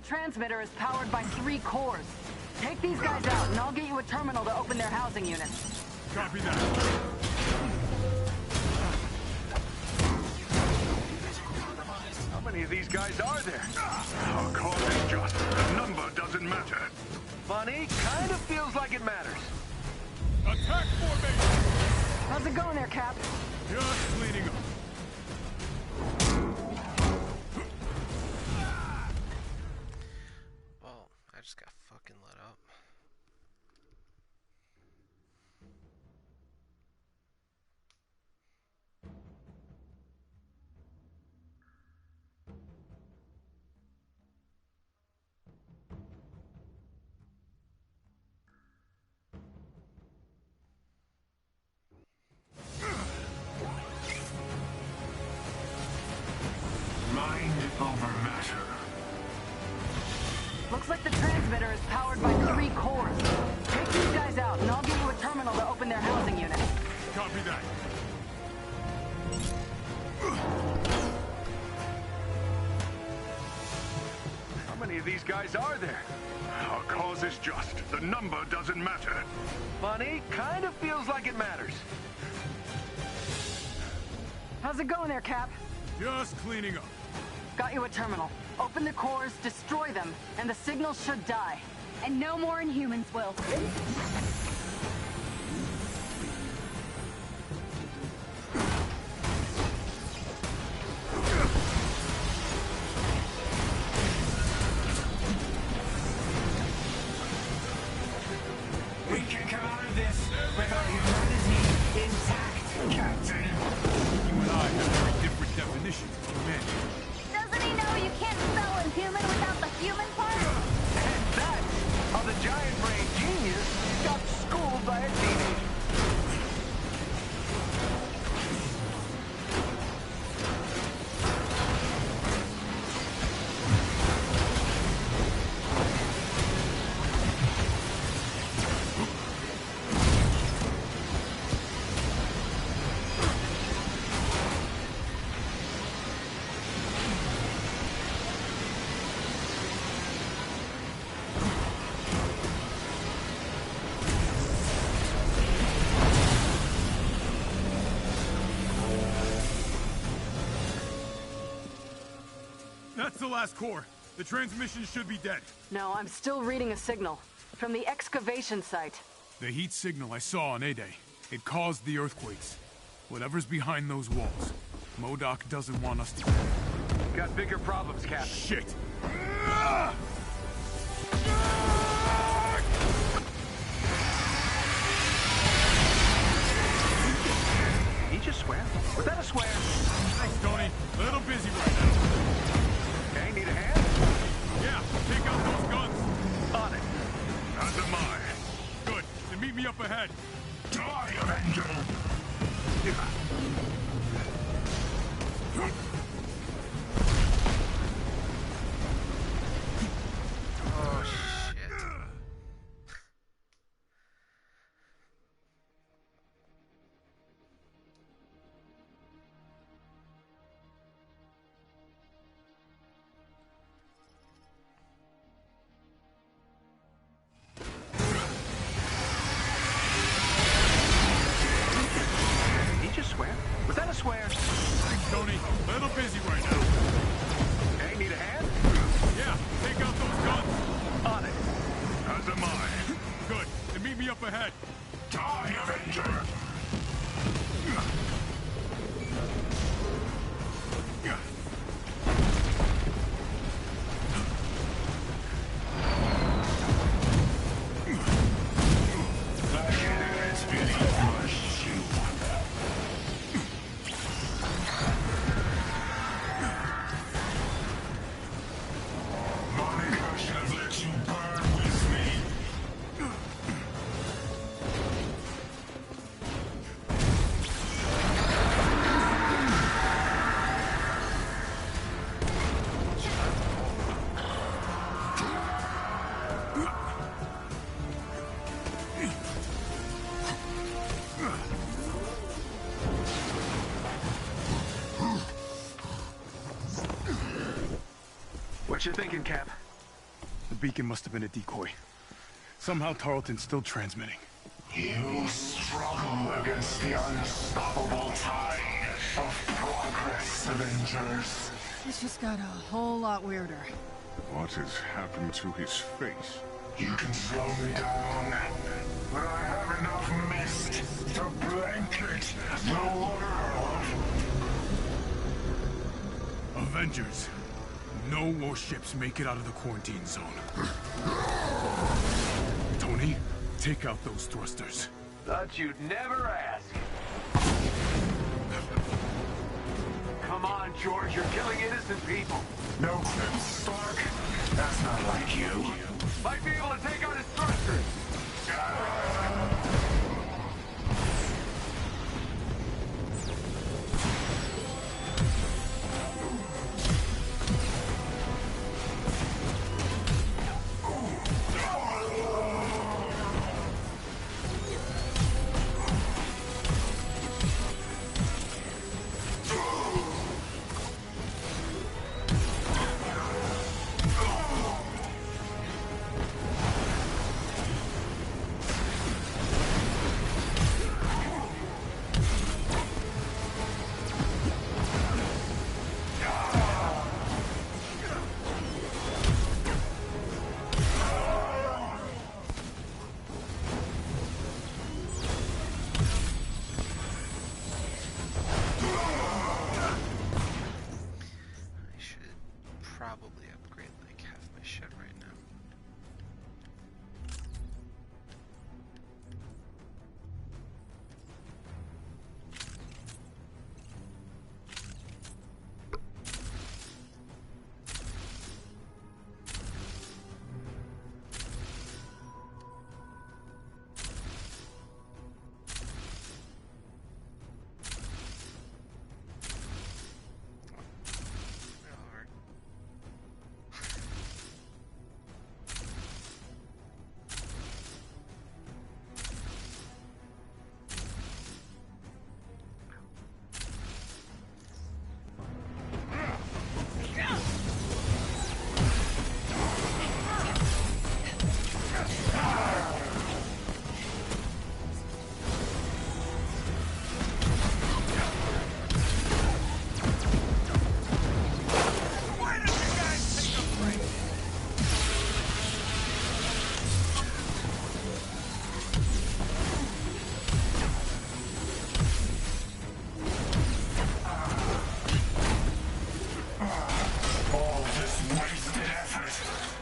transmitter is powered by 3 cores. Take these guys out, and I'll get you a terminal to open their housing units. Copy that. How many of these guys are there? Our cause is just. The number doesn't matter. Funny, kind of feels like it matters. Attack formation! How's it going there, Cap? Just cleaning up. Well, I just got fucking lit up. Mind over matter. Looks like the transmitter is powered by 3 cores. Take these guys out, and I'll get you a terminal to open their housing units. Copy that. How many of these guys are there? Our cause is just. The number doesn't matter. Funny, kind of feels like it matters. How's it going there, Cap? Just cleaning up. Got you a terminal. Open the cores, destroy them, and the signal should die. And no more Inhumans will. We can come out of this with our humanity intact, Captain. You and I have very different definitions of humanity. Doesn't he know you can't spell Inhuman without the human part? And that's how the giant brain genius got schooled by a teenager. That's the last core. The transmission should be dead. No, I'm still reading a signal. From the excavation site. The heat signal I saw on A-Day. It caused the earthquakes. Whatever's behind those walls. MODOK doesn't want us to... Got bigger problems, Captain. Shit! Did you just swear? Was that a swear? Thanks, Tony. A little busy right now. Okay, need a hand? Yeah, take out those guns. On it. As am I. Good. Then meet me up ahead. Die, Avenger! Oh shit. Did you just swear? Was that a swear? Thanks, Tony. A little busy right now. Okay, need a hand? Yeah, take out those guns. On it. As am I. Good. Then meet me up ahead. Die, Avenger! Like an earth beneath my shoe. Monica should have let you burn with me. What you thinking, Cap? The beacon must have been a decoy. Somehow Tarleton's still transmitting. You struggle against the unstoppable tide of progress, Avengers. This just got a whole lot weirder. What has happened to his face? You can slow me down, but I have enough mist to blanket the world. Avengers, no more ships make it out of the quarantine zone. Tony, take out those thrusters. Thought you'd never ask. Come on, George, you're killing innocent people. No clips, Stark. That's not like you. Might be able to take out his thrusters. Probably upgrade like half my shit right now.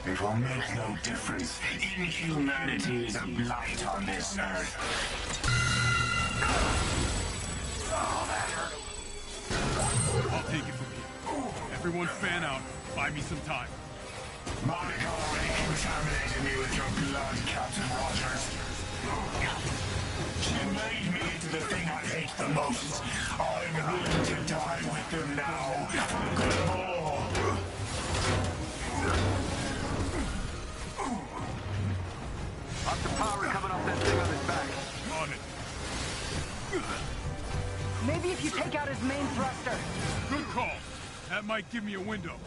It will make no difference. Inhumanity is a blight on this earth. Oh, that hurt. I'll take it from here. Everyone fan out. Buy me some time. Monica already contaminated me with your blood, Captain Rogers. She made me into the thing I hate the most. I'm willing to die with them now. For good of all. Lots of power coming off that thing on his back. On it. Maybe if you take out his main thruster. Good call. That might give me a window.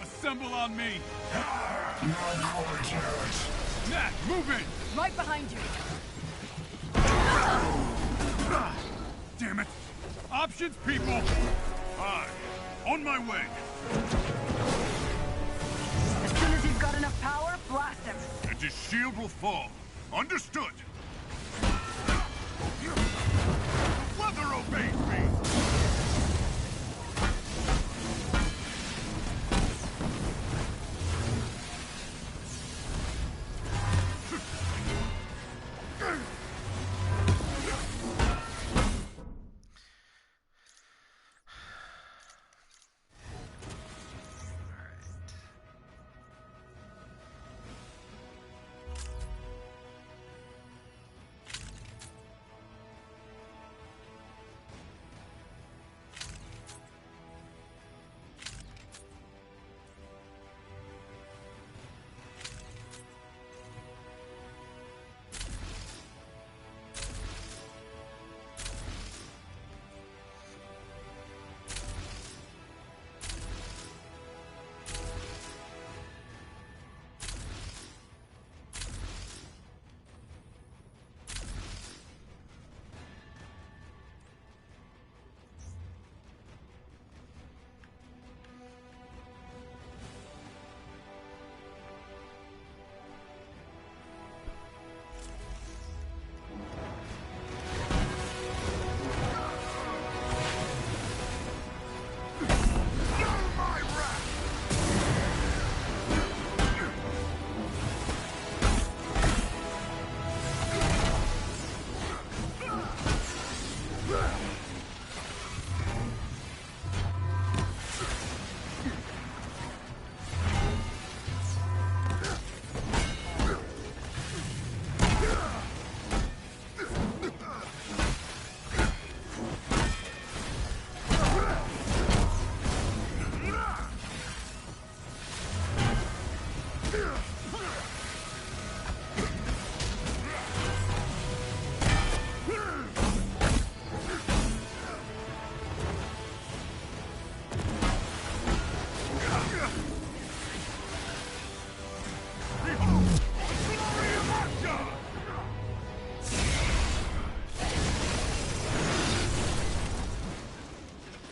Assemble on me! Not quite yet. Nat, move in! Right behind you. Damn it! Options, people! Fine. On my way. As soon as you've got enough power, blast him. And his shield will fall. Understood. Weather obeys me!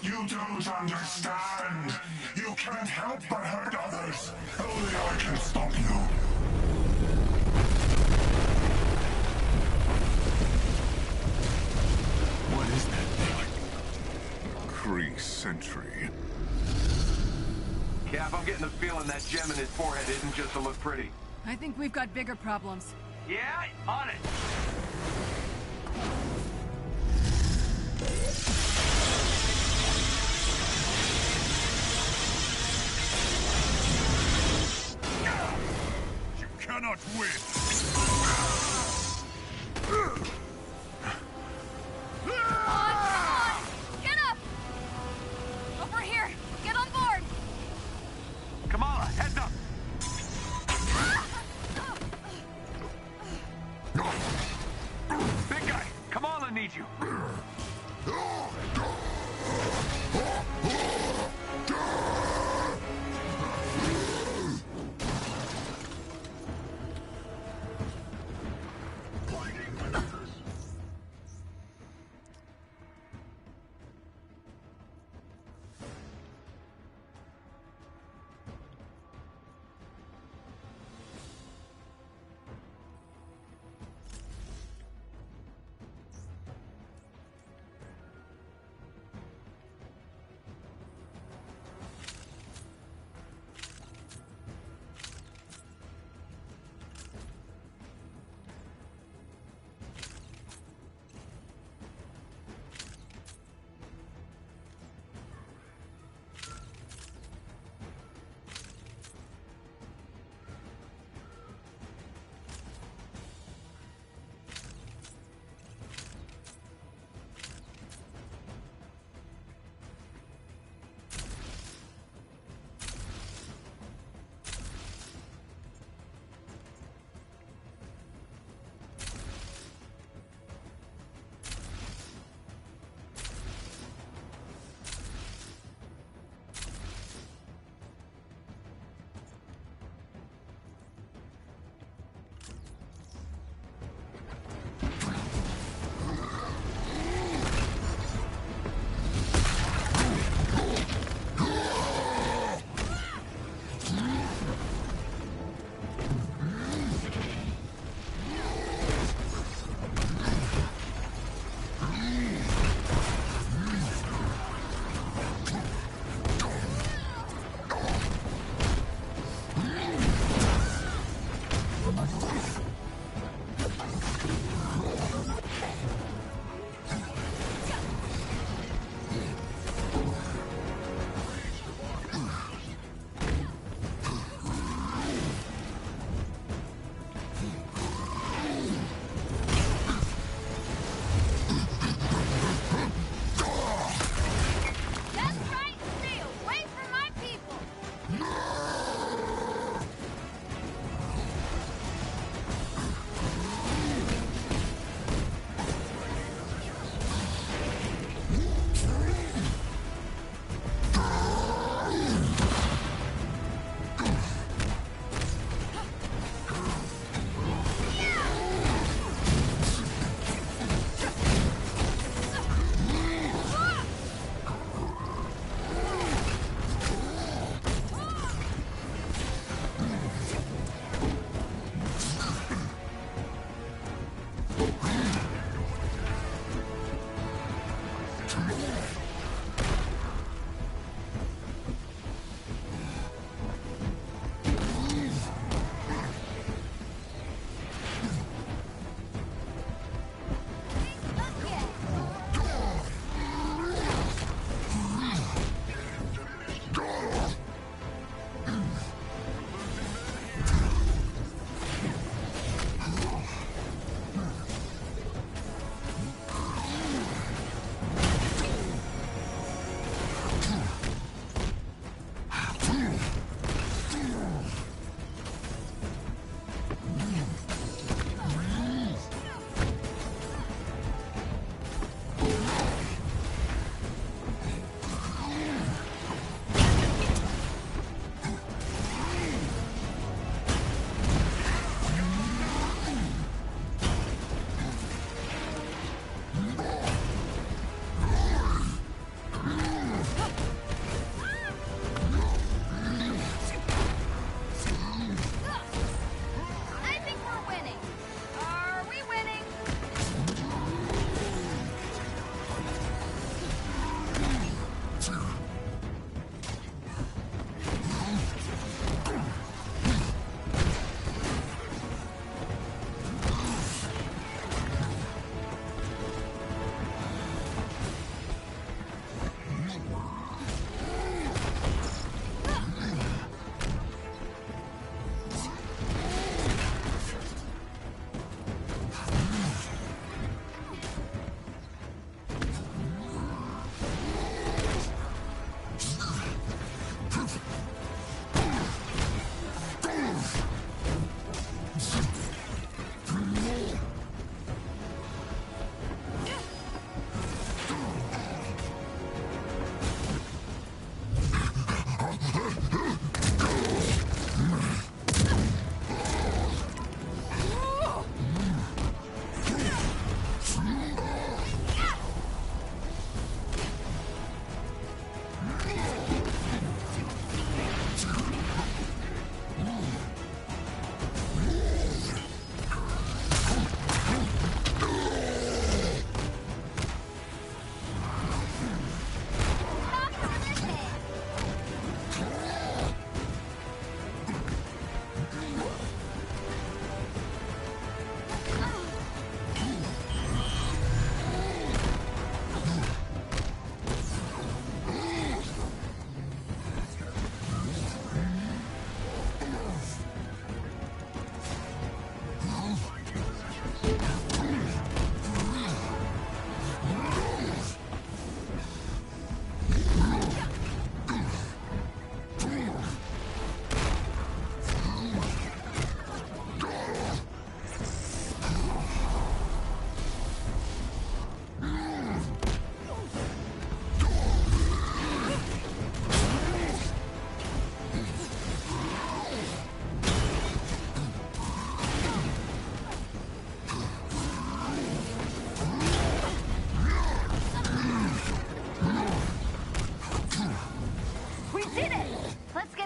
You don't understand. You can't help but hurt others. Only I can stop you. What is that thing? Kree Sentry. Cap, I'm getting the feeling that gem in his forehead isn't just to look pretty. I think we've got bigger problems. Yeah, on it. You cannot win! On! Get up! Over here! Get on board! Kamala, heads up! Big guy, Kamala needs you.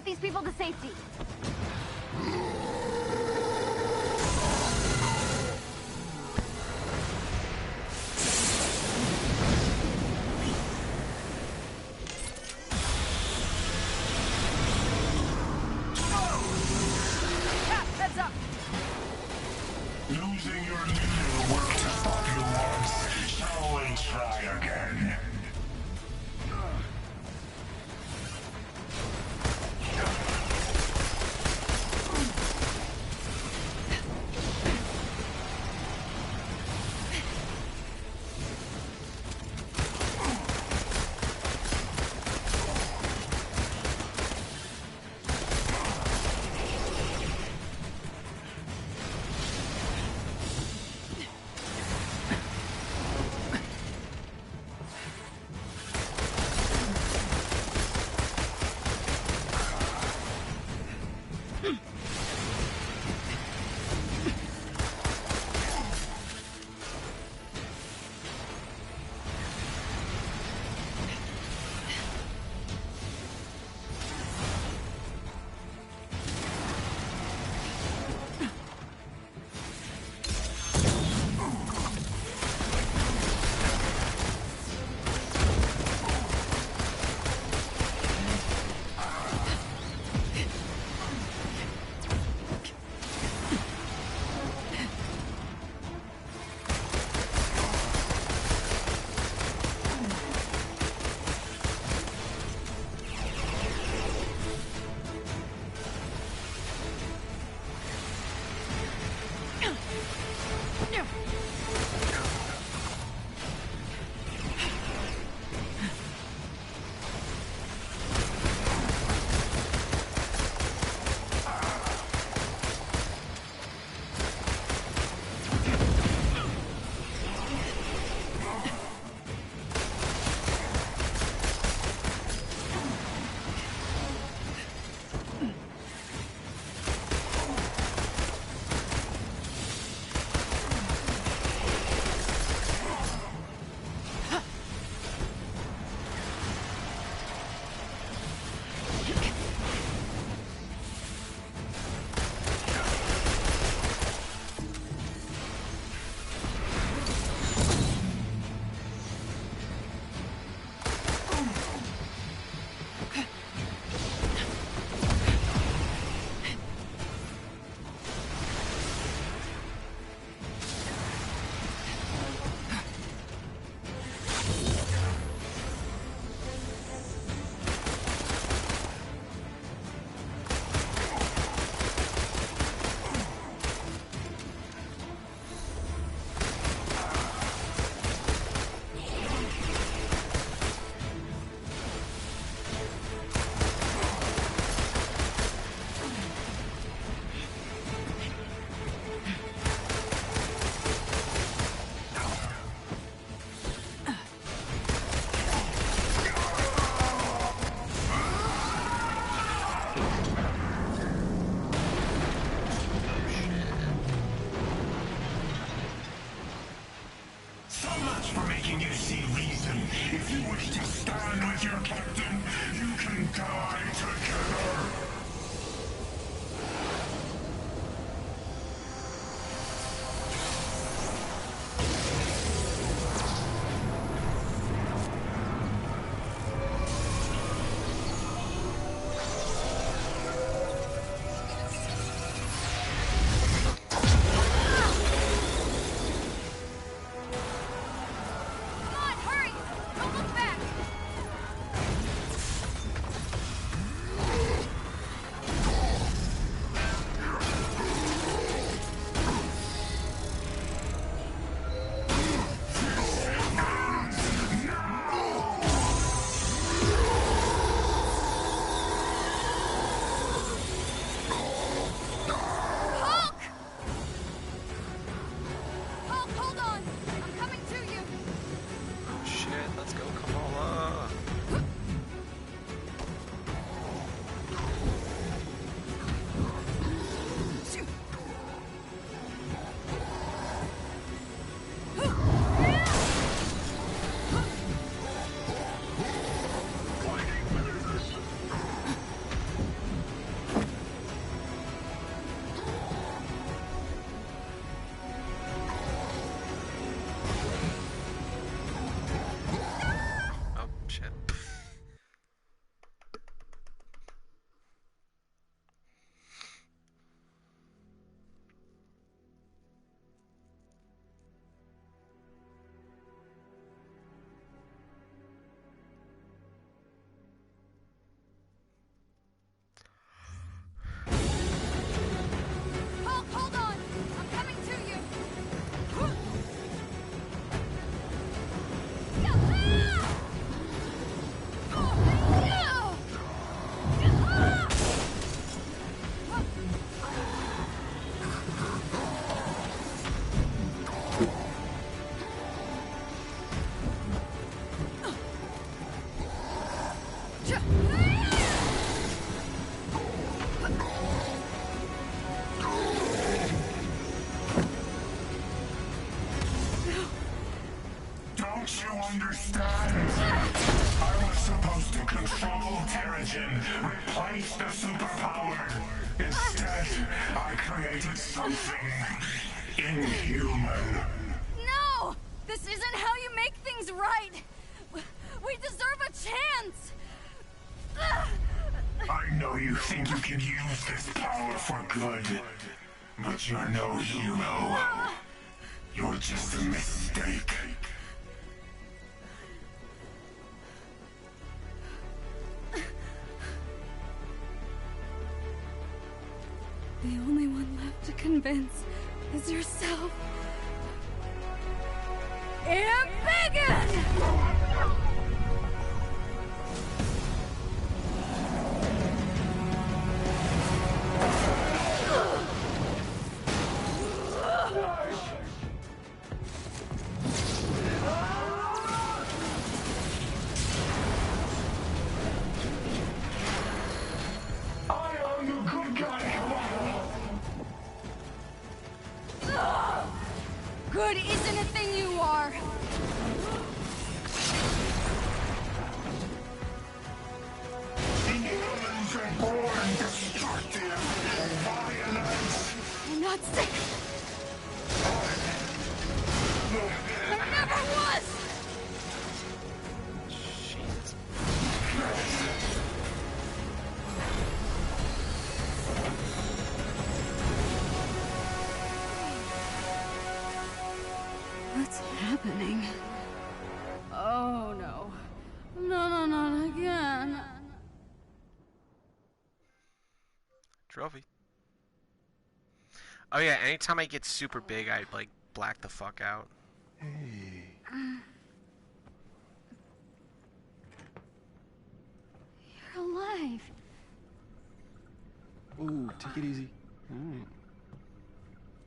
Get these people to safety. Heads up! Losing your leader worked to stop you once. Shall we try again? Don't you understand? I was supposed to control Terrigen, replace the superpower. Instead, I created something inhuman. No! This isn't how you make things right! We deserve a chance! I know you think you can use this power for good, but you're no hero. You're just a mistake. The only one left to convince is yourself. Embiggen! Good isn't a thing you are! Humans are born destructive, violent. I'm not sick! I never was! Jesus. What's happening? Oh no. No, not again. Trophy. Oh yeah, anytime I get super big, I like black the fuck out. Hey. You're alive. Ooh, take it easy.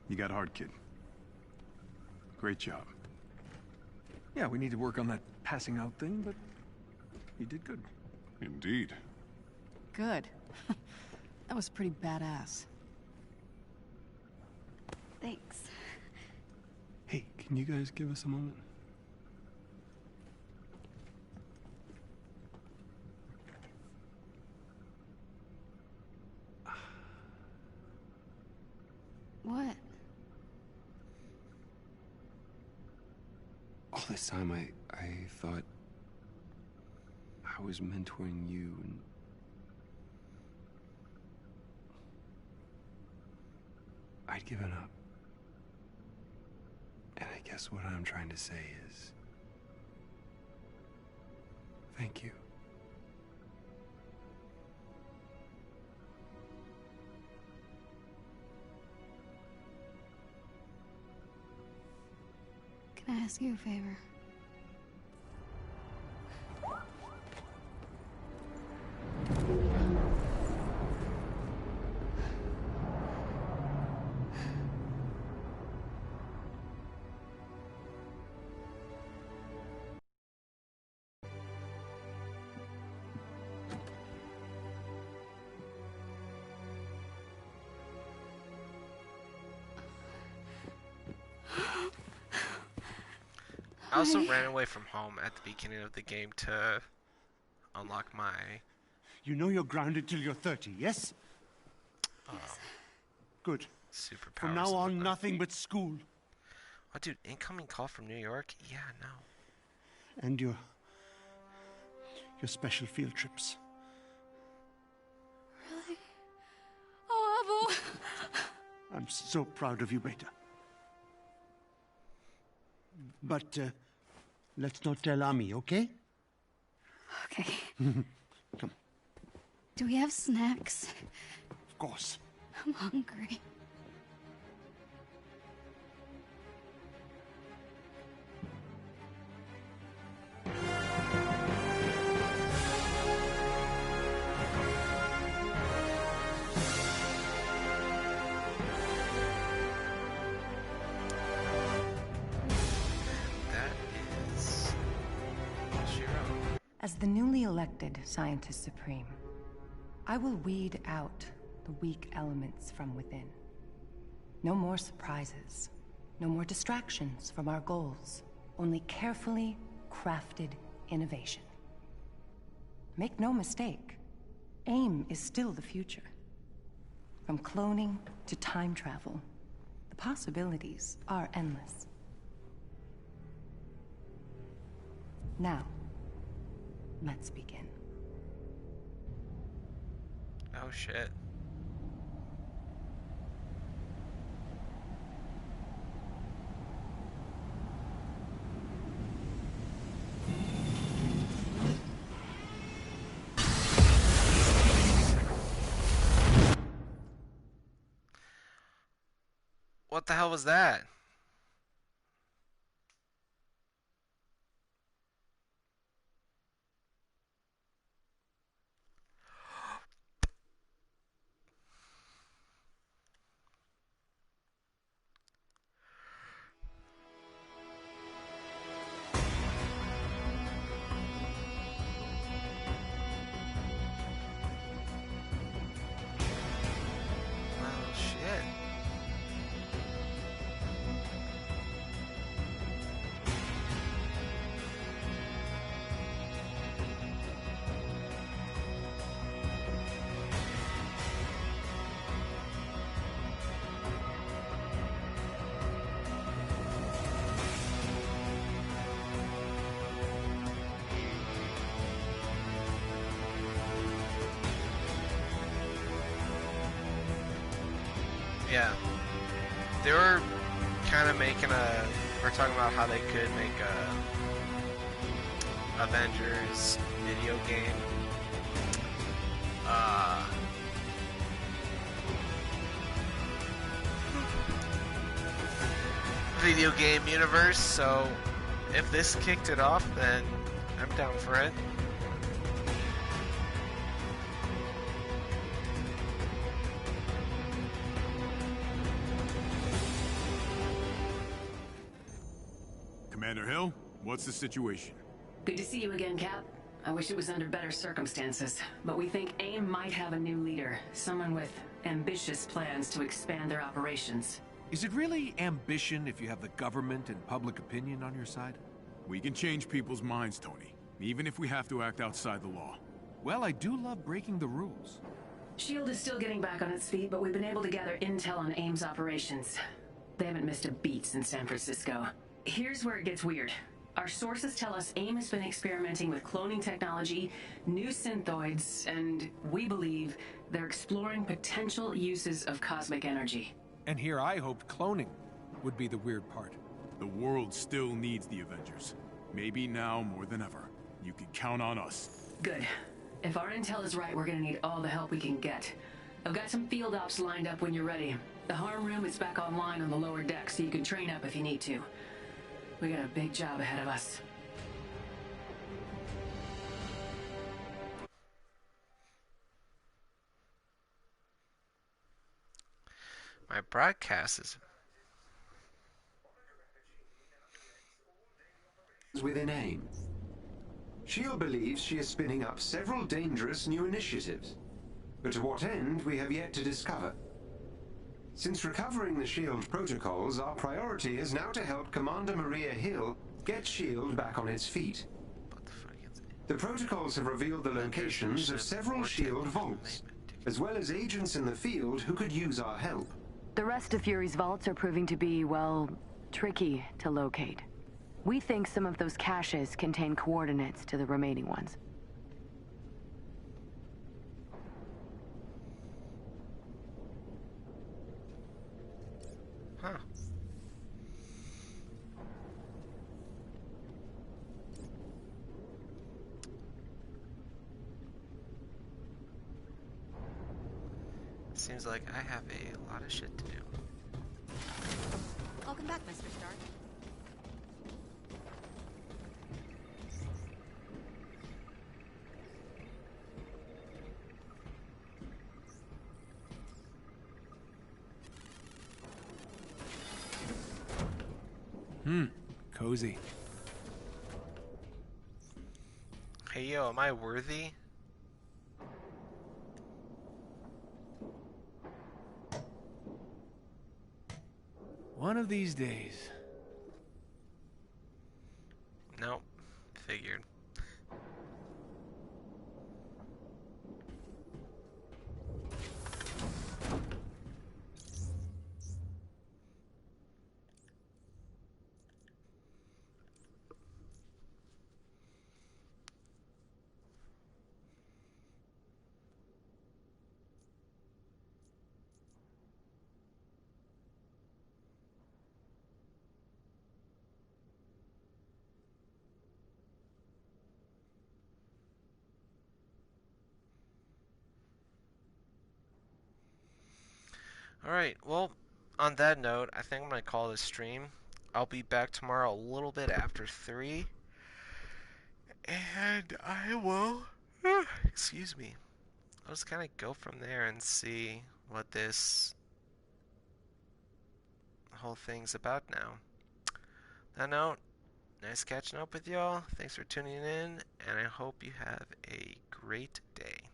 You got hard, kid. Great job. Yeah, we need to work on that passing out thing, but you did good. Indeed. Good. That was pretty badass. Thanks. Hey, can you guys give us a moment? What? All this time I thought I was mentoring you and I'd given up. And I guess what I'm trying to say is thank you. Can I ask you a favor? I also ran away from home at the beginning of the game to unlock my... You know you're grounded till you're 30, yes? Good. Superpowers. From now on, nothing but school. Oh, dude, incoming call from New York? Yeah, no. And your special field trips. Really? Oh, Abu! I'm so proud of you, Beta. But let's not tell Ami, okay? Okay. Come. Do we have snacks? Of course. I'm hungry. That is... Shiro. As the newly elected Scientist Supreme, I will weed out the weak elements from within. No more surprises. No more distractions from our goals. Only carefully crafted innovation. Make no mistake, AIM is still the future. From cloning to time travel, the possibilities are endless. Now, let's begin. Oh shit. What the hell was that? Oh shit. Yeah. They were kind of making we're talking about how they could make a Avengers video game. Video game universe, so if this kicked it off, then I'm down for it. Commander Hill, what's the situation? Good to see you again, Cap. I wish it was under better circumstances, but we think AIM might have a new leader, someone with ambitious plans to expand their operations. Is it really ambition if you have the government and public opinion on your side? We can change people's minds, Tony, even if we have to act outside the law. Well, I do love breaking the rules. SHIELD is still getting back on its feet, but we've been able to gather intel on AIM's operations. They haven't missed a beat since San Francisco. Here's where it gets weird. Our sources tell us AIM has been experimenting with cloning technology, new synthoids, and we believe they're exploring potential uses of cosmic energy. And here I hoped cloning would be the weird part. The world still needs the Avengers. Maybe now more than ever. You can count on us. Good. If our intel is right, we're gonna need all the help we can get. I've got some field ops lined up when you're ready. The harm room is back online on the lower deck, so you can train up if you need to. We got a big job ahead of us. My broadcast is within AIM. SHIELD believes she is spinning up several dangerous new initiatives, but to what end we have yet to discover. Since recovering the SHIELD protocols, our priority is now to help Commander Maria Hill get SHIELD back on its feet. The protocols have revealed the locations of several SHIELD vaults, as well as agents in the field who could use our help. The rest of Fury's vaults are proving to be, well, tricky to locate. We think some of those caches contain coordinates to the remaining ones. Huh. Seems like I have a lot of shit to do. Welcome back, Mr. Stark. Cozy. Hey yo, am I worthy? One of these days. Nope. Figured. Alright, well, on that note, I think I'm going to call this stream. I'll be back tomorrow a little bit after 3. And I will... excuse me. I'll just kind of go from there and see what this whole thing's about now. That note, nice catching up with y'all. Thanks for tuning in, and I hope you have a great day.